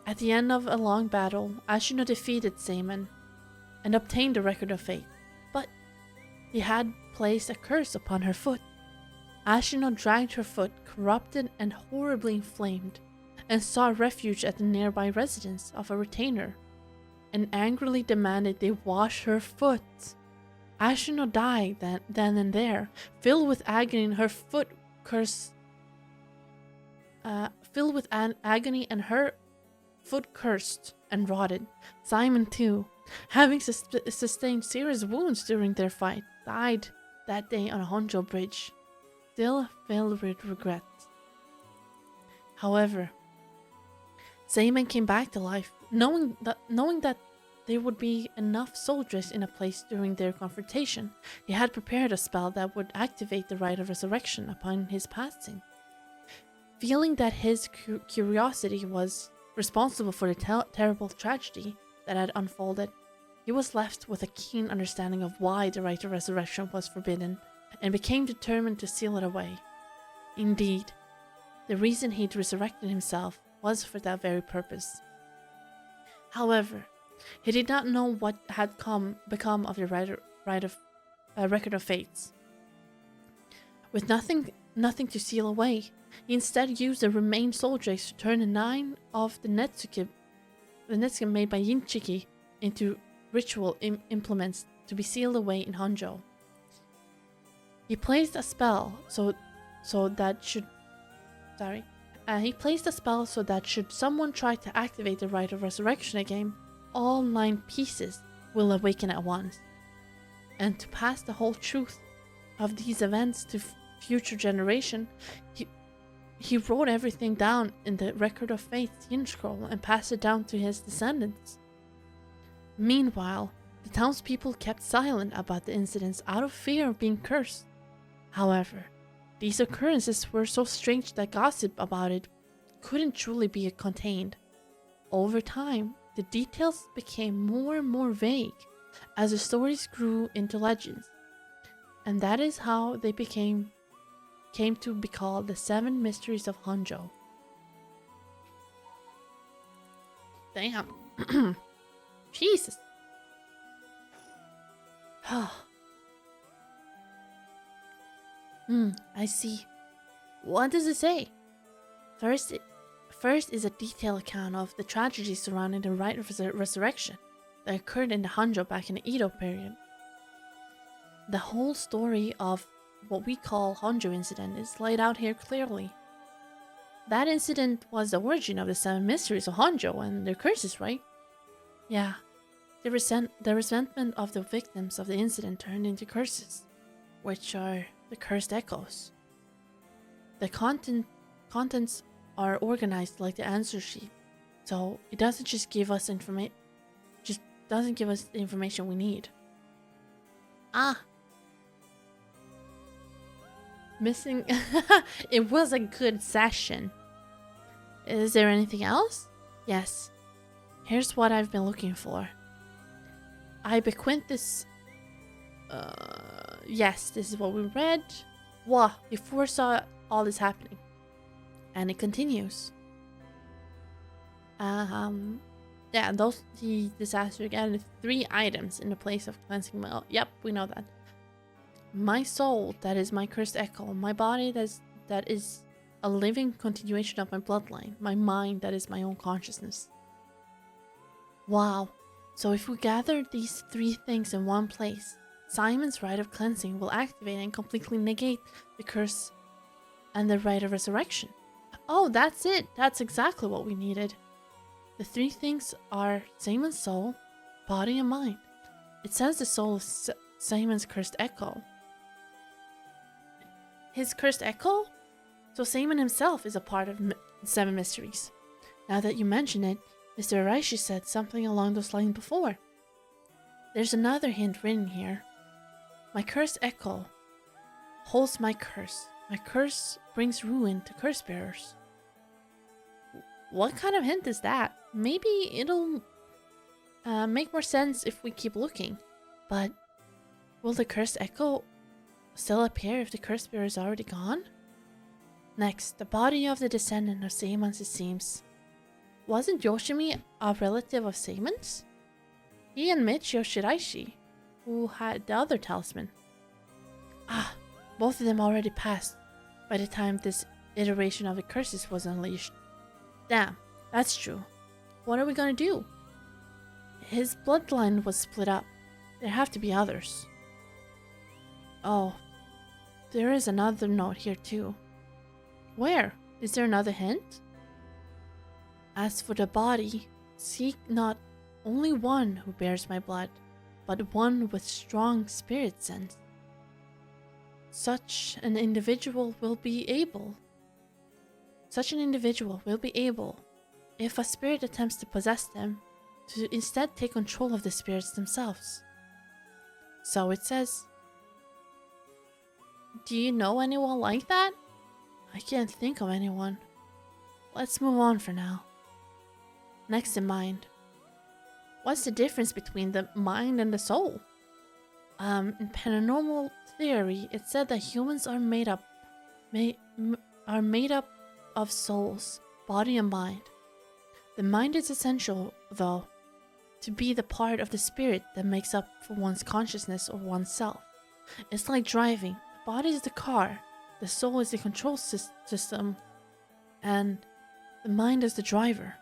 At the end of a long battle, Ashino defeated Seimon and obtained the record of fate, but he had placed a curse upon her foot. Ashino dragged her foot, corrupted and horribly inflamed, and sought refuge at the nearby residence of a retainer, and angrily demanded they wash her foot. Ashino died then and there, filled with agony, and her foot cursed. Agony, and her foot cursed and rotted. Simon, too, having sustained serious wounds during their fight, died that day on a Honjo bridge, still filled with regret. However, Simon came back to life, knowing that there would be enough soldiers in a place during their confrontation. He had prepared a spell that would activate the rite of resurrection upon his passing. Feeling that his curiosity was responsible for the terrible tragedy that had unfolded, he was left with a keen understanding of why the rite of resurrection was forbidden, and became determined to seal it away. Indeed, the reason he'd resurrected himself was for that very purpose. However, he did not know what had become of the record of fates. With nothing to seal away, he instead used the remaining soldiers to turn the 9 of the Netsuke made by Yinchiki into ritual implements to be sealed away in Honjo. He placed a spell so that should someone try to activate the rite of resurrection again, all 9 pieces will awaken at once. And to pass the whole truth of these events to future generation, he wrote everything down in the Record of Fate's Yin Scroll and passed it down to his descendants. Meanwhile, the townspeople kept silent about the incidents out of fear of being cursed. However, these occurrences were so strange that gossip about it couldn't truly be contained. Over time, the details became more and more vague as the stories grew into legends, and that is how they came to be called the 7 Mysteries of Honjo. Damn. Jesus. I see. What does it say? First is a detailed account of the tragedy surrounding the rite of resurrection that occurred in the Honjo back in the Edo period. The whole story of what we call Honjo incident is laid out here clearly. That incident was the origin of the 7 mysteries of Honjo and their curses, right? Yeah. The resentment of the victims of the incident turned into curses, which are the cursed echoes. The contents are organized like the answer sheet, so it doesn't just give us the information we need. Missing. It was a good session. Is there anything else? Yes. Here's what I've been looking for. I bequeath this. Yes, this is what we read. Wow, you foresaw all this happening. And it continues. Yeah, the disaster again. 3 items in the place of cleansing my. Yep, we know that. My soul, that is my cursed echo. My body, that is a living continuation of my bloodline. My mind, that is my own consciousness. Wow. So if we gather these 3 things in one place, Simon's rite of cleansing will activate and completely negate the curse and the rite of resurrection. Oh, that's it. That's exactly what we needed. The 3 things are Simon's soul, body, and mind. It says the soul is Simon's cursed echo. His cursed echo? So Simon himself is a part of 7 mysteries. Now that you mention it, Mr. Araishi said something along those lines before. There's another hint written here. My cursed echo holds my curse. My curse brings ruin to curse bearers. What kind of hint is that? Maybe it'll make more sense if we keep looking. But will the cursed echo still appear if the curse bearer is already gone? Next, the body of the descendant of Seimon's, it seems. Wasn't Yoshimi a relative of Seimon's? He and Michio Shiraishi, who had the other talisman. Both of them already passed. by the time this iteration of the curses was unleashed. Damn, that's true. What are we gonna do? His bloodline was split up. There have to be others. Oh, there is another note here too. Where? Is there another hint? As for the body, seek not only one who bears my blood, but one with strong spirit sense. Such an individual will be able, if a spirit attempts to possess them, to instead take control of the spirits themselves. So it says. Do you know anyone like that? I can't think of anyone. Let's move on for now. Next in mind. What's the difference between the mind and the soul? In paranormal theory, it said that humans are made up of souls, body and mind. The mind is essential, though, to be the part of the spirit that makes up for one's consciousness or oneself. It's like driving. The body is the car, the soul is the control system, and the mind is the driver.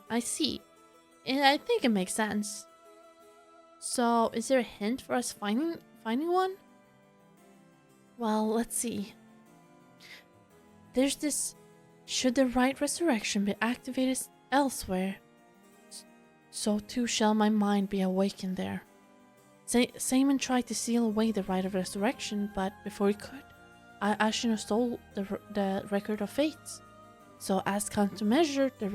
I see. And I think it makes sense. So, is there a hint for us finding one? Well, let's see. There's this. Should the right resurrection be activated elsewhere, so too shall my mind be awakened there. Simon tried to seal away the right of resurrection, but before he could, Ashina stole the record of fates. So, as countermeasure, the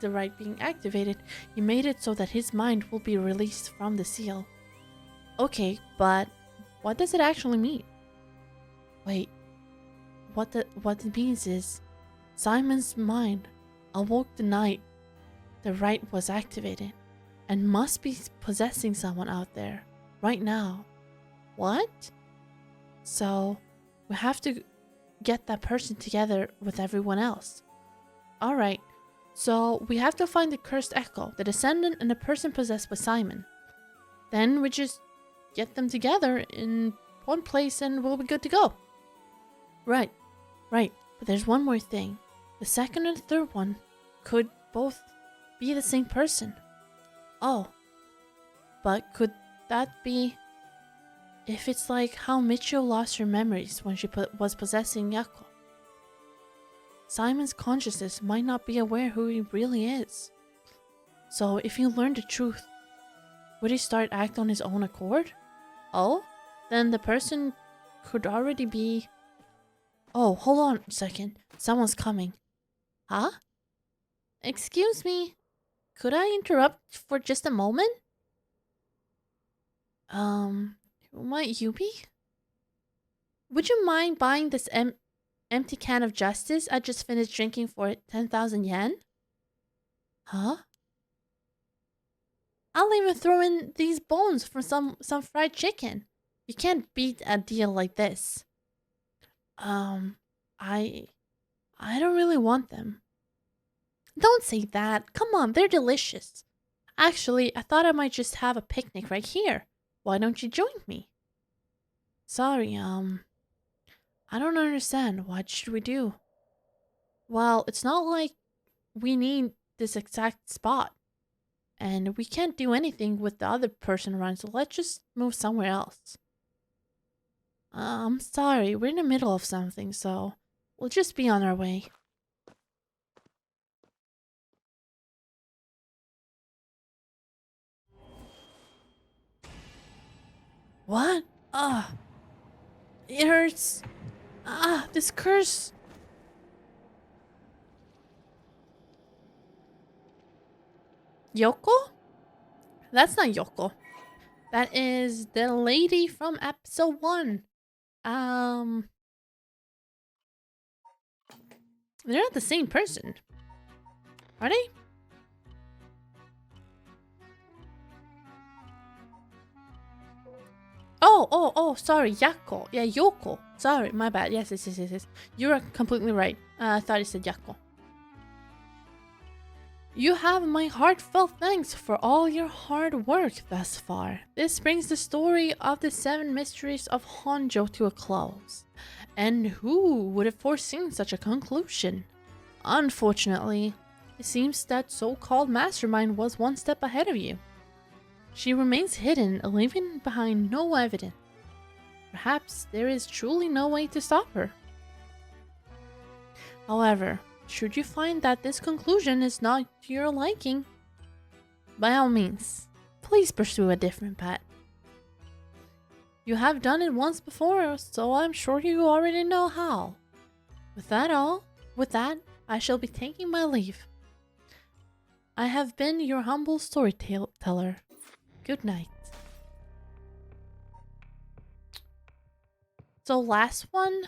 right being activated, he made it so that his mind will be released from the seal. Okay, but what does it actually mean? Wait, what it means is, Simon's mind awoke the night the right was activated, and must be possessing someone out there, right now. What? So, we have to get that person together with everyone else. Alright, so we have to find the cursed echo, the descendant, and the person possessed by Simon. Then we just get them together in one place and we'll be good to go. Right, but there's one more thing. The second and third one could both be the same person. Oh, but could that be if it's like how Michio lost her memories when she was possessing Yako? Simon's consciousness might not be aware who he really is. So if he learned the truth, would he start act on his own accord? Oh, then the person could already be... Oh, hold on a second. Someone's coming. Huh? Excuse me. Could I interrupt for just a moment? Who might you be? Would you mind buying this empty can of justice I just finished drinking for 10,000 yen? Huh? I'll even throw in these bones for some fried chicken. You can't beat a deal like this. I don't really want them. Don't say that. Come on, they're delicious. Actually, I thought I might just have a picnic right here. Why don't you join me? Sorry, I don't understand. What should we do? Well, it's not like we need this exact spot. And we can't do anything with the other person around, so let's just move somewhere else. I'm sorry, we're in the middle of something, so we'll just be on our way. What? It hurts. This curse. Yoko? That's not Yoko. That is the lady from episode 1. They're not the same person. Are they? Oh, sorry, Yako. Yeah, Yoko. Sorry, my bad. Yes. You're completely right. I thought it said Yako. You have my heartfelt thanks for all your hard work thus far. This brings the story of the 7 mysteries of Honjo to a close. And who would have foreseen such a conclusion? Unfortunately, it seems that so-called mastermind was one step ahead of you. She remains hidden, leaving behind no evidence. Perhaps there is truly no way to stop her. However, should you find that this conclusion is not to your liking, by all means, please pursue a different path. You have done it once before, so I'm sure you already know how. With that, I shall be taking my leave. I have been your humble storyteller. Good night. So last one,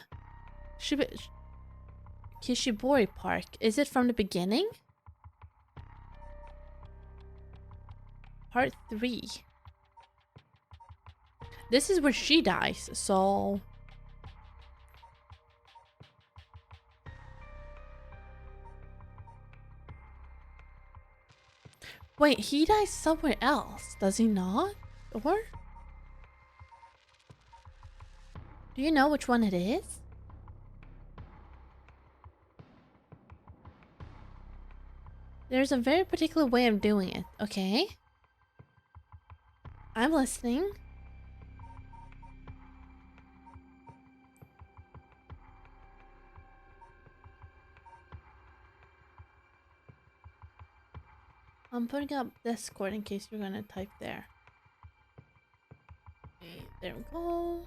Kishibori Park. Is it from the beginning? Part 3. This is where she dies, so... Wait, he dies somewhere else, does he not? Or? Do you know which one it is? There's a very particular way of doing it, okay? I'm listening. I'm putting up Discord in case you're gonna type there. Okay, there we go.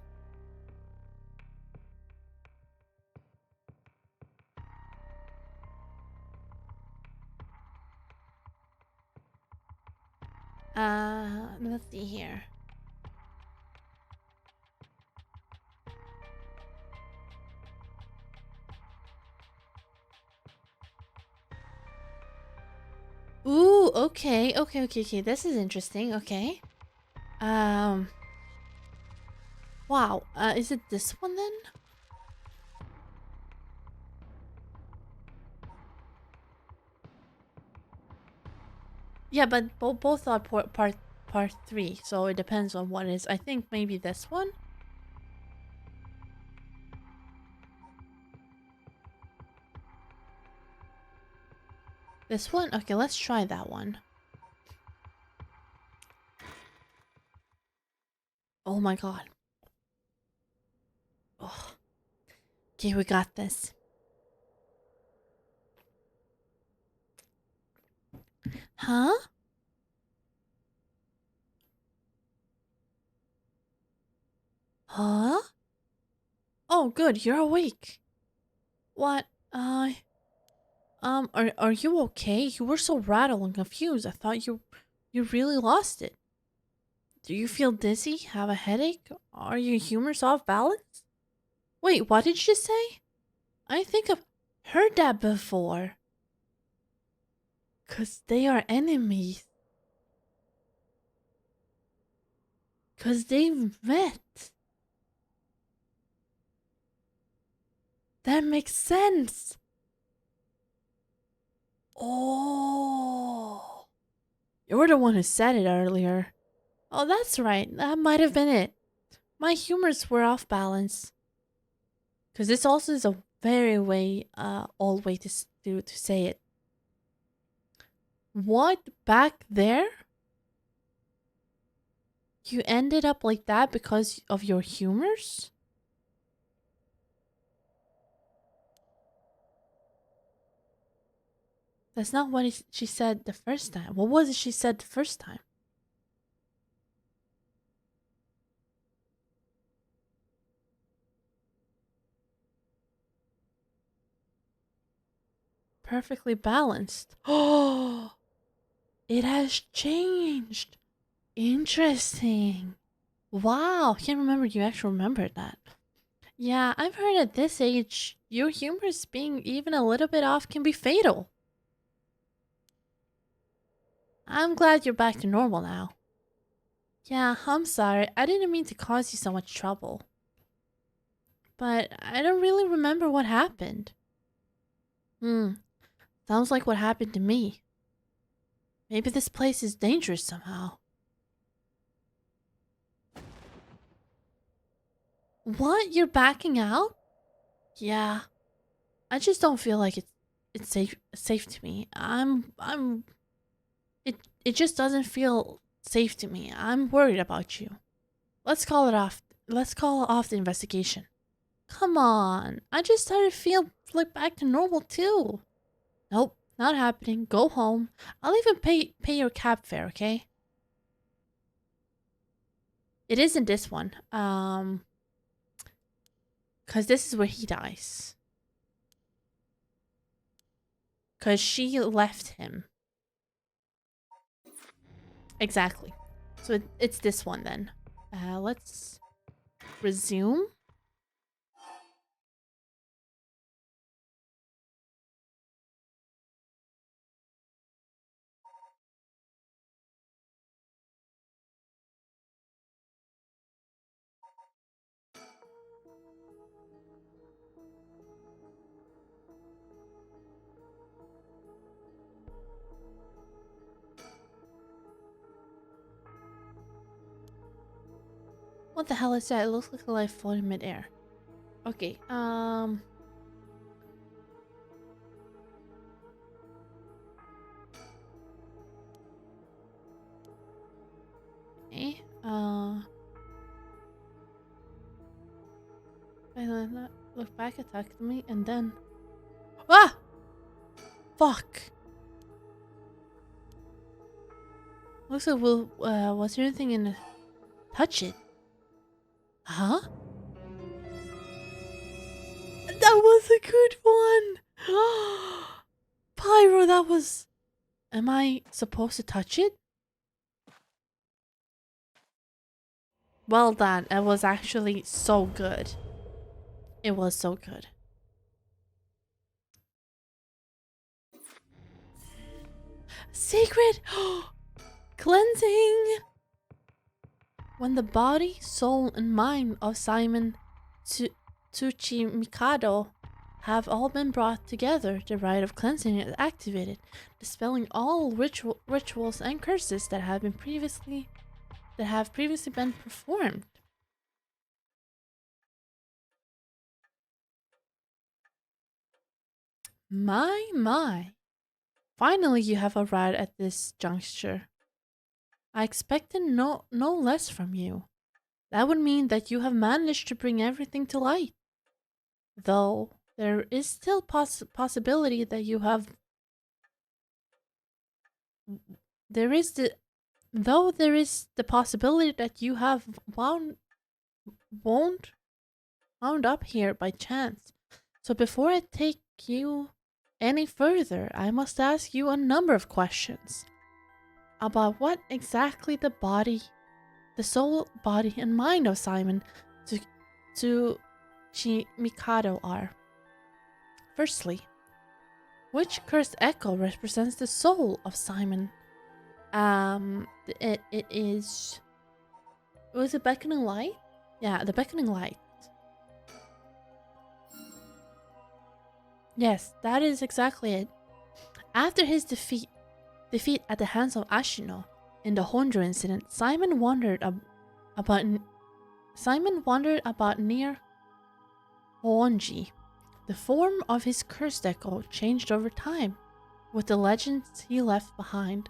Let's see here. Ooh, okay. This is interesting. Okay. Wow. Is it this one then? Yeah, but both are part 3, so it depends on what it is. I think maybe this one. This one? Okay, let's try that one. Oh my god. Oh. Okay, we got this. Huh? Huh? Oh, good, you're awake. What? Are you okay? You were so rattled and confused. I thought you really lost it. Do you feel dizzy? Have a headache? Are your humors off balance? Wait, what did you say? I think I've heard that before. 'Cause they are enemies. 'Cause they've met. That makes sense. Oh. You're the one who said it earlier. Oh, that's right. That might have been it. My humors were off balance. 'Cause this also is a very old way to say it. What? Back there? You ended up like that because of your humors? That's not what she said the first time. What was it she said the first time? Perfectly balanced. Oh, it has changed. Interesting. Wow, I can't remember you actually remembered that. Yeah, I've heard at this age, your humors being even a little bit off can be fatal. I'm glad you're back to normal now. Yeah, I'm sorry. I didn't mean to cause you so much trouble. But I don't really remember what happened. Sounds like what happened to me. Maybe this place is dangerous somehow. What? You're backing out? Yeah. I just don't feel like it's safe to me. It just doesn't feel safe to me. I'm worried about you. Let's call it off. Let's call off the investigation. Come on. I just started to feel like back to normal too. Nope, not happening. Go home. I'll even pay your cab fare, okay? It isn't this one. Cause this is where he dies. Cause she left him. Exactly. So it's this one then. Let's resume. What the hell is that? It looks like a life floating midair. Okay, okay, I look back, attacked me, and then... Ah! Fuck! Looks like was there anything in the... Touch it. Huh? That was a good one! Pyro, that was... Am I supposed to touch it? Well done. It was actually so good. It was so good. Secret! Cleansing! When the body, soul, and mind of Simon Tsuchi Mikado have all been brought together, the rite of cleansing is activated, dispelling all rituals and curses that have previously been performed. My. Finally, you have arrived at this juncture. I expected no less from you. That would mean that you have managed to bring everything to light. Though there is still possibility that you have... There is the possibility that you have wound up here by chance. So before I take you any further, I must ask you a number of questions about what exactly the soul, body, and mind of Simon Tsuchi Mikado are. Firstly, which cursed echo represents the soul of Simon? It is... Was it beckoning light? Yeah, the beckoning light. Yes, that is exactly it. After his defeat at the hands of Ashino in the Honjo incident, Simon wandered about near Honji. The form of his cursed echo changed over time, with the legends he left behind.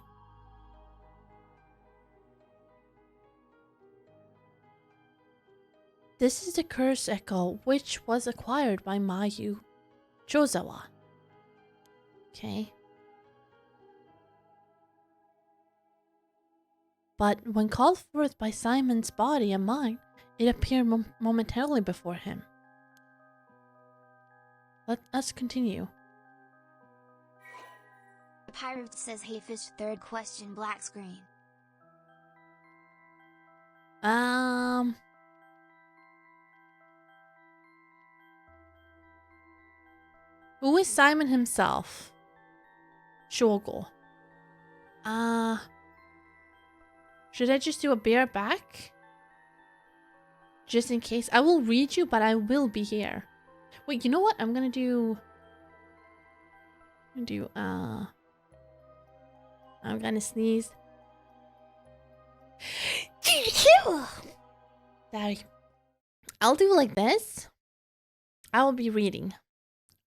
This is the cursed echo which was acquired by Mayu Jozawa. Okay. But when called forth by Simon's body and mind, it appeared momentarily before him. Let us continue. The pirate says hey fish, third question, black screen. Who is Simon himself? Shogo. Should I just do a bareback? Just in case. I will read you, but I will be here. Wait, you know what? I'm gonna do... I'm gonna sneeze. Sorry. I'll do like this. I will be reading.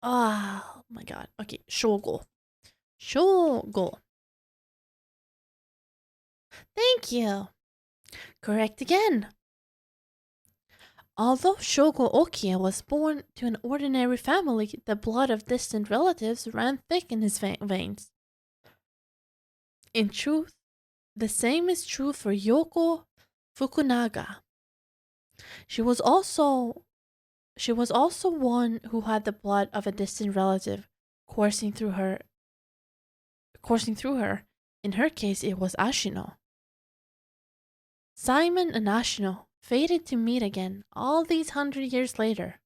Oh my god. Okay, Shogo. Shogo. Thank you. Correct again. Although Shogo Okia was born to an ordinary family, the blood of distant relatives ran thick in his veins. In truth, the same is true for Yoko Fukunaga. She was also one who had the blood of a distant relative coursing through her. In her case, it was Ashino. Simon and Ashino fated to meet again all these 100 years later.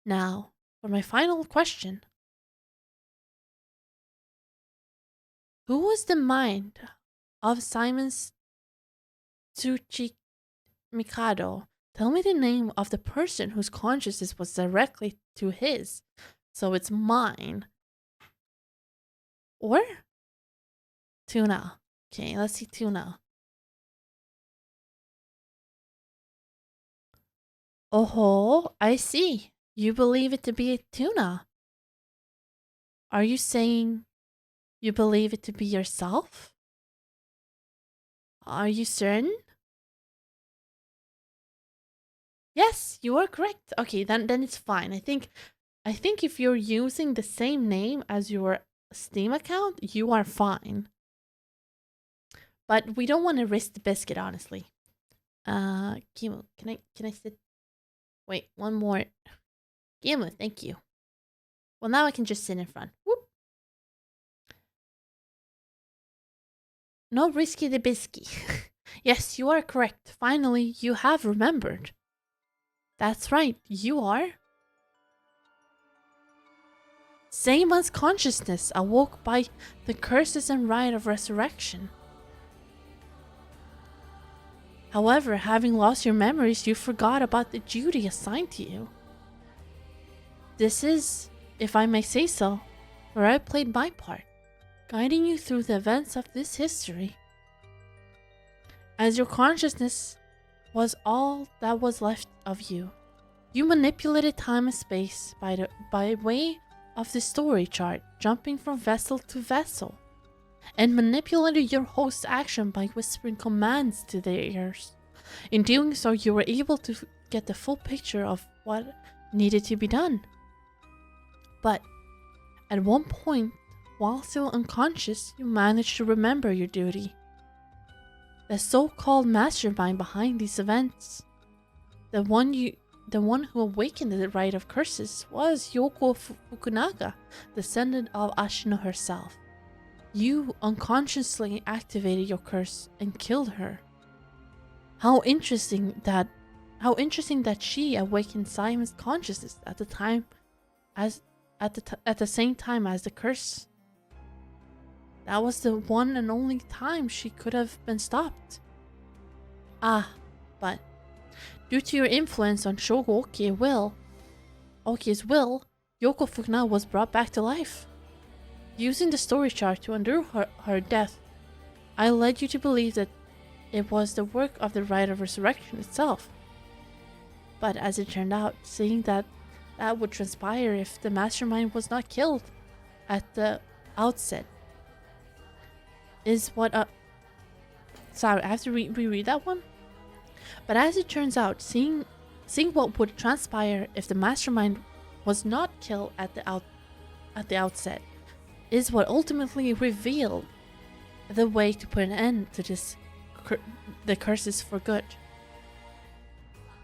Now, for my final question. Who was the mind of Simon's Tsuchi Mikado? Tell me the name of the person whose consciousness was directly to his. So it's mine. Or? Tuna. Okay, let's see Tuna. Oh, I see. You believe it to be a tuna. Are you saying you believe it to be yourself? Are you certain? Yes, you are correct. Okay, then it's fine. I think if you're using the same name as your Steam account, you are fine. But we don't want to risk the biscuit, honestly. Kimu, can I sit? Wait, one more. Kimu, thank you. Well, now I can just sit in front. Whoop. No risky the bisky. Yes, you are correct. Finally, you have remembered. That's right, you are. Seima's consciousness awoke by the curses and rite of resurrection. However, having lost your memories, you forgot about the duty assigned to you. This is, if I may say so, where I played my part, guiding you through the events of this history. As your consciousness was all that was left of you, you manipulated time and space by way of the story chart, jumping from vessel to vessel, and manipulated your host's action by whispering commands to their ears. In doing so, you were able to get the full picture of what needed to be done. But at one point, while still unconscious, you managed to remember your duty. The so-called mastermind behind these events, the one who awakened the rite of curses, was Yoko Fukunaga, descendant of Ashino herself. You unconsciously activated your curse and killed her. How interesting that she awakened Simon's consciousness at the same time as the curse. That was the one and only time she could have been stopped. But due to your influence on Shogo Oki's will, Yoko Fukunaga was brought back to life. Using the story chart to undo her death, I led you to believe that it was the work of the rite of resurrection itself. But as it turned out, seeing that would transpire if the mastermind was not killed at the outset, is what sorry, I have to reread that one. But as it turns out, seeing what would transpire if the mastermind was not killed at the outset, is what ultimately revealed the way to put an end to the curses for good.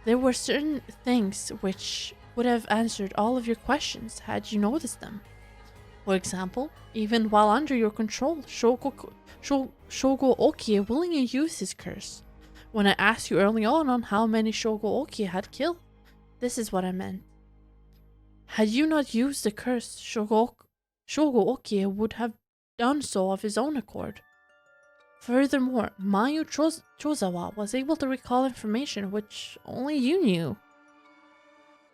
There were certain things which would have answered all of your questions had you noticed them. For example, even while under your control, Shogo Oki willingly used his curse. When I asked you early on how many Shogo Oki had killed, this is what I meant. Had you not used the curse, Shogo Oki would have done so of his own accord. Furthermore, Mayu Chozawa was able to recall information which only you knew.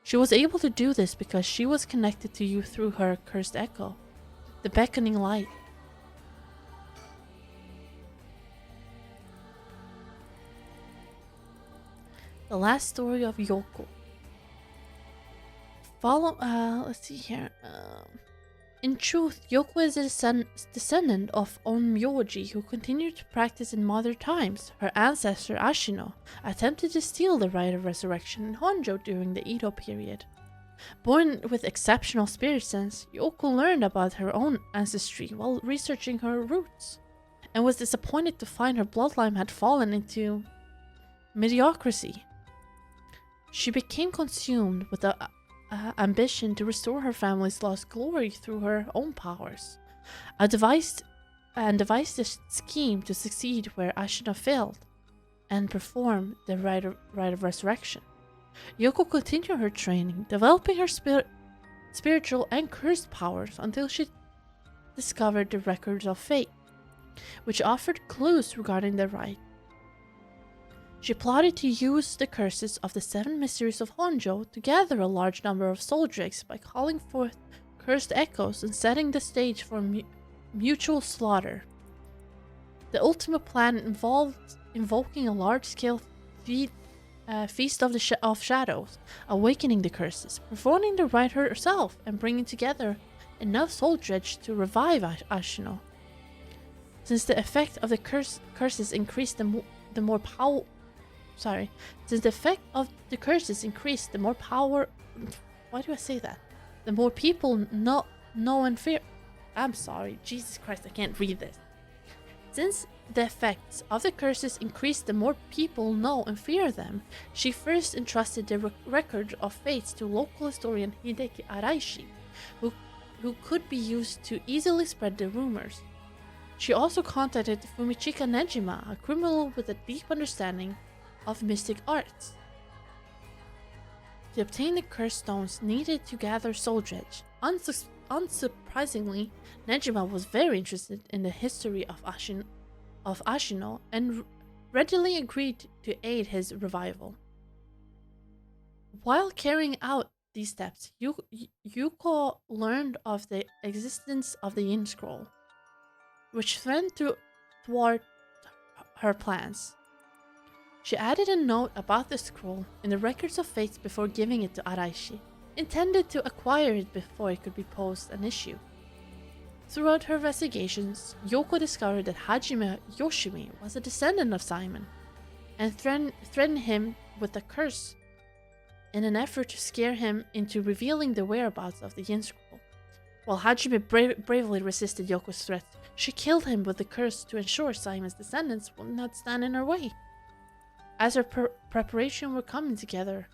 She was able to do this because she was connected to you through her cursed echo, the beckoning light. The last story of Yoko. Let's see here. In truth, Yoko is a descendant of Onmyoji who continued to practice in modern times. Her ancestor Ashino attempted to steal the rite of resurrection in Honjo during the Edo period. Born with exceptional spirit sense, Yoko learned about her own ancestry while researching her roots, and was disappointed to find her bloodline had fallen into mediocrity. She became consumed with the ambition to restore her family's lost glory through her own powers, devised a scheme to succeed where Ashina failed, and perform the rite of resurrection. Yoko continued her training, developing her spiritual and cursed powers until she discovered the records of fate, which offered clues regarding the rite. She plotted to use the curses of the 7 mysteries of Honjo to gather a large number of soul drakes by calling forth cursed echoes and setting the stage for mutual slaughter. The ultimate plan involved invoking a large-scale feast of shadows, awakening the curses, performing the rite herself, and bringing together enough soul drakes to revive Ashino. Since the effect of the curses increased, the more power. Since the effect of the curses increased, the more power. Why do I say that? The more people know and fear. I'm sorry, Jesus Christ, I can't read this. Since the effects of the curses increased, the more people know and fear them. She first entrusted the record of fates to local historian Hideki Araishi, who could be used to easily spread the rumors. She also contacted Fumichika Nejima, a criminal with a deep understanding of mystic arts, to obtain the cursed stones needed to gather soul dredge. Unsurprisingly, Nejima was very interested in the history of Ashino and readily agreed to aid his revival. While carrying out these steps, Yuko learned of the existence of the Yin Scroll, which threatened to thwart her plans. She added a note about the scroll in the records of fates before giving it to Araishi, intended to acquire it before it could be posed an issue. Throughout her investigations, Yoko discovered that Hajime Yoshimi was a descendant of Simon, and threatened him with a curse in an effort to scare him into revealing the whereabouts of the Yin Scroll. While Hajime bravely resisted Yoko's threat, she killed him with the curse to ensure Simon's descendants would not stand in her way. As her preparation were coming together,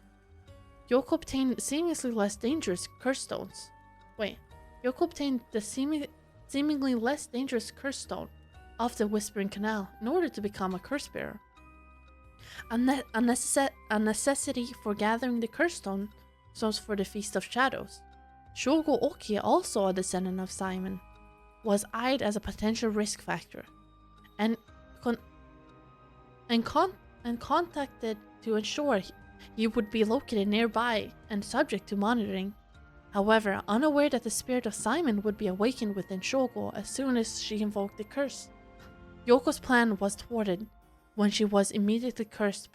Yoko obtained seemingly less dangerous curse stones. Yoko obtained the seemingly less dangerous curse stone of the Whispering Canal in order to become a curse bearer. A necessity for gathering the curse stones for the Feast of Shadows. Shogo Oki, also a descendant of Simon, was eyed as a potential risk factor, and contacted to ensure he would be located nearby and subject to monitoring. However, unaware that the spirit of Simon would be awakened within Shogo as soon as she invoked the curse, Yoko's plan was thwarted when she was immediately cursed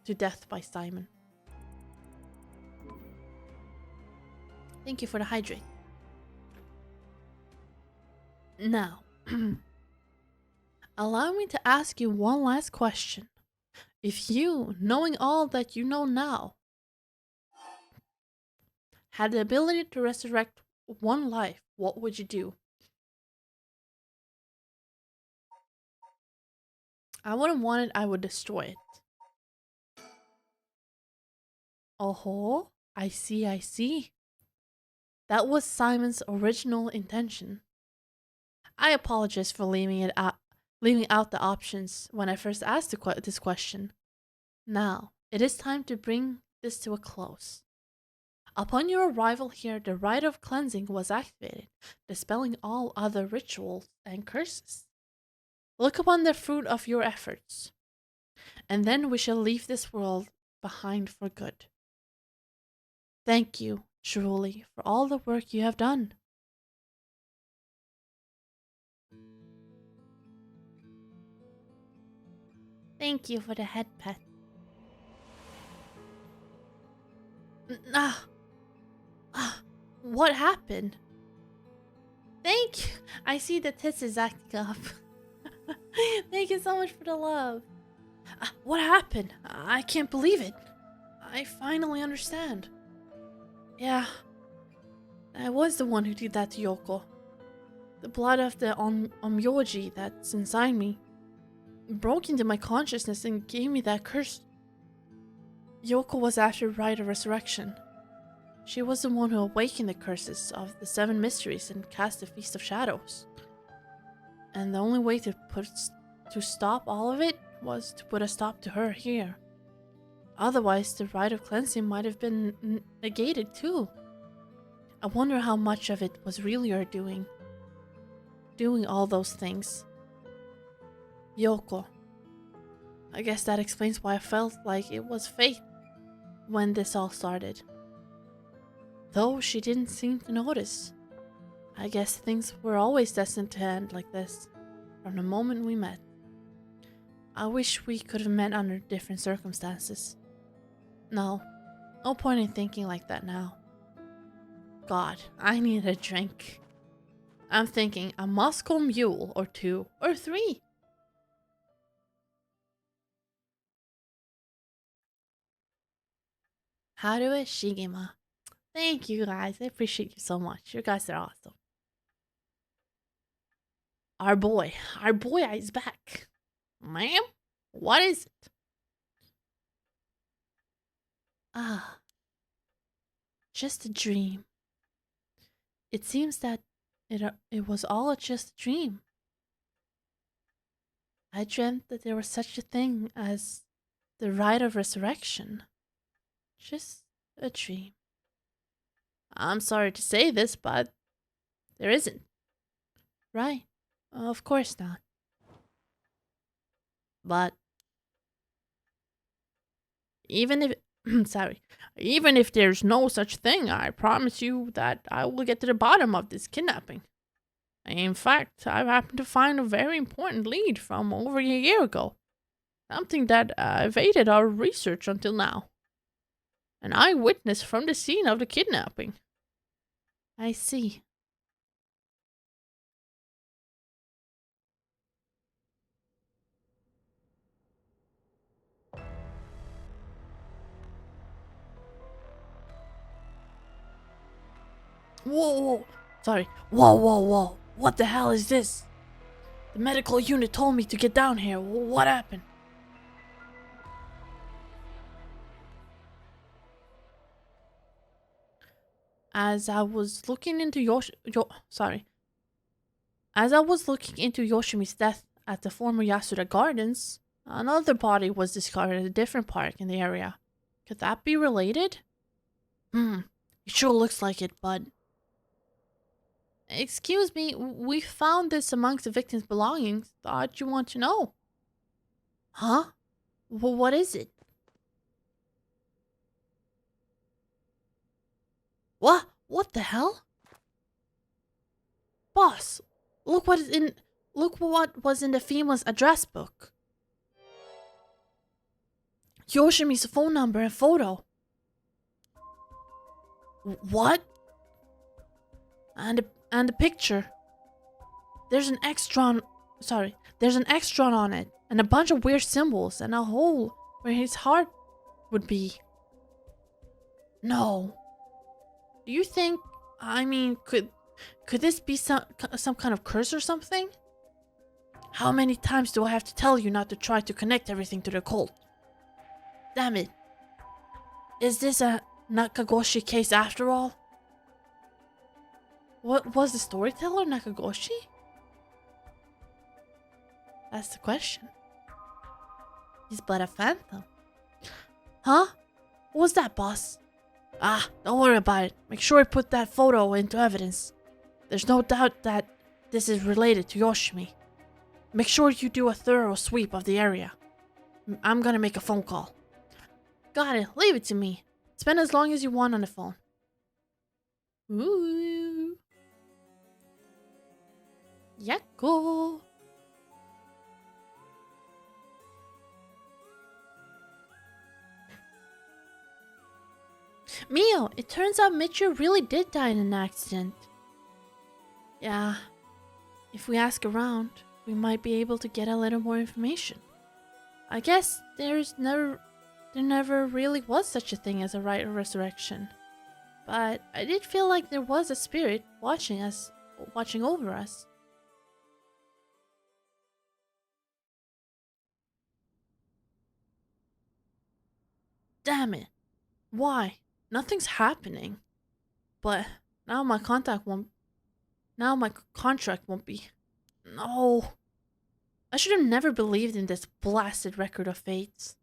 to death by Simon. Thank you for the hydrate. Now, allow me to ask you one last question. If you, knowing all that you know now, had the ability to resurrect one life, what would you do? I wouldn't want it, I would destroy it. Oh, I see. That was Simon's original intention. I apologize for leaving out the options when I first asked this question. Now, it is time to bring this to a close. Upon your arrival here, the rite of cleansing was activated, dispelling all other rituals and curses. Look upon the fruit of your efforts, and then we shall leave this world behind for good. Thank you, truly, for all the work you have done. Thank you for the head pet. Ah, what happened? Thank you. I see the tits is acting up. Thank you so much for the love. What happened? I can't believe it. I finally understand. Yeah, I was the one who did that to Yoko. The blood of the Onmyoji that's inside me broke into my consciousness and gave me that curse. Yoko was after Rite of Resurrection. She was the one who awakened the curses of the 7 mysteries and cast the Feast of Shadows. And the only way to stop all of it was to put a stop to her here. Otherwise, the rite of cleansing might have been negated too. I wonder how much of it was really her doing all those things. Yoko. I guess that explains why I felt like it was fate when this all started. Though she didn't seem to notice. I guess things were always destined to end like this, from the moment we met. I wish we could have met under different circumstances. No point in thinking like that now. God, I need a drink. I'm thinking a Moscow Mule or 2 or 3. Haruo Shigema. Thank you guys. I appreciate you so much. You guys are awesome. Our boy is back. Ma'am? What is it? Just a dream. It seems that it was all just a dream. I dreamt that there was such a thing as the rite of resurrection. Just a dream. I'm sorry to say this, but there isn't. Right. Of course not. But even if even if there's no such thing, I promise you that I will get to the bottom of this kidnapping. In fact, I've happened to find a very important lead from over a year ago. Something that evaded our research until now. An eyewitness from the scene of the kidnapping. I see. Whoa. Sorry. Whoa. What the hell is this? The medical unit told me to get down here. What happened? As I was looking into Yoshimi's death at the former Yasuda Gardens, another body was discovered at a different park in the area. Could that be related? It sure looks like it, but... Excuse me, we found this amongst the victim's belongings. Thought you want to know. Huh? Well, what is it? What? What the hell? Boss, look what was in the female's address book. Yoshimi's phone number and photo. What? And the picture. There's an extron on it, and a bunch of weird symbols, and a hole where his heart would be. No. Do you think, could this be some kind of curse or something? How many times do I have to tell you not to try to connect everything to the cult? Damn it. Is this a Nakagoshi case after all? What was the storyteller Nakagoshi? That's the question. He's but a phantom. Huh? What was that, boss? Don't worry about it. Make sure you put that photo into evidence. There's no doubt that this is related to Yoshimi. Make sure you do a thorough sweep of the area. I'm gonna make a phone call. Got it. Leave it to me. Spend as long as you want on the phone. Ooh. Yakko. Mio, it turns out Michio really did die in an accident. Yeah, if we ask around, we might be able to get a little more information. I guess there never really was such a thing as a rite of resurrection. But I did feel like there was a spirit watching over us. Damn it. Why? Nothing's happening. But now my contract won't be. No. I should have never believed in this blasted record of fates.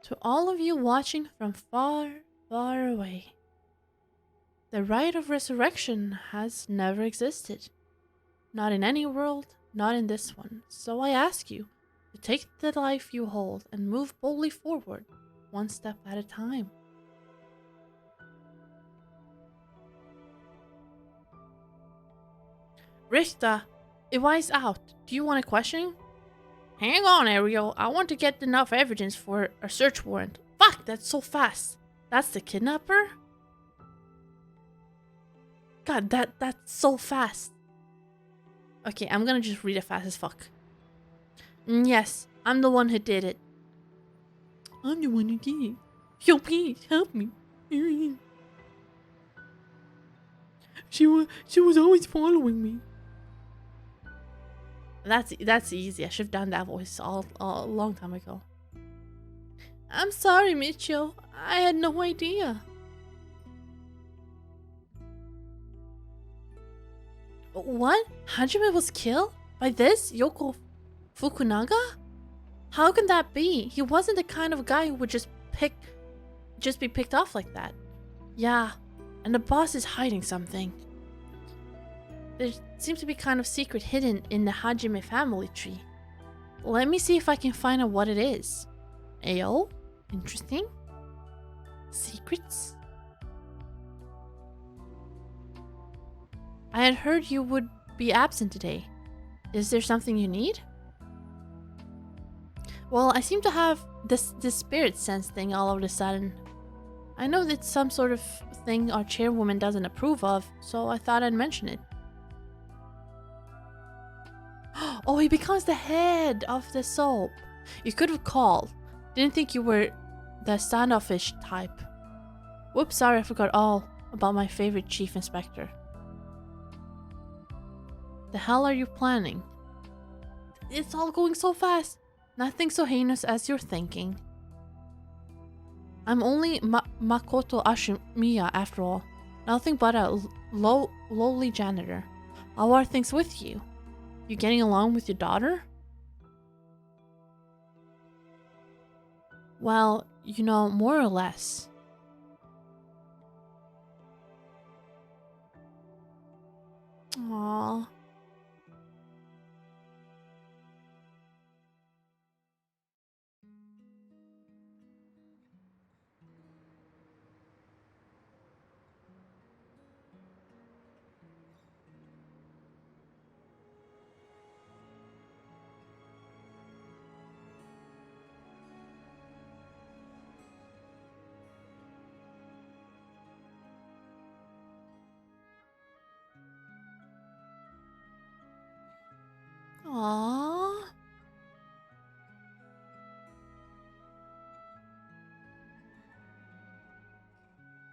To all of you watching from far, far away, the rite of resurrection has never existed. Not in any world, not in this one. So I ask you to take the life you hold and move boldly forward, one step at a time. Richter, Iwai's out. Do you want a questioning? Hang on, Ariel. I want to get enough evidence for a search warrant. Fuck, that's so fast. That's the kidnapper? God, that's so fast. Okay, I'm gonna just read it fast as fuck. Yes, I'm the one who did it. I'm the one who did it. Yo, please, help me. She was always following me. That's easy. I should have done that voice a long time ago. I'm sorry, Michio. I had no idea. What? Hajime was killed? By this? Yoko Fukunaga? How can that be? He wasn't the kind of guy who would just be picked off like that. Yeah, and the boss is hiding something. There seems to be kind of secret hidden in the Hajime family tree. Let me see if I can find out what it is. Ayo? Interesting. Secrets? I had heard you would be absent today. Is there something you need? Well, I seem to have this spirit sense thing all of a sudden. I know that's some sort of thing our chairwoman doesn't approve of, so I thought I'd mention it. Oh, he becomes the head of the soap. You could have called. Didn't think you were the standoffish type. Whoops, sorry, I forgot all about my favorite chief inspector. The hell are you planning? It's all going so fast. Nothing so heinous as you're thinking. I'm only Makoto Ashimiya after all. Nothing but a lowly janitor. How are things with you? You getting along with your daughter? Well, you know, more or less. Aww. Aww.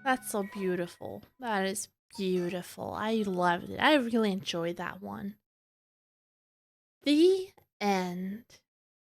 That's so beautiful. That is beautiful. I loved it. I really enjoyed that one. The end.